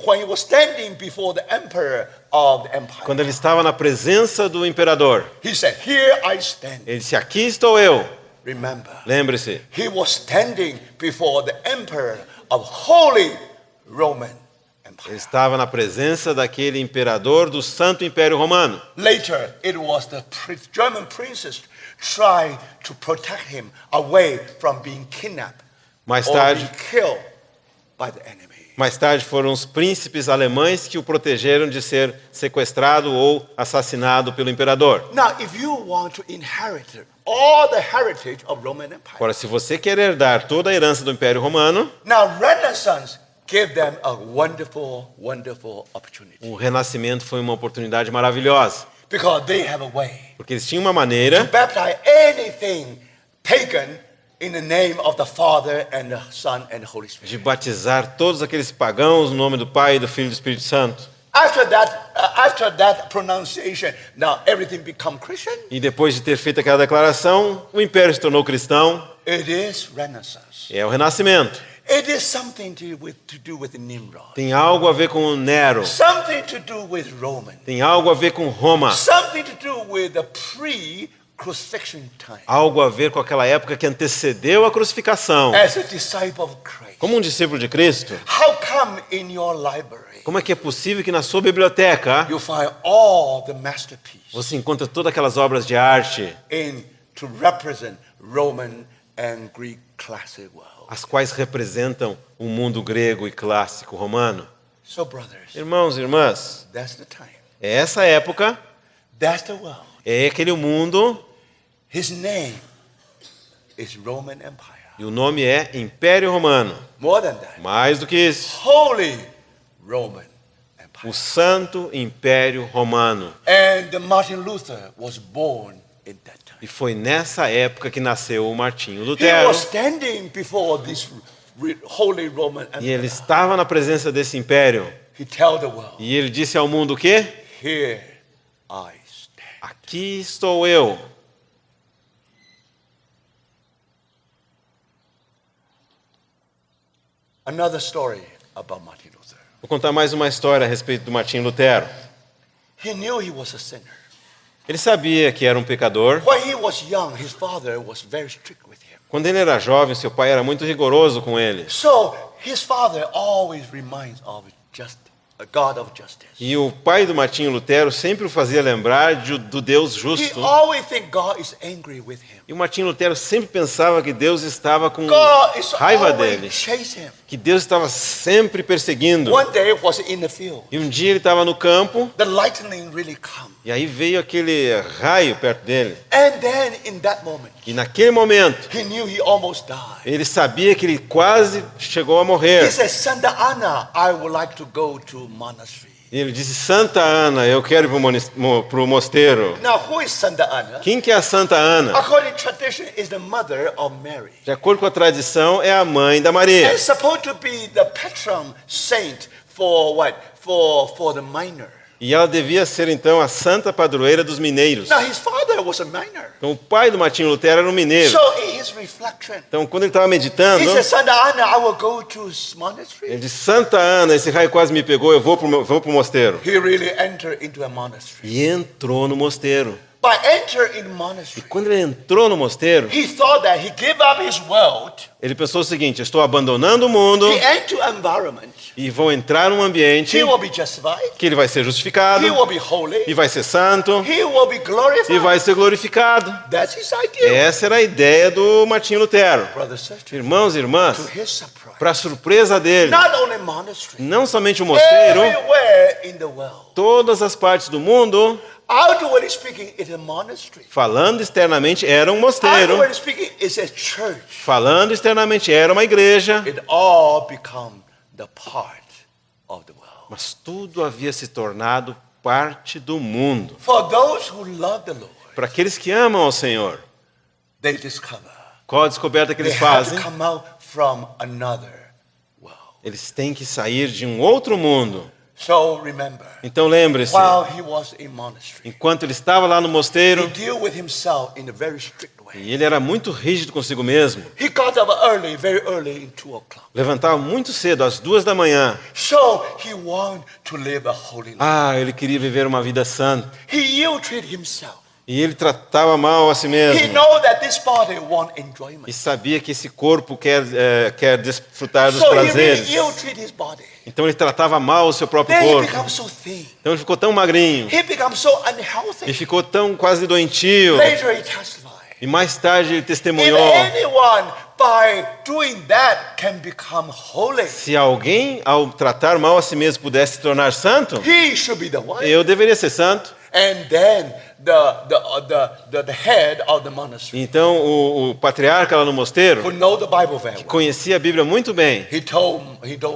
A: when he was standing before the emperor of the empire,
B: quando ele estava na presença do imperador,
A: he said, "Here I stand."
B: ele disse: aqui estou eu.
A: Remember,
B: Lembre-se,
A: he was standing before the emperor of Holy Roman
B: ele
A: Empire.
B: estava na presença daquele imperador do Santo Império Romano.
A: Later, it was the German princes trying to protect him away from being kidnapped
B: Mais
A: or
B: tarde,
A: being killed by the enemy.
B: mais tarde foram os príncipes alemães que o protegeram de ser sequestrado ou assassinado pelo imperador.
A: Now, if you want to inherit all the heritage of Roman Empire,
B: Agora, se você quer herdar toda a herança do Império Romano,
A: now Renaissance gave them a wonderful, wonderful opportunity
B: o Renascimento foi uma oportunidade maravilhosa,
A: because they have a way
B: porque eles tinham uma maneira
A: to baptize anything pagan in the name of the Father and the Son and the Holy
B: de
A: Spirit.
B: batizar todos aqueles pagãos no nome do Pai, do Filho e do Espírito Santo.
A: After that pronunciation, now everything become Christian.
B: E depois de ter feito aquela declaração, o império se tornou cristão.
A: It is Renaissance.
B: É o Renascimento.
A: It is something to do with Nimrod.
B: Tem algo a ver com o Nero.
A: Something to do with Roman.
B: Tem algo a ver com Roma.
A: Something to do with the pre-crucifixion time.
B: Algo a ver com aquela época que antecedeu a crucificação.
A: As a disciple of Christ.
B: Como um discípulo de Cristo,
A: How come in your library
B: como é que é possível que na sua biblioteca
A: you find all the masterpieces
B: você encontra todas aquelas obras de arte,
A: to represent Roman and Greek classic world?
B: as quais representam o mundo grego e clássico romano?
A: So brothers,
B: Irmãos e irmãs,
A: that's the time.
B: é essa época,
A: That's the world.
B: é aquele mundo,
A: His name is Roman Empire.
B: e o nome é Império Romano.
A: More than that,
B: Mais do que isso,
A: Holy Roman Empire.
B: o Santo Império Romano.
A: And Martin Luther was born in that time.
B: E foi nessa época que nasceu o Martinho
A: He
B: Lutero.
A: was standing before this Holy Roman
B: E ele
A: Empire.
B: estava na presença desse império.
A: He told the world,
B: E ele disse ao mundo o quê?
A: here I stand.
B: Aqui estou eu.
A: Another story about Martin Luther.
B: Vou contar mais uma história a respeito do Martinho Lutero.
A: He knew he was a sinner.
B: Ele sabia que era um pecador.
A: When he was young, his father was very strict with him.
B: Quando ele era jovem, seu pai era muito rigoroso com ele.
A: So his father always reminds of a God of justice.
B: E o pai do Martinho Lutero sempre o fazia lembrar do Deus
A: He
B: justo.
A: always think God is angry with him.
B: E o Martinho Lutero sempre pensava que Deus estava com
A: God is
B: raiva
A: always
B: dele.
A: chase him.
B: Que Deus estava sempre perseguindo.
A: One day it was in the field.
B: E um dia ele estava no campo,
A: The lightning really come.
B: e aí veio aquele raio perto dele.
A: And then in that moment,
B: E naquele momento,
A: he knew he almost died.
B: ele sabia que ele quase chegou a
A: He
B: morrer.
A: said, Santa Anna, I would like to go to monastery.
B: E ele disse, Santa Ana, eu quero ir para o mosteiro.
A: Now, who is Santa Anna?
B: Quem que é a Santa Ana?
A: According to tradition, is the mother of Mary.
B: De acordo com a tradição, é a mãe da Maria.
A: It's supposed to be the patron saint for what? For the miner.
B: E ela devia ser, então, a santa padroeira dos mineiros.
A: Now, his father was a miner.
B: Então, o pai do Martinho Lutero era um mineiro.
A: So, in his reflection,
B: Então, quando ele estava meditando,
A: he said, Santa Anna, I will go to monastery.
B: ele disse, Santa Ana, esse raio quase me pegou, eu vou para o mosteiro.
A: He really entered into a monastery.
B: E entrou no mosteiro.
A: By entering in the monastery,
B: Quando ele entrou no mosteiro,
A: he thought that he gave up his world.
B: ele pensou o seguinte, eu estou abandonando o mundo
A: He entered environment.
B: e vou entrar num ambiente
A: He will be justified.
B: que ele vai ser justificado,
A: He will be holy.
B: e vai ser santo,
A: He will be
B: e
A: glorified.
B: vai ser glorificado.
A: That's his idea.
B: Essa era a ideia do Martinho Lutero.
A: Brothers and sisters,
B: Irmãos e irmãs,
A: to his surprise,
B: para surpresa dele,
A: not only monastery,
B: não somente o mosteiro,
A: everywhere in the world,
B: todas as partes do mundo,
A: outwardly speaking, it's a monastery.
B: falando externamente, era um mosteiro.
A: Outwardly speaking, it's a church.
B: Falando externamente, era uma igreja.
A: It all become the part of the world.
B: Mas tudo havia se tornado parte do mundo.
A: For those who love the Lord,
B: Para aqueles que amam ao Senhor,
A: they discover
B: qual a descoberta que
A: they
B: eles
A: have to
B: fazem?
A: come out from another world.
B: Eles têm que sair de um outro mundo.
A: So remember,
B: Então lembre-se,
A: while he was in monastery,
B: enquanto ele estava lá no
A: he
B: mosteiro,
A: dealt with himself in a very strict way.
B: e ele era muito rígido consigo mesmo,
A: He got up early, very early, in 2 o'clock.
B: levantava muito cedo, às 2 da manhã.
A: So he wanted to live a holy life.
B: Ele queria viver uma vida santa.
A: He ill-treated himself.
B: E ele tratava mal a si
A: He
B: mesmo.
A: know that this body want
B: E
A: enjoyment.
B: sabia que esse corpo quer desfrutar dos
A: So he really
B: prazeres.
A: ill-treated his body.
B: Então ele tratava mal o seu próprio
A: Then he
B: corpo.
A: becomes so thin.
B: Então ele ficou tão magrinho.
A: He becomes so
B: E
A: unhealthy.
B: ficou tão quase doentio.
A: Later he testified.
B: E mais tarde ele
A: If
B: testemunhou.
A: anyone by doing that can become holy,
B: Se alguém, ao tratar mal a si mesmo, pudesse se tornar santo,
A: he should be the one.
B: eu deveria ser santo.
A: And then the head of the monastery,
B: Então o patriarca lá no mosteiro,
A: who know the Bible very well,
B: conhecia a Bíblia muito bem.
A: he told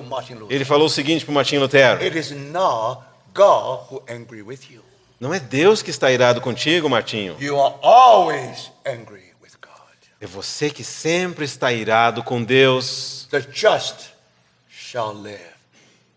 A: Martin Luther,
B: Ele falou o seguinte para o Martinho Lutero:
A: it is not God who angry with you.
B: não é Deus que está irado contigo, Martinho.
A: You are always angry with God.
B: É você que sempre está irado com Deus.
A: The just shall live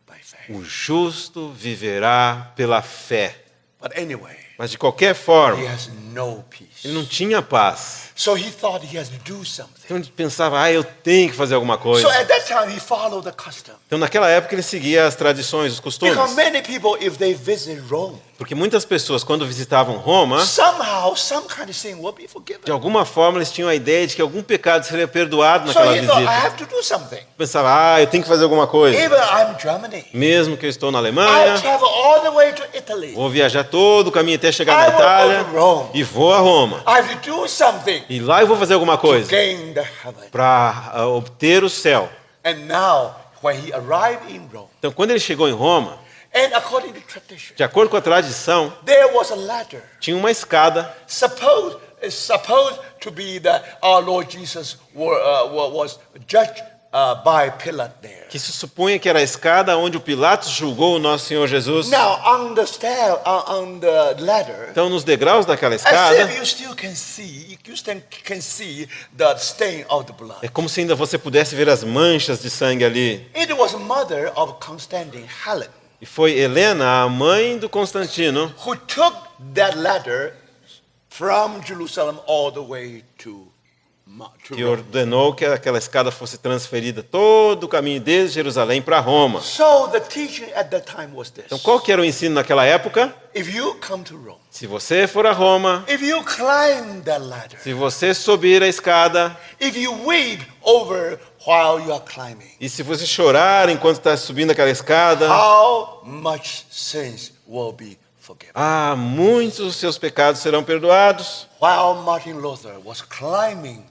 A: by faith.
B: O justo viverá pela fé.
A: But anyway,
B: Mas de qualquer
A: he
B: forma,
A: has no peace.
B: ele não tinha paz.
A: So he thought he has to do something.
B: Então ele pensava, eu tenho que fazer alguma coisa.
A: So at that time, he followed the custom.
B: Então naquela época ele seguia as tradições, os costumes.
A: Because many people, if they visit Rome,
B: Porque muitas pessoas, quando visitavam Roma,
A: somehow, some kind of sin will be forgiven.
B: de alguma forma eles tinham a ideia de que algum pecado seria perdoado
A: So
B: naquela
A: he thought, I
B: visita.
A: have to do something.
B: Pensava, eu tenho que fazer alguma coisa.
A: Even I'm Germany.
B: Mesmo que eu estou na
A: I
B: Alemanha,
A: travel all the way to Italy.
B: vou viajar todo o caminho até chegar
A: I
B: na
A: will go
B: Itália
A: to Rome.
B: e vou a Roma.
A: I have to do something
B: E lá eu vou fazer alguma
A: to
B: coisa
A: gain the heaven.
B: para obter o céu.
A: And now, when he arrived in Rome,
B: Então quando ele chegou em Roma,
A: and according to tradition,
B: de acordo com a tradição,
A: there was a ladder
B: tinha uma escada
A: supposed to be that our Lord Jesus was judged by Pilate there.
B: que se supunha que era a escada onde o Pilatos julgou o nosso Senhor Jesus.
A: Now, on the ladder,
B: Então nos degraus daquela
A: as
B: escada,
A: if you still can see the stain of the blood.
B: é como se ainda você pudesse ver as manchas de sangue ali.
A: It was mother of Constantine, Helen,
B: E foi Helena, a mãe do Constantino,
A: who took that ladder from Jerusalem all the way to
B: que
A: Rome.
B: ordenou que aquela escada fosse transferida todo o caminho desde Jerusalém para Roma.
A: So the teaching at that time was this.
B: Então qual que era o ensino naquela época?
A: If you come to Rome,
B: Se você for a Roma,
A: if you climb that ladder,
B: se você subir a escada
A: if you weep over while you are climbing,
B: e se você chorar enquanto está subindo aquela escada,
A: how much sins will be forgiven?
B: muitos dos seus pecados serão perdoados.
A: While Martin Luther was climbing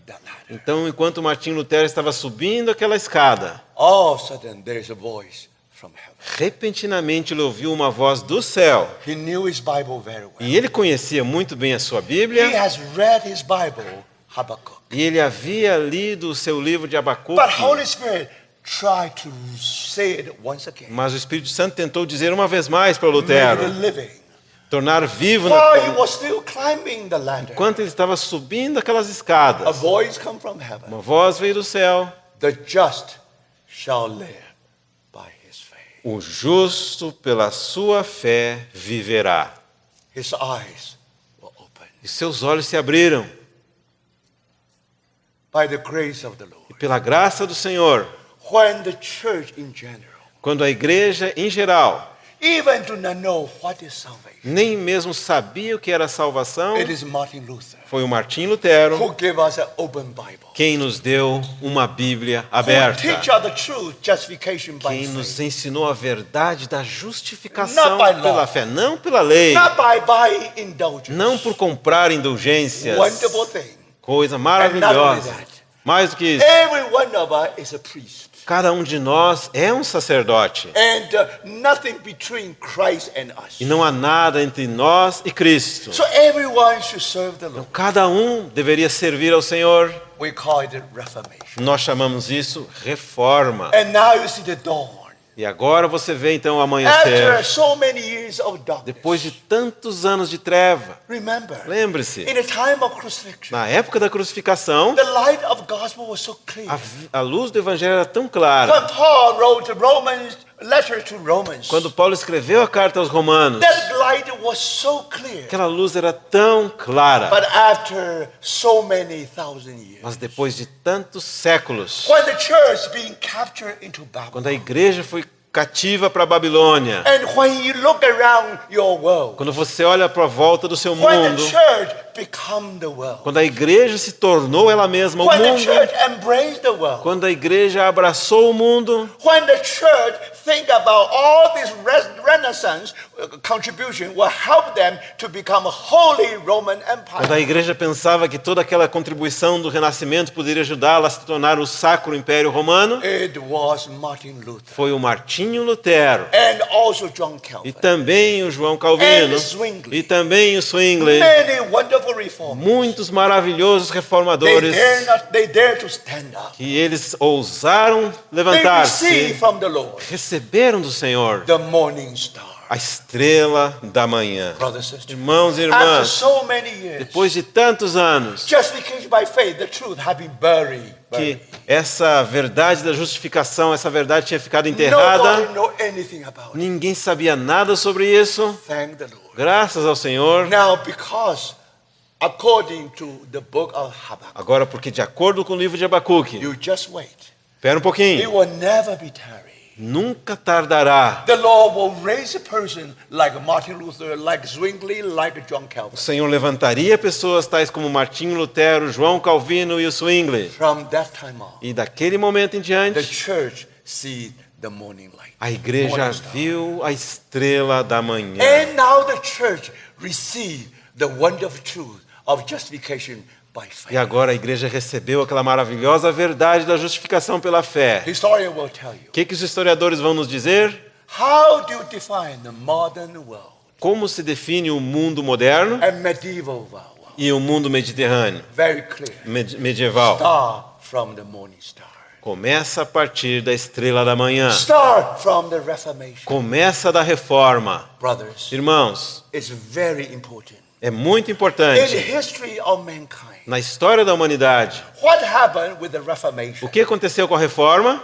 A: that ladder,
B: Então, enquanto Martim Lutero estava subindo aquela escada,
A: all of a sudden there is a voice from heaven.
B: repentinamente ele ouviu uma voz do céu.
A: He knew his Bible very well.
B: E ele conhecia muito bem a sua
A: He
B: Bíblia,
A: has read his Bible, Habakkuk.
B: e ele havia lido o seu livro de Abacuque.
A: But Holy Spirit tried to say it once again.
B: Mas o Espírito Santo tentou dizer uma vez mais para
A: Make
B: Lutero,
A: it living.
B: tornar vivo
A: While he was still climbing the ladder,
B: enquanto ele estava subindo aquelas
A: a
B: escadas.
A: voice come from heaven.
B: Uma voz veio do céu.
A: The just shall live by his faith.
B: O justo pela sua fé viverá.
A: His eyes were open.
B: E seus olhos se abriram.
A: By the grace of the
B: E
A: Lord.
B: pela graça do Senhor,
A: When the church in general,
B: quando a igreja em geral
A: even do not know what is salvation,
B: nem mesmo sabia o que era salvação,
A: it is Martin Luther
B: foi o Martim Lutero
A: who gave us an open Bible.
B: quem nos deu uma Bíblia
A: Who
B: aberta.
A: teach us the truth, justification by
B: Quem nos
A: faith.
B: ensinou a verdade da justificação
A: Not by law.
B: pela fé, não pela lei,
A: Not by buying indulgence.
B: não por comprar indulgências.
A: Wonderful thing.
B: Coisa
A: And
B: maravilhosa.
A: not only that.
B: Mais do que isso,
A: Every one of us is a priest.
B: cada um de nós é um sacerdote.
A: And nothing between Christ and us.
B: E não há nada entre nós e Cristo.
A: So everyone should serve the Lord.
B: Cada um deveria servir ao Senhor.
A: We call it Reformation.
B: Nós chamamos isso reforma.
A: And now you see the dawn.
B: E agora você vê então o
A: After
B: amanhecer.
A: so many years of darkness.
B: Depois de tantos anos de treva.
A: Remember,
B: Lembre-se,
A: in the time of crucifixion,
B: na época da crucificação,
A: the light of gospel was so clear.
B: a luz do evangelho era tão clara.
A: When Paul wrote the Romans letter to Romans,
B: Quando Paulo escreveu a carta aos Romanos,
A: that light was so clear.
B: aquela luz era tão clara.
A: But after so many thousand years,
B: Mas depois de tantos séculos,
A: when the church being captured into Babylon,
B: quando a igreja foi cativa para a Babilônia,
A: and when you look around your world,
B: quando você olha para a volta do seu
A: when the
B: mundo,
A: church become the world,
B: quando a igreja se tornou ela mesma o
A: when the
B: mundo,
A: church embraced the world,
B: quando a igreja abraçou o mundo,
A: when the church think about all this Renaissance contribution will help them to become a holy Roman
B: quando a
A: Empire.
B: igreja pensava que toda aquela contribuição do Renascimento poderia ajudá-la a se tornar o Sacro Império Romano,
A: It was Martin Luther
B: foi o Martinho Lutero,
A: and also John
B: e
A: Calvin,
B: também o João Calvino,
A: And Zwingli.
B: e também o Zwingli,
A: many wonderful reformers.
B: muitos maravilhosos reformadores,
A: They dare to stand up.
B: que eles ousaram
A: They receive
B: levantar-se,
A: from the Lord
B: receberam do Senhor
A: the morning star.
B: a estrela da manhã.
A: Brothers and sisters.
B: Irmãos e
A: After
B: irmãs,
A: so many years,
B: depois de tantos anos,
A: justification by faith, the truth have been buried.
B: que essa verdade da justificação, essa verdade tinha ficado enterrada,
A: Nobody know anything about it.
B: ninguém sabia nada sobre isso.
A: Thank the Lord.
B: Graças ao Senhor.
A: Now, because according to the book of Habakkuk,
B: Agora, porque de acordo com o livro de Abacuque,
A: you just wait.
B: espera um
A: It
B: pouquinho,
A: will never be tarry.
B: nunca tardará.
A: The Lord will raise a person like Martin Luther, like Zwingli, like John Calvin.
B: O Senhor levantaria pessoas tais como Martinho Lutero, João Calvino e o Zwingli.
A: From that time on,
B: E daquele momento em
A: the
B: diante,
A: church see the morning light.
B: a igreja
A: Morning star.
B: viu a estrela da manhã.
A: And now the church receive the wonderful truth of justification by
B: E
A: faith.
B: agora a igreja recebeu aquela maravilhosa verdade da justificação pela fé.
A: Historian will tell you.
B: O que os historiadores vão nos dizer?
A: How do you define the modern world
B: Como se define o mundo moderno
A: and medieval world?
B: e o mundo mediterrâneo,
A: Very clear.
B: medieval?
A: Start from the morning star.
B: Começa a partir da estrela da manhã.
A: Start from the Reformation.
B: Começa da reforma.
A: Brothers,
B: Irmãos,
A: it's very important.
B: é muito
A: In the
B: importante.
A: history of mankind,
B: Na história da humanidade,
A: what happened with the Reformation
B: o que aconteceu com a reforma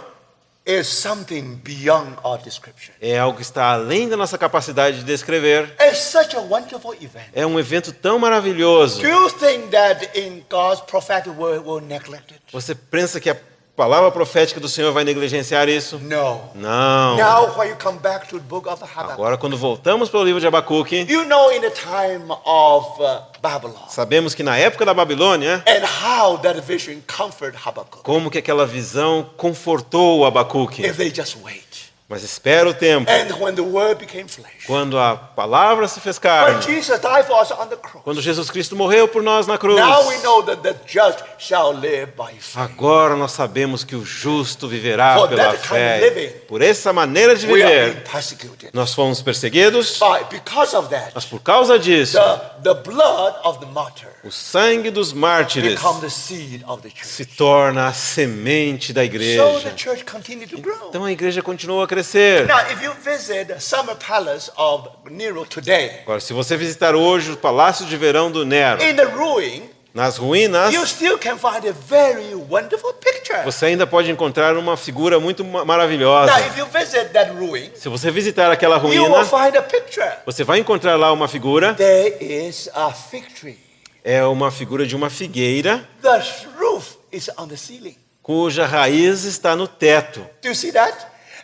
A: is something beyond our description.
B: é algo que está além da nossa capacidade de descrever.
A: It's such a wonderful event.
B: É um evento tão maravilhoso.
A: Do you think that in God's prophetic word will neglect it?
B: Você pensa que a palavra profética do Senhor vai negligenciar isso?
A: No.
B: Não.
A: Now, when you come back to the book of Habakkuk,
B: Agora, quando voltamos para o livro de Abacuque,
A: you know in the time of Babylon
B: sabemos que na época da Babilônia,
A: and how that vision comforted Habakkuk.
B: como que aquela visão confortou o Abacuque.
A: If they just wait.
B: Mas espera o tempo,
A: And when the word became flesh.
B: quando a palavra se fez
A: When
B: carne,
A: Jesus died for us on the cross.
B: quando Jesus Cristo morreu por nós na cruz.
A: Now we know that the just shall live by faith.
B: Agora nós sabemos que o justo viverá
A: For
B: pela
A: that kind of
B: fé.
A: living,
B: Por essa maneira de
A: We are
B: viver,
A: being persecuted.
B: nós fomos perseguidos,
A: But because of that,
B: mas por causa disso,
A: the blood of the martyr
B: o sangue dos mártires
A: become the seed of the
B: se
A: church.
B: torna a semente da
A: So the
B: igreja.
A: church continued to grow.
B: Então a igreja continua a crescer.
A: Now, if you visit the summer palace of Nero today,
B: Agora, se você visitar hoje o Palácio de Verão do Nero,
A: in the ruin,
B: nas ruínas,
A: you still can find a very wonderful picture.
B: você ainda pode encontrar uma figura muito maravilhosa.
A: Now, if you visit that ruin,
B: Se você visitar aquela
A: you will
B: ruína,
A: find a picture.
B: você vai encontrar lá uma figura.
A: There is a fig tree.
B: É uma figura de uma figueira
A: The roof is on the ceiling.
B: cuja raiz está no teto.
A: Do you see that?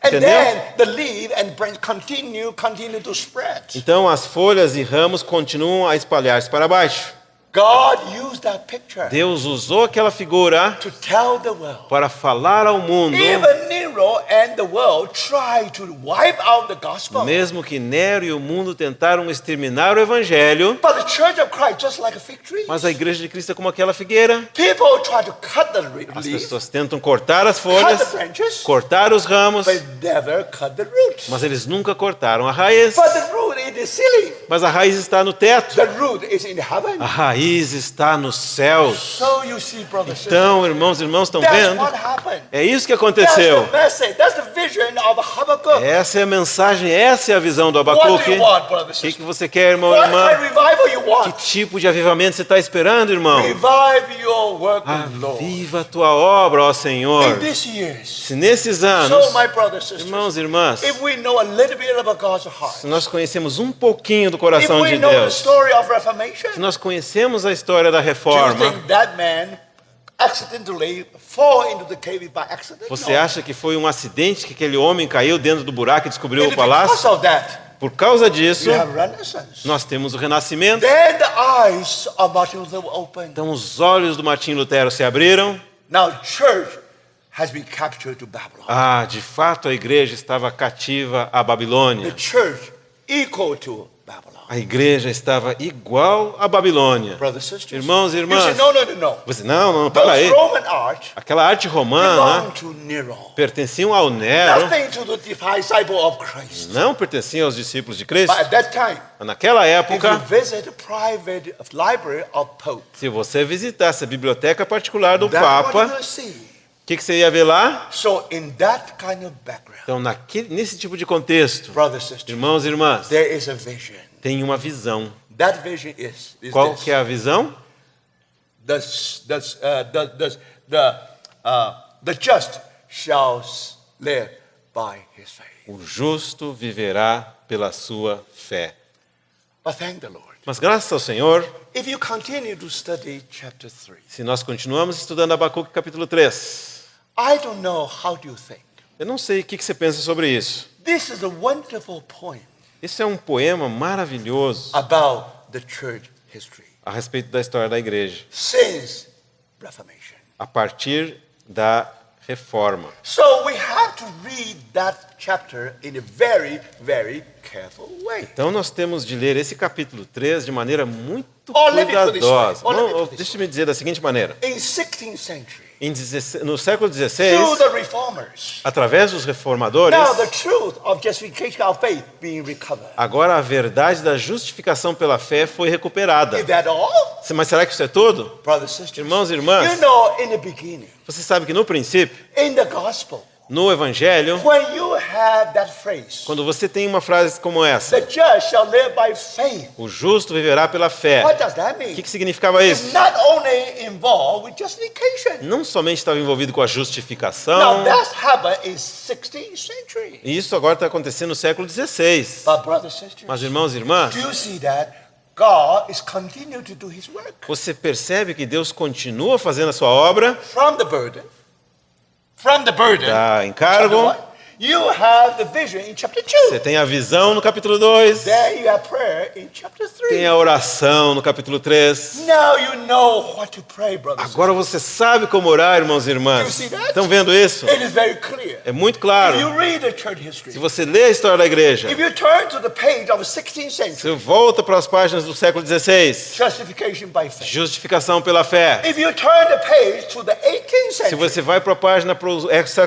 A: And
B: Entendeu?
A: then the leaf and branch continue to spread.
B: Então as folhas e ramos continuam a espalhar-se para baixo.
A: God used that picture
B: Deus usou aquela figura
A: to tell the world.
B: para falar ao mundo,
A: Even Nero and the world tried to wipe out the gospel.
B: mesmo que Nero e o mundo tentaram exterminar o evangelho,
A: But the church of Christ, just like a fig tree,
B: mas a igreja de Cristo é como aquela figueira.
A: people try to cut the
B: As
A: leaf,
B: pessoas tentam cortar as
A: cut
B: folhas,
A: the branches,
B: cortar os ramos,
A: but never cut the roots.
B: mas eles nunca cortaram a raiz.
A: But the root is the ceiling.
B: Mas a raiz está no teto.
A: The root is in heaven.
B: A raiz está nos céus.
A: So you see, brothers and sisters,
B: Então, irmãos e irmãs, estão
A: that's
B: vendo?
A: what happened.
B: É isso que
A: That's
B: aconteceu.
A: the message. That's the vision of Habakkuk.
B: Essa é a mensagem, essa é a visão do
A: What do
B: Abacuque.
A: you want, brothers and
B: O que
A: sisters?
B: você quer, irmão e
A: What kind
B: irmã?
A: of revival you
B: Que
A: want?
B: tipo de avivamento você está esperando, irmão?
A: Revive your work with Lord.
B: Aviva a tua obra, ó
A: In
B: Senhor.
A: these years,
B: Se nesses anos,
A: so my brothers and sisters,
B: irmãos e irmãs,
A: if we know a little bit about God's heart,
B: se nós conhecemos um pouquinho do
A: if
B: coração
A: we
B: de
A: know the
B: Deus,
A: story of Reformation,
B: se nós conhecemos a história da
A: do you
B: reforma,
A: think that man accidentally fall into the cave by accident?
B: você
A: No.
B: acha que foi um acidente que aquele homem caiu dentro do buraco e descobriu
A: And
B: o
A: because
B: palácio?
A: of that,
B: Por causa disso,
A: we have Renaissance.
B: nós temos o Renascimento.
A: Then the eyes of Martin Luther were opened.
B: Então os olhos do Martim Lutero se abriram.
A: Now church has been captured to Babylon.
B: Ah, de fato a igreja estava cativa à Babilônia.
A: The church equal to Babylon.
B: A igreja estava igual à Babilônia.
A: Brothers and sisters.
B: Irmãos e
A: You
B: irmãs,
A: say, no.
B: você, não, para
A: Those
B: aí.
A: Roman art
B: Aquela arte romana
A: belong to Nero.
B: pertenciam ao Nero,
A: Nothing to the disciple of Christ.
B: não pertenciam aos discípulos de Cristo.
A: But at that time,
B: Naquela
A: if you
B: época,
A: visit the private library of Pope,
B: se você visitasse a biblioteca particular do
A: that's what
B: Papa,
A: you will see.
B: O que você ia ver lá?
A: So in that kind of background,
B: Então, nesse tipo de contexto,
A: brothers and sisters,
B: irmãos e irmãs,
A: there is a vision.
B: tem uma visão.
A: That vision is
B: Qual
A: this.
B: que é a visão?
A: The just shall live by his faith.
B: O justo viverá pela sua fé.
A: But thank the Lord.
B: Mas graças ao Senhor,
A: If you continue to study chapter 3,
B: se nós continuamos estudando Abacuque capítulo 3,
A: I don't know how do you think.
B: eu não sei o que você pensa sobre isso.
A: This is a wonderful poem
B: Isso é um poema maravilhoso
A: about the church history
B: a respeito da história da igreja,
A: since Reformation.
B: a partir da reforma.
A: So we have to read that chapter in a very, very careful way.
B: Então nós temos de ler esse capítulo 3 de maneira muito
A: Let me put it this way.
B: cuidadosa.
A: Let me put it this
B: Deixa eu me dizer da seguinte maneira.
A: In 16th century,
B: No século
A: through
B: XVI,
A: the reformers,
B: através dos reformadores,
A: now the truth of justification of faith being recovered.
B: agora a verdade da justificação pela fé foi recuperada.
A: Is that all?
B: Mas será que isso é tudo?
A: Brothers and sisters,
B: Irmãos e irmãs,
A: you know, in the beginning,
B: você sabe que no princípio,
A: in the gospel,
B: no Evangelho,
A: when you have that phrase,
B: quando você tem uma frase como essa,
A: the just shall live by faith,
B: o justo viverá pela fé,
A: what does that
B: o
A: mean?
B: que significava
A: It's
B: isso?
A: not only involved with justification.
B: Não somente estava envolvido com a
A: Now
B: justificação,
A: that's happened in 16th century.
B: e isso agora está acontecendo no século XVI.
A: But brothers and sisters,
B: Mas irmãos e irmãs,
A: do you see that God is continuing to do His work
B: você percebe que Deus continua fazendo a sua obra,
A: from the burden,
B: dá
A: chapter
B: encargo,
A: 1, you have the vision in chapter
B: você
A: 2.
B: tem a visão no capítulo 2,
A: There you have prayer in chapter
B: tem
A: 3.
B: a oração no capítulo 3.
A: Now you know what to pray, brothers.
B: Agora você sabe como orar, irmãos e irmãs. Estão vendo isso?
A: It is very clear.
B: É muito
A: If
B: claro.
A: you read the church history,
B: Se você lê a história da igreja,
A: if you turn to the page of the 16th century,
B: você volta para as páginas do século XVI,
A: justification by faith.
B: justificação pela fé.
A: If you turn the page to the 18th
B: Se
A: century,
B: você vai para a página para o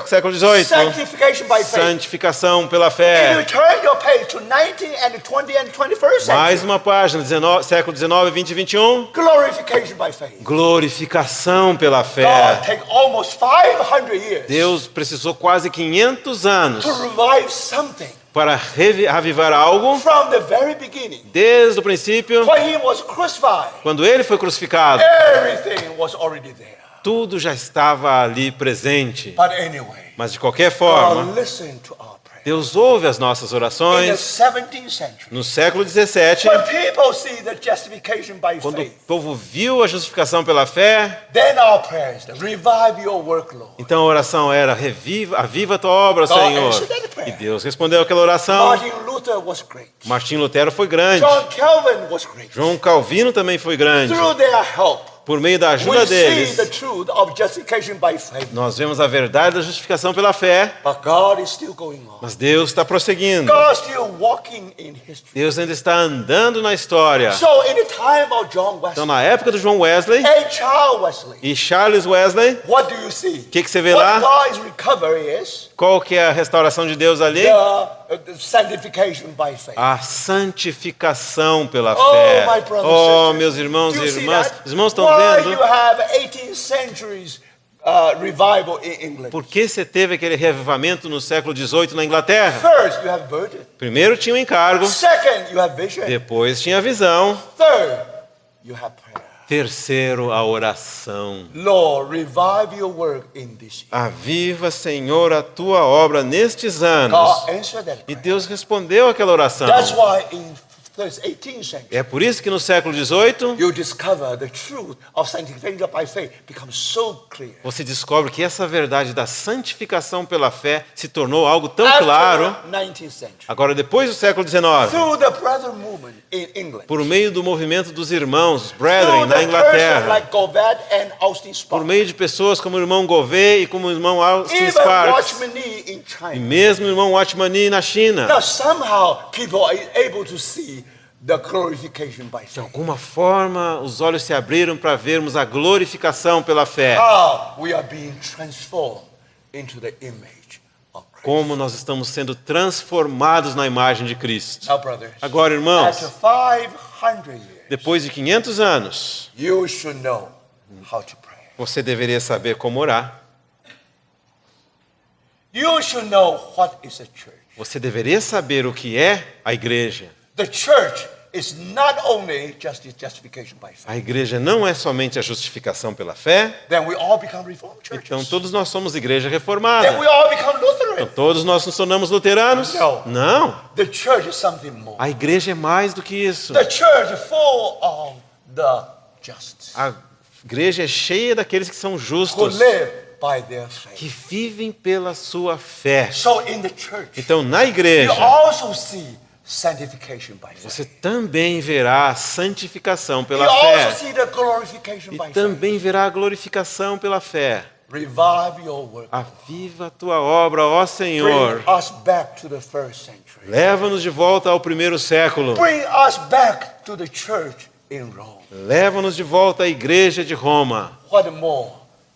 B: século XVIII,
A: sanctification by faith.
B: santificação pela
A: If you
B: fé.
A: turn your page to 19th and 20th and 21st
B: Mais
A: century,
B: uma página, século XIX, 20 e 21,
A: glorification by faith.
B: glorificação pela
A: God
B: fé.
A: take almost 500 years
B: Deus precisou quase 500 anos
A: to revive something
B: para revivar algo
A: from the very beginning.
B: desde o princípio,
A: When He was crucified,
B: quando ele foi crucificado.
A: everything was already there.
B: Tudo já estava ali presente.
A: But anyway,
B: Mas de qualquer
A: God
B: forma,
A: listened to our prayer.
B: Deus ouve as nossas
A: In the
B: orações.
A: 17th century,
B: No século XVII,
A: when people see the justification by
B: quando o
A: faith,
B: povo viu a justificação pela fé,
A: then our prayers, revive your workload.
B: então a oração era: aviva a tua obra,
A: God
B: Senhor.
A: answered that prayer.
B: E Deus respondeu aquela oração.
A: Martin Luther was great.
B: Martim Lutero foi grande.
A: John Calvin was great.
B: João Calvino também foi grande.
A: Through their help,
B: Por meio da
A: we
B: ajuda
A: see the
B: deles,
A: truth of justification by faith.
B: nós vemos a verdade da justificação pela fé.
A: But God is still going on.
B: Mas Deus está prosseguindo.
A: God is still walking in history.
B: Deus ainda está andando na história.
A: So in the time of John
B: Então,
A: Wesley
B: na época do João Wesley
A: and Charles Wesley,
B: e Charles Wesley,
A: what do you see?
B: o que você vê
A: What
B: lá?
A: God's recovery is
B: Qual que é a restauração de Deus ali?
A: the sanctification by faith.
B: A santificação pela
A: Oh,
B: fé.
A: my brothers and
B: Oh,
A: sisters.
B: meus irmãos
A: Do
B: e
A: you see
B: irmãs.
A: that?
B: Os irmãos estão
A: Why
B: vendo?
A: you have 18th centuries revival in England?
B: Por que você teve aquele revivamento no século XVIII na Inglaterra?
A: First, you have burden.
B: Primeiro tinha o encargo,
A: Second, you have vision.
B: depois tinha a visão,
A: Third, you have prayer.
B: terceiro a oração.
A: Lord, revive your work in this year.
B: Aviva, Senhor, a tua obra nestes anos.
A: God answered that
B: E
A: prayer.
B: Deus respondeu aquela oração.
A: That's why in the 18th century,
B: É por isso que no século XVIII
A: you discover the truth of sanctification by faith becomes so clear.
B: você descobre que essa verdade da santificação pela fé se tornou algo tão
A: After
B: claro.
A: 19th century,
B: Agora, depois do século XIX,
A: through the brother movement in England,
B: por meio do movimento dos irmãos, os
A: through
B: brethren,
A: the
B: na
A: person
B: Inglaterra,
A: like Govet and Austin
B: por
A: Sparks,
B: meio de pessoas como o irmão Gouveia e como o irmão Austin
A: even
B: Sparks,
A: Watchman Nee in
B: e
A: China.
B: mesmo o irmão Watchman Nee na China.
A: Now somehow people are able to see the glorification by
B: De
A: faith.
B: alguma forma, os olhos se abriram para vermos a glorificação pela fé.
A: How we are being transformed into the image of Christ.
B: Como nós estamos sendo transformados na imagem de Cristo.
A: Now, brothers,
B: Agora, irmãos,
A: after 500 years,
B: depois de 500 anos,
A: you should know how to pray.
B: você deveria saber como orar.
A: You should know what is a church.
B: Você deveria saber o que é a igreja.
A: The church is not only just the justification by faith.
B: A igreja não é somente a justificação pela fé.
A: Then we all become Reformed churches.
B: Então todos nós somos igreja reformada.
A: Then we all become Lutheran.
B: Então todos nós nos tornamos luteranos?
A: Não.
B: Não.
A: The church is something more.
B: A igreja é mais do que isso.
A: The church is full of the just
B: A igreja é cheia daqueles que são
A: who
B: justos,
A: live by their faith.
B: que vivem pela sua fé.
A: So in the church,
B: Então na
A: you
B: igreja
A: also see sanctification by faith.
B: você também verá a santificação
A: You
B: pela
A: also
B: fé.
A: see the glorification
B: E
A: by faith.
B: também verá a glorificação pela fé.
A: Revive your work.
B: Aviva a tua obra, ó Senhor.
A: Bring us back to the first century.
B: Leva-nos de volta ao primeiro século.
A: Bring us back to the church in Rome.
B: Leva-nos de volta à igreja de Roma.
A: What more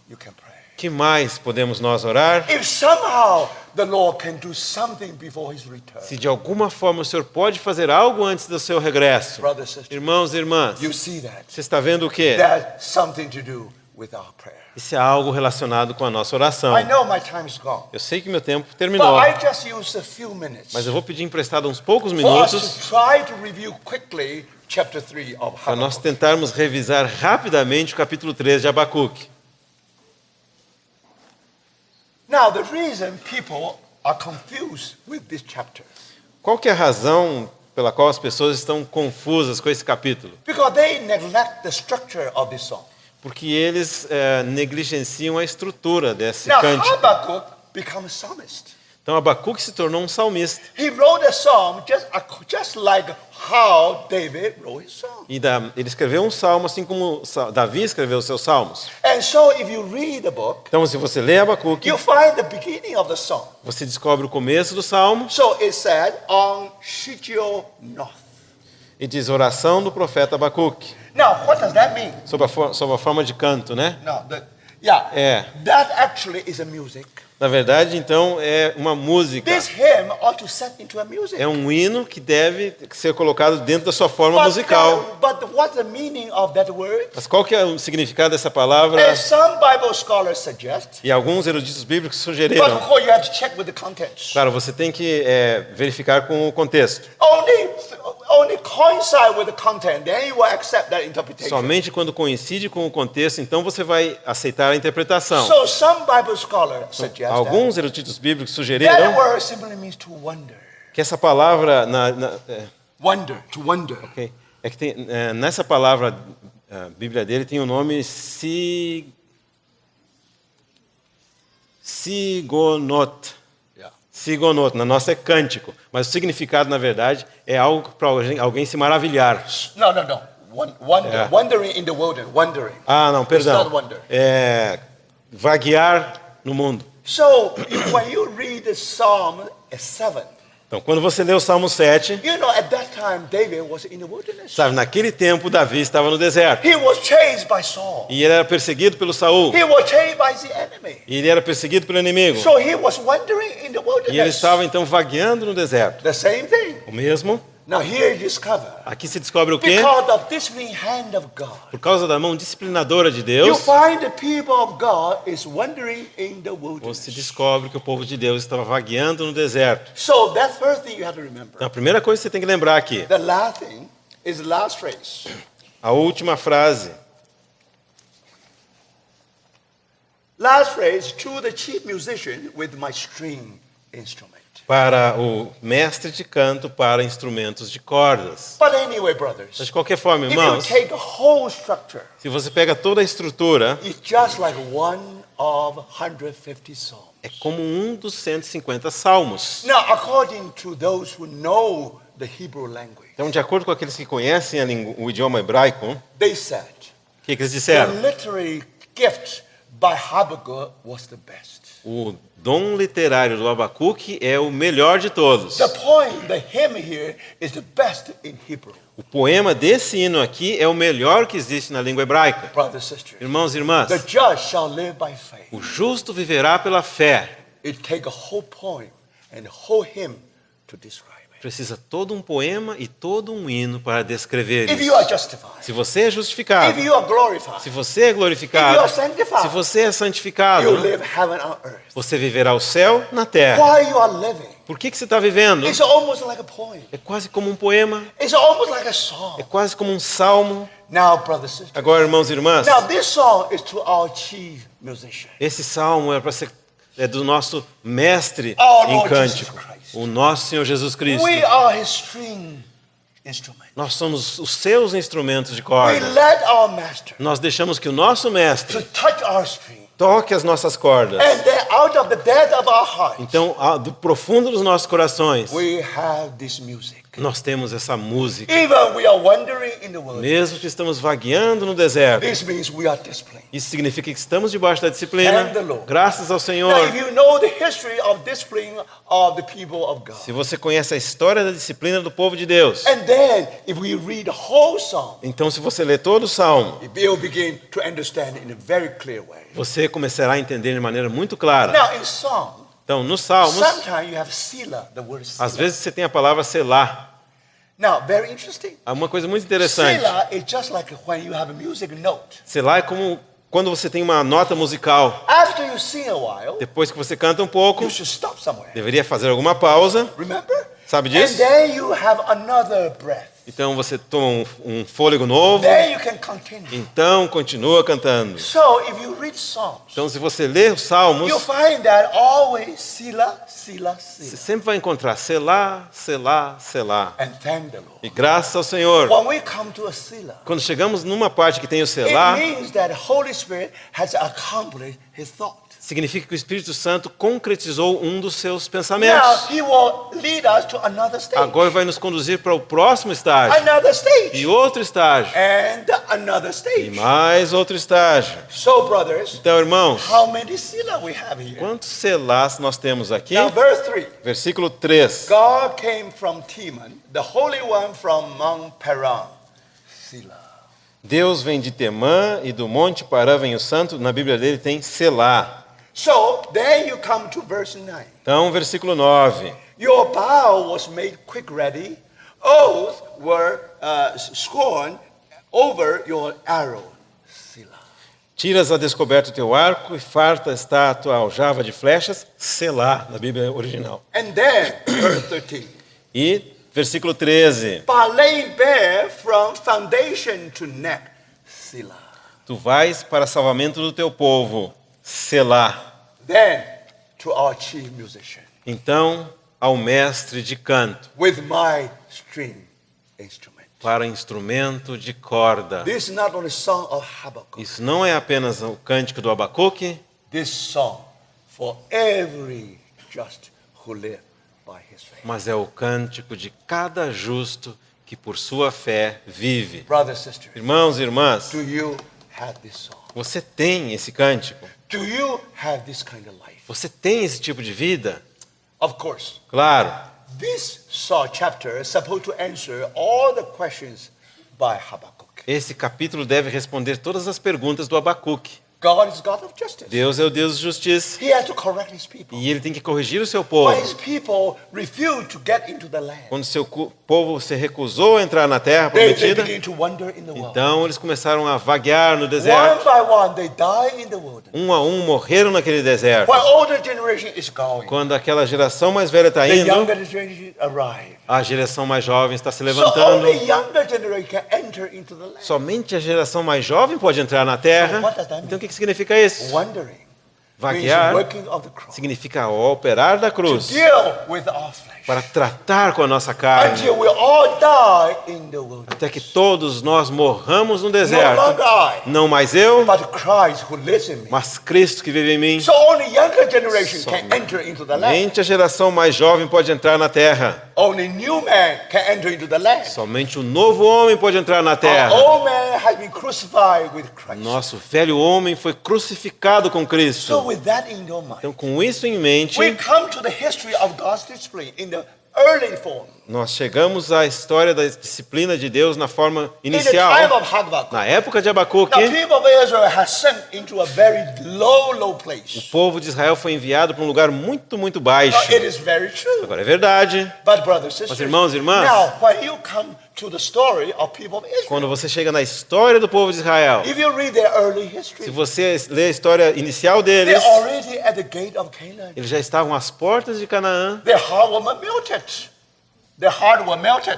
A: you can pray?
B: Que mais podemos nós orar?
A: If somehow the Lord can do something before his return,
B: Se de alguma forma o Senhor pode fazer algo antes do seu regresso.
A: brothers and sisters,
B: Irmãos e irmãs,
A: you see that.
B: você está vendo o quê?
A: That's something to do with our prayer.
B: Isso é algo relacionado com a nossa oração.
A: I know my time is gone,
B: Eu sei que meu tempo
A: but
B: terminou,
A: I just used a few minutes
B: mas eu vou pedir emprestado uns poucos
A: for us
B: minutos
A: to try to review quickly chapter 3 of
B: para nós
A: Habakkuk.
B: tentarmos revisar rapidamente o capítulo 3 de Abacuque.
A: Now, the reason people are confused with this chapter,
B: Qual que é a razão pela qual as pessoas estão confusas com esse capítulo?
A: because they neglect the structure of this song.
B: Porque eles negligenciam a estrutura desse
A: Now,
B: cântico.
A: Habakkuk becomes a psalmist.
B: Então Abacuque se tornou um salmista.
A: He wrote a psalm just like how David wrote his song.
B: E ele escreveu um salmo assim como Davi escreveu os seus salmos.
A: And so if you read the book,
B: Então se você lê Abacuque,
A: you find the beginning of the song.
B: você descobre o começo do salmo
A: So it said, on Shigio North.
B: e diz oração do profeta Abacuque.
A: Now, what does that mean?
B: Sob a forma de canto, né?
A: No, yeah,
B: É.
A: that actually is a music.
B: Na verdade, então, é uma música.
A: This hymn ought to set into a music.
B: É um hino que deve ser colocado dentro da sua forma musical.
A: But what's the meaning of that word?
B: Mas qual que é o significado dessa palavra?
A: And some Bible scholars suggest,
B: E alguns eruditos bíblicos
A: but
B: sugeriram.
A: of course you have to check with the contents.
B: Claro, você tem que verificar com o contexto.
A: Only coincide with the content, then you will accept that interpretation.
B: Somente quando coincide com o contexto, então você vai aceitar a interpretação.
A: So some Bible scholars suggest
B: Alguns eruditos bíblicos
A: that
B: sugeriram
A: word simply means to wonder.
B: que essa palavra
A: Wonder, to wonder.
B: ok, é que tem, nessa palavra a Bíblia dele tem o nome sigonot.
A: Yeah.
B: Sigonot, na nossa é cântico, mas o significado na verdade é algo para alguém se maravilhar.
A: No. Wonder.
B: Yeah.
A: Wandering in the wilderness. Wondering.
B: Ah, não,
A: It's
B: perdão.
A: not wonder.
B: É vaguear no mundo.
A: So when you read the Psalm 7,
B: Então, quando você lê o Salmo 7,
A: you know at that time David was in the wilderness.
B: sabe, naquele tempo Davi estava no deserto.
A: He was chased by Saul.
B: E ele era perseguido pelo Saul.
A: He was chased by the enemy.
B: E ele era perseguido pelo inimigo.
A: So he was wandering in the
B: E ele
A: wilderness.
B: estava então vagueando no deserto.
A: The same thing.
B: O mesmo.
A: Now here you discover,
B: Aqui se descobre o quê?
A: because of disciplining hand of God,
B: Por causa da mão disciplinadora de
A: you
B: Deus,
A: find the people of God is wandering in the wilderness.
B: você descobre que o povo de Deus estava vagueando no deserto.
A: So that's first thing you have to remember.
B: Então, a primeira coisa que você tem que lembrar aqui,
A: The last thing is the last phrase.
B: a última frase.
A: Last phrase, to the chief musician with my string instrument.
B: Para o mestre de canto para instrumentos de cordas.
A: But anyway, brothers,
B: Mas de qualquer forma,
A: if you
B: irmãos,
A: take the whole structure,
B: se você pega toda a estrutura,
A: it's just like one of 150 psalms.
B: é como um dos 150 salmos.
A: Now, according to those who know the Hebrew language,
B: Então, de acordo com aqueles que conhecem o idioma hebraico,
A: they said
B: o que eles
A: the
B: disseram?
A: literary gift by Habakkuk was the best.
B: O dom literário do Abacuque é o melhor de todos.
A: The poem, the hymn here, is the best in Hebrew.
B: O poema desse hino aqui é o melhor que existe na língua hebraica.
A: Brothers and sisters,
B: Irmãos e irmãs,
A: the just shall live by faith.
B: o justo viverá pela fé.
A: It takes a whole poem and a whole hymn to describe it.
B: Precisa todo um poema e todo um hino para descrever
A: If
B: isso.
A: you are justified,
B: Se você é justificado,
A: if you are glorified,
B: se você é
A: if you
B: glorificado,
A: are sanctified,
B: se você é santificado,
A: you live heaven on earth.
B: você viverá o céu na terra.
A: While you are living,
B: Por que você está vivendo?
A: it's almost like a poem.
B: É quase como um poema,
A: It's almost like a song.
B: é quase como um salmo.
A: Now, brothers and sisters,
B: Agora, irmãos e irmãs,
A: now this song is to our chief musician.
B: esse salmo é do nosso mestre
A: Our
B: em
A: Lord
B: cântico,
A: Jesus Christ.
B: o nosso Senhor Jesus Cristo.
A: We are his string instrument.
B: Nós somos os seus instrumentos de
A: We
B: corda.
A: let our master
B: Nós deixamos que o nosso mestre
A: to touch our string.
B: toque as nossas cordas.
A: And then out of the depth of our heart,
B: Então, do profundo dos nossos corações,
A: we have this music.
B: nós temos essa música.
A: Even we are wandering in the world.
B: Mesmo que estamos vagueando no deserto,
A: This means we are disciplined.
B: isso significa que estamos debaixo da disciplina,
A: Thank the Lord.
B: graças ao
A: Now,
B: Senhor.
A: if you know the history of discipline of the people of God,
B: Se você conhece a história da disciplina do povo de Deus,
A: and then if we read the whole song,
B: então se você ler todo o salmo,
A: you'll begin to understand it in a very clear way.
B: você começará a entender de maneira muito clara.
A: Now, in song,
B: Então, nos salmos,
A: sometimes you have sila, the word
B: às
A: sila.
B: vezes você tem a palavra selah.
A: Now, very interesting.
B: Há uma coisa muito interessante.
A: Sila is just like when you have a music note.
B: Selah é como quando você tem uma nota musical.
A: After you sing a while,
B: Depois que você canta um pouco,
A: you should stop somewhere.
B: deveria fazer alguma pausa.
A: Remember?
B: Sabe
A: And
B: disso?
A: then you have another breath.
B: Então você toma um fôlego novo.
A: Then you can continue.
B: Então continua cantando.
A: So if you read Psalms,
B: Então se você ler os salmos,
A: you'll find that always sila, sila,
B: você
A: sila.
B: sempre vai encontrar selah, selah, selah.
A: And thank the Lord.
B: E graças ao Senhor.
A: When we come to a sila,
B: Quando chegamos numa parte que tem o
A: it
B: selah,
A: means that the Holy Spirit has accomplished his thought.
B: significa que o Espírito Santo concretizou um dos seus
A: Now
B: pensamentos.
A: he will lead us to another stage.
B: Agora vai nos conduzir para o próximo estágio.
A: Another stage.
B: E outro estágio.
A: And another
B: E
A: stage.
B: mais outro estágio.
A: So, brothers,
B: Então, irmãos,
A: how many sila we have here?
B: quantos selás nós temos aqui?
A: Now, verse 3.
B: Versículo 3.
A: God came from Teman, the Holy One from Mount Paran. Sila.
B: Deus vem de Temã e do Monte Parã vem o Santo. Na Bíblia dele tem Selá.
A: So, then you come to verse 9.
B: Então, versículo 9.
A: Your bow was made quick ready, oaths were scorned over your arrow. Selah.
B: Tiras a descoberto o teu arco e farta está a tua aljava de flechas. Selá, na Bíblia original.
A: And then, verse 13.
B: E versículo 13.
A: By laying bare from foundation to neck. Selah.
B: Tu vais para salvamento do teu povo. Selá.
A: Then, to our chief musician,
B: Então, ao mestre de canto,
A: with my string instrument.
B: para instrumento de corda.
A: This is not only song of Habakkuk.
B: Isso não é apenas o cântico do Abacuque,
A: This song for every just who live by his faith.
B: mas é o cântico de cada justo que por sua fé vive.
A: Brothers and sisters,
B: Irmãos e irmãs,
A: do you have this song?
B: você tem esse cântico?
A: Do you have this kind of life?
B: Você tem esse tipo de vida?
A: Of course.
B: Claro.
A: This chapter is supposed to answer all the questions by Habakkuk.
B: Esse capítulo deve responder todas as perguntas do Abacuque.
A: God is God of justice.
B: Deus é o Deus de justiça.
A: He has to correct his people.
B: E ele tem que corrigir o seu povo.
A: When his people refuse to get into the land,
B: Quando seu povo se recusou a entrar na terra
A: they
B: prometida,
A: begin to wander in the world.
B: então eles começaram a vaguear no
A: One
B: deserto.
A: by one, they die in the wilderness.
B: Um a um morreram naquele deserto.
A: When older generation is going,
B: Quando aquela geração mais velha está
A: the
B: indo,
A: younger generation arrive.
B: a geração mais jovem está se
A: So
B: levantando.
A: only younger generation can enter into the land.
B: Somente a geração mais jovem pode entrar na terra.
A: What does that mean?
B: Então o que significa isso?
A: Wandering means
B: Vaguear
A: working of the cross.
B: significa o operar da cruz
A: Deal with our flesh.
B: para tratar com a nossa carne,
A: Until we all die in the wilderness.
B: até que todos nós morramos no
A: No
B: deserto.
A: longer I,
B: Não mais eu,
A: but Christ who lives in me.
B: mas Cristo que vive em mim.
A: So only younger generation can enter into the land.
B: Somente a geração mais jovem pode entrar na terra.
A: Only new man can enter into the land.
B: Somente o novo homem pode entrar na
A: Our
B: terra.
A: old man has been crucified with Christ.
B: Nosso velho homem foi crucificado com
A: So
B: Cristo.
A: with that in your mind,
B: Então, com isso em mente,
A: we come to the history of God's discipline in the early form.
B: Nós chegamos à história da disciplina de Deus na forma
A: In the
B: inicial.
A: time of Habakkuk.
B: Na época de Abacuque,
A: Now, people of Israel has sunk into a very low
B: o
A: place.
B: povo de Israel foi enviado para um lugar muito, muito
A: Now,
B: baixo.
A: it is very true.
B: Agora é verdade.
A: But, brothers and sisters,
B: irmãos e irmãs,
A: now, when you come to the story of people of Israel,
B: Quando você chega na história do povo de Israel,
A: if you read their early
B: se
A: history,
B: você lê a história inicial deles,
A: they're already at the gate of Canaan.
B: eles já estavam às portas de Canaã.
A: Their heart was melted. Their heart was melted.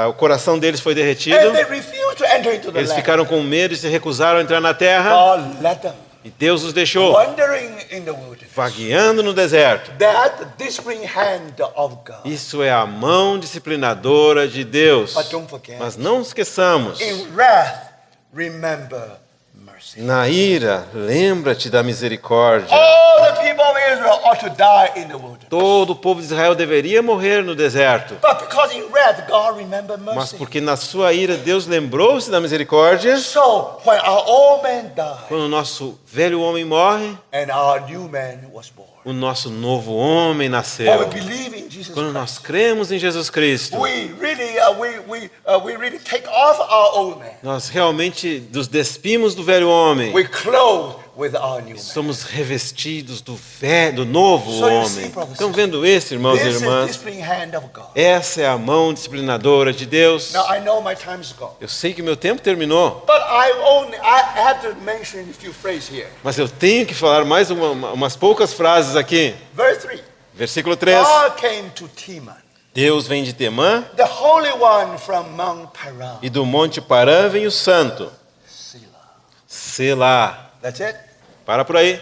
B: O coração deles foi derretido.
A: And they refused to enter into the
B: Eles
A: land.
B: ficaram com medo e se recusaram a entrar na terra.
A: God let them
B: E Deus os deixou
A: wandering in the wilderness.
B: vagueando no deserto.
A: That disciplined hand of God.
B: Isso é a mão disciplinadora de Deus.
A: But don't forget,
B: Mas não esqueçamos,
A: in wrath, remember mercy.
B: na ira, lembra-te da misericórdia.
A: All the people of Israel ought to die in the wilderness.
B: Todo o povo de Israel deveria morrer no deserto.
A: But because in wrath, God remembered
B: Mas
A: mercy.
B: porque na sua ira Deus lembrou-se da misericórdia,
A: So when our old man died
B: quando o nosso velho homem morre,
A: and our new man was born,
B: o nosso novo homem
A: when
B: nasceu.
A: we believe in Jesus
B: Quando
A: Christ,
B: nós cremos em Jesus Cristo,
A: we really take off our old man.
B: nós realmente nos despimos do velho homem.
A: We clothe with our new man.
B: Somos revestidos do novo
A: So you see,
B: homem.
A: brothers
B: Estão vendo isso, irmãos e
A: This is
B: irmãs?
A: disciplined hand of God.
B: Essa é a mão disciplinadora de Deus.
A: Now I know my time is gone,
B: Eu sei que meu tempo terminou,
A: but I have to mention a few phrases here.
B: mas eu tenho que falar mais umas poucas frases aqui.
A: Verse 3.
B: Versículo 3.
A: God came to Teman,
B: Deus vem de Temã
A: the Holy One from Mount Paran.
B: e do Monte Parã vem o Santo.
A: Selah.
B: Selá.
A: That's it,
B: Para por aí,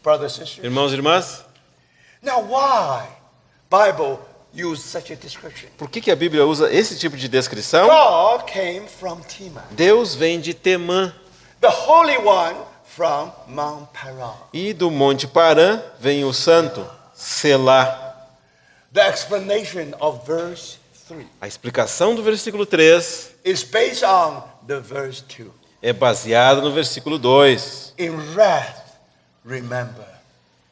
A: brothers and sisters.
B: irmãos e irmãs.
A: Now why Bible use such a description?
B: Por que a Bíblia usa esse tipo de descrição?
A: God came from Teman,
B: Deus vem de Temã
A: the Holy One from Mount Paran.
B: e do Monte Parã vem o Santo. Selá.
A: The explanation of verse 3
B: A explicação do versículo 3
A: is based on the verse 2.
B: é baseada no versículo 2.
A: In wrath, remember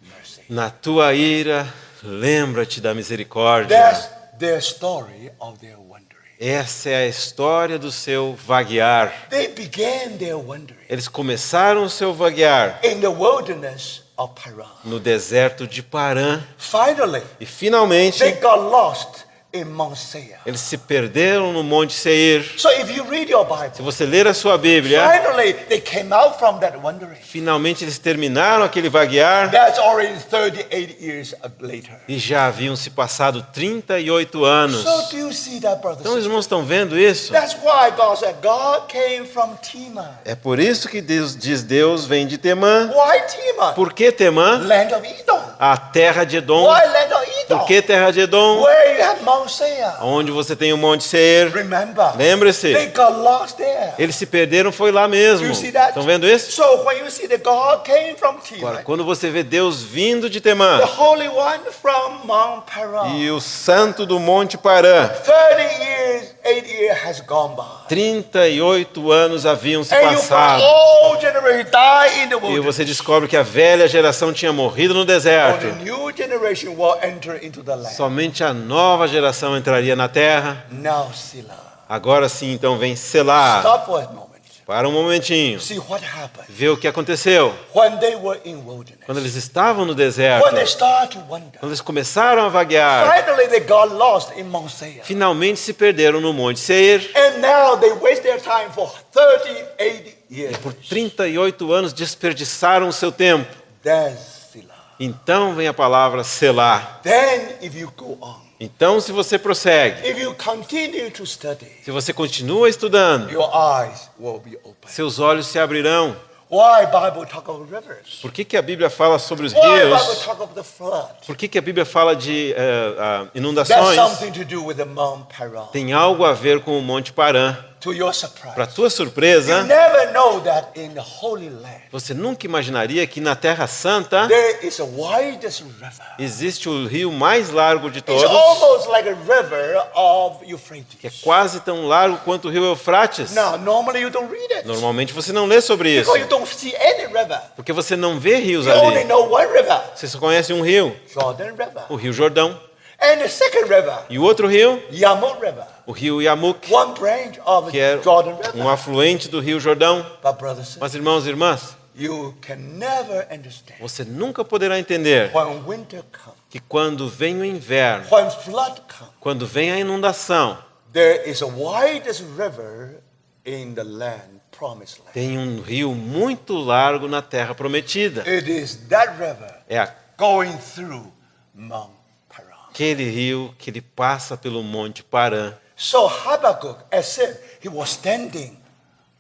A: mercy.
B: Na tua ira, lembra-te da misericórdia.
A: That's their story of their wandering.
B: Essa é a história do seu vaguear.
A: They began their wandering
B: Eles começaram o seu vaguear
A: in the wilderness of Paran.
B: no deserto de Parã.
A: Finally,
B: E finalmente,
A: they got lost in Mount Seir.
B: eles se perderam no Monte Seir.
A: So if you read your
B: Se
A: Bible,
B: você ler a sua Bíblia,
A: finally they came out from that wandering.
B: finalmente eles terminaram aquele vaguear
A: That's already 38 years later.
B: e já haviam se passado 38 anos.
A: So do you see that, brothers?
B: Então, os
A: and
B: irmãos estão vendo isso?
A: That's why God said God came from Teman.
B: É por isso que Deus diz Deus vem de Temã.
A: Why Teman?
B: Por que Temã?
A: Land of Edom.
B: A terra de Edom.
A: Why land of Edom?
B: Por que terra de Edom?
A: Where you have Mount Seir.
B: Onde você tem o Monte Seir.
A: Remember,
B: Lembre-se,
A: they got lost there.
B: eles se perderam foi lá mesmo.
A: You see that?
B: Estão vendo isso?
A: So when you see that God came from
B: Agora,
A: Teman,
B: quando você vê Deus vindo de Temã
A: the Holy One from Mount Paran,
B: e o Santo do Monte Parã,
A: 30 years, 8 years has gone by.
B: 38 anos haviam se
A: And you find
B: passado.
A: all generation die in the
B: E
A: wilderness.
B: você descobre que a velha geração tinha morrido no deserto.
A: Only new generation will enter into the land.
B: Somente a nova geração entraria na terra.
A: Now, Selah.
B: Agora sim, então vem Selá.
A: Stop for a moment.
B: Para um momentinho.
A: See what happened
B: Ver o que aconteceu.
A: when they were in wilderness.
B: Quando eles estavam no deserto.
A: When they start to wander.
B: Quando eles começaram a vaguear.
A: Finally, they got lost in Mount Seir.
B: Finalmente se perderam no Monte Seir.
A: And now they waste their time for 38 years.
B: Por 38 anos desperdiçaram o seu tempo.
A: Then Selah.
B: Então vem a palavra Selá.
A: Then if you go on,
B: Então, se você prossegue,
A: if you continue to study,
B: se você continua estudando,
A: your eyes will be open.
B: seus olhos se abrirão.
A: Why Bible talk of rivers?
B: Por que a Bíblia fala sobre os
A: Why Bible
B: rios?
A: talk of the flood?
B: Por que a Bíblia fala de
A: That's
B: inundações?
A: something to do with the Mount Paran.
B: Tem algo a ver com o Monte Parã.
A: To your surprise,
B: Para tua
A: you
B: surpresa,
A: never know that in the Holy Land
B: você nunca imaginaria que na Terra Santa
A: there is a widest river.
B: existe o rio mais largo de
A: It's
B: todos,
A: almost like a river of
B: que é
A: Euphrates.
B: quase tão largo quanto o rio Eufrates.
A: Now, normally you don't read it
B: Normalmente você não lê sobre isso,
A: because you don't see any river.
B: porque você não vê rios
A: You only
B: ali.
A: know one river,
B: Você só conhece um rio,
A: Jordan River.
B: o Rio Jordão.
A: And the second river,
B: E o outro rio,
A: Yamuk River,
B: o rio Yamuk,
A: one branch of
B: que é
A: Jordan
B: um
A: River.
B: afluente do rio Jordão.
A: But brothers,
B: Mas irmãos e irmãs,
A: you can never understand
B: você nunca poderá entender
A: when winter comes,
B: que quando vem o inverno,
A: when flood comes,
B: quando vem a inundação,
A: there is a widest river in the land, promised land.
B: tem um rio muito largo na terra prometida.
A: It is that river
B: É
A: going through Mount Paran.
B: aquele rio que ele passa pelo Monte Parã.
A: So Habakkuk, as if he was standing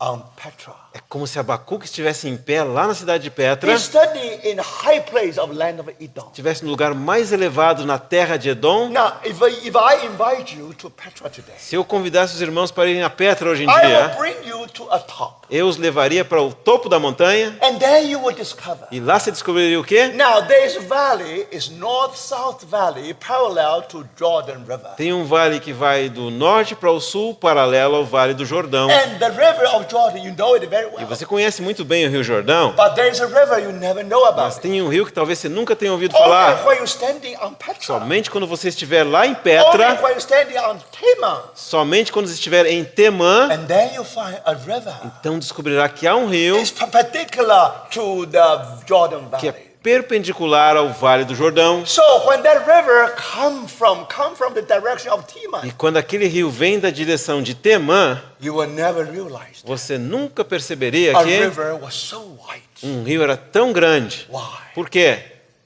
A: on Petra.
B: É como se Abacuque estivesse em pé lá na cidade de Petra,
A: He's standing in a high place of land of Edom.
B: estivesse no lugar mais elevado na terra de Edom.
A: Now, if I invite you to Petra today,
B: Se eu convidasse os irmãos para irem a Petra hoje em
A: I will
B: dia,
A: bring you to a top.
B: eu os levaria para o topo da montanha
A: And there you will discover.
B: e lá você descobriria o quê?
A: Now, this valley is north-south valley parallel to Jordan River.
B: Tem um vale que vai do norte para o sul, paralelo ao Vale do Jordão.
A: And the river of Jordan, you know it very
B: E
A: well.
B: você conhece muito bem o Rio Jordão,
A: But there is a river you never know
B: mas
A: about.
B: tem um rio que talvez você nunca tenha ouvido
A: Only
B: falar.
A: when you're standing on Petra.
B: Somente quando você estiver lá em
A: Only
B: Petra,
A: when you're standing on Teman.
B: somente quando você estiver em Temã,
A: And then you find a river.
B: então descobrirá que há um rio
A: It's perpendicular to the Jordan
B: que é
A: Valley.
B: perpendicular ao Vale do Jordão.
A: So when that river come from the direction of
B: E
A: Teman,
B: quando aquele rio vem da direção de Temã,
A: you will never realize
B: você nunca perceberia
A: a
B: que
A: river was so wide.
B: um rio era tão grande.
A: Why?
B: Por quê?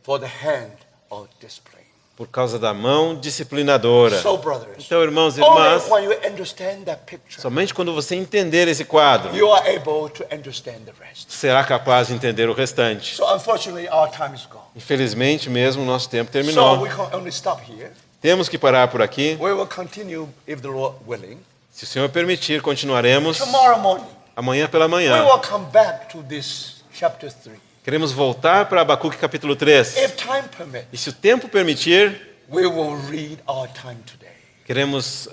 A: For the hand of discipline.
B: Por causa da mão disciplinadora.
A: So brothers,
B: Então, irmãos e
A: only
B: irmãs,
A: when you understand that picture,
B: somente quando você entender esse quadro,
A: you are able to understand the rest.
B: será capaz de entender o restante.
A: So unfortunately, our time is gone.
B: Infelizmente, mesmo o nosso tempo
A: So
B: terminou.
A: we can only stop here.
B: Temos que parar por aqui.
A: We will continue, if the Lord willing.
B: Se o Senhor permitir, continuaremos
A: Tomorrow morning,
B: amanhã pela
A: we
B: manhã.
A: will come back to this chapter 3.
B: Queremos voltar para Abacuque capítulo 3.
A: If time permits,
B: E se o tempo permitir,
A: we will read our time today.
B: queremos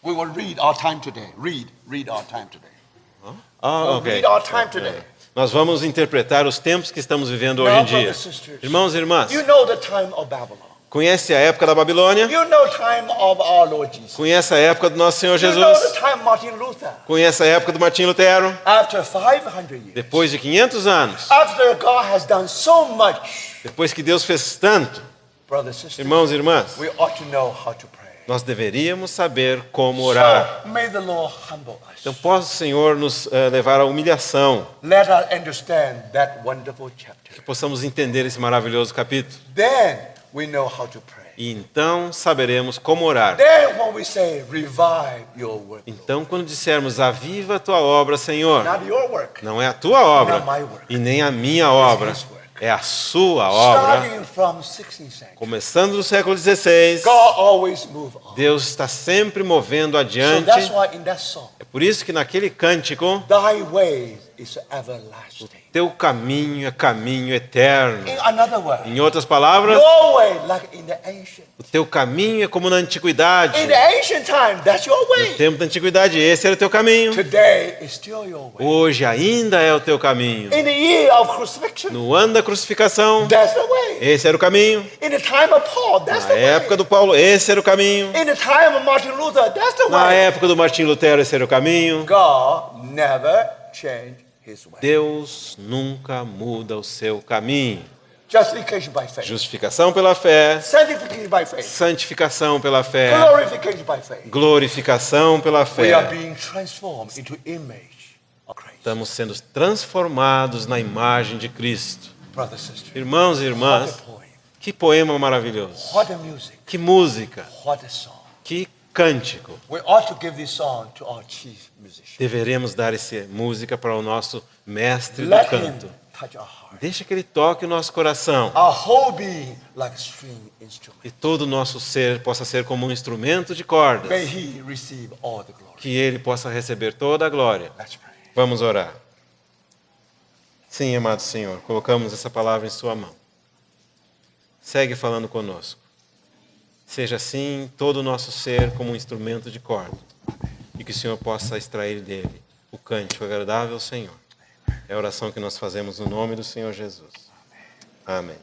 A: We will read our time today. Read our time today.
B: ok.
A: Read our time today.
B: Nós vamos interpretar os tempos que estamos vivendo hoje
A: Now,
B: em dia.
A: brothers and sisters,
B: Irmãos e irmãs,
A: you know the time of Babylon.
B: conhece a época da Babilônia?
A: You know the time of our Lord Jesus.
B: Conhece a época do nosso Senhor
A: You know the
B: Jesus?
A: time of Martin Luther.
B: Conhece a época do Martim Lutero?
A: After 500 years,
B: Depois de 500 anos,
A: after God has done so much,
B: depois que Deus fez tanto,
A: brothers and sisters,
B: irmãos e irmãs,
A: we ought to know how to pray.
B: nós deveríamos saber como orar.
A: So may the Lord humble us.
B: Então, possa o Senhor nos levar à humilhação,
A: Let us understand that wonderful chapter.
B: que possamos entender esse maravilhoso capítulo.
A: Then we know how to pray.
B: E então saberemos como orar.
A: Then when we say, revive your work,
B: Então, quando dissermos, aviva a tua obra, Senhor,
A: not your work,
B: não é a tua obra
A: Not my work.
B: e nem a minha obra,
A: His work.
B: é a sua obra.
A: starting from 16th century,
B: Começando no século XVI,
A: God always move on.
B: Deus está sempre movendo
A: So
B: adiante.
A: that's why in that song,
B: É por isso que naquele cântico,
A: thy ways is everlasting.
B: teu caminho é caminho eterno.
A: In another word,
B: Em outras palavras,
A: your way, like in the ancient.
B: o teu caminho é como na antiguidade.
A: In the ancient time, that's your
B: No
A: way.
B: tempo da antiguidade, esse era o teu caminho.
A: Today is still your way.
B: Hoje ainda é o teu caminho.
A: In the year of crucifixion,
B: No ano da crucificação,
A: that's the way.
B: esse era o caminho.
A: In the time of Paul, that's
B: Na
A: the
B: época
A: way.
B: do Paulo, esse era o caminho.
A: In the time of Martin Luther, that's the
B: Na
A: way.
B: época do Martim Lutero, esse era o caminho.
A: God never changed his way.
B: Deus nunca muda o seu caminho.
A: Justification by faith.
B: Justificação pela fé,
A: Sanctification by faith.
B: santificação pela fé,
A: Glorification by faith.
B: glorificação pela
A: We are
B: fé.
A: being transformed into image of Christ.
B: Estamos sendo transformados na imagem de Cristo.
A: Brothers and sisters,
B: Irmãos e
A: what
B: irmãs,
A: a poem.
B: que poema maravilhoso.
A: What a music.
B: Que música,
A: What a song.
B: que cântico.
A: We ought to give this song to our chief musician.
B: Deveremos dar essa música para o nosso mestre do
A: Let him
B: canto.
A: touch our heart.
B: Deixa que ele toque o nosso coração
A: Our whole being like a string instrument.
B: e todo o nosso ser possa ser como um instrumento de cordas.
A: May he receive all the glory.
B: Que ele possa receber toda a glória.
A: Let's pray.
B: Vamos orar. Sim, amado Senhor, colocamos essa palavra em sua mão. Segue falando conosco. Seja assim todo o nosso ser como um instrumento de corda. E que o Senhor possa extrair dele o cântico agradável ao Senhor. É a oração que nós fazemos no nome do Senhor Jesus. Amém.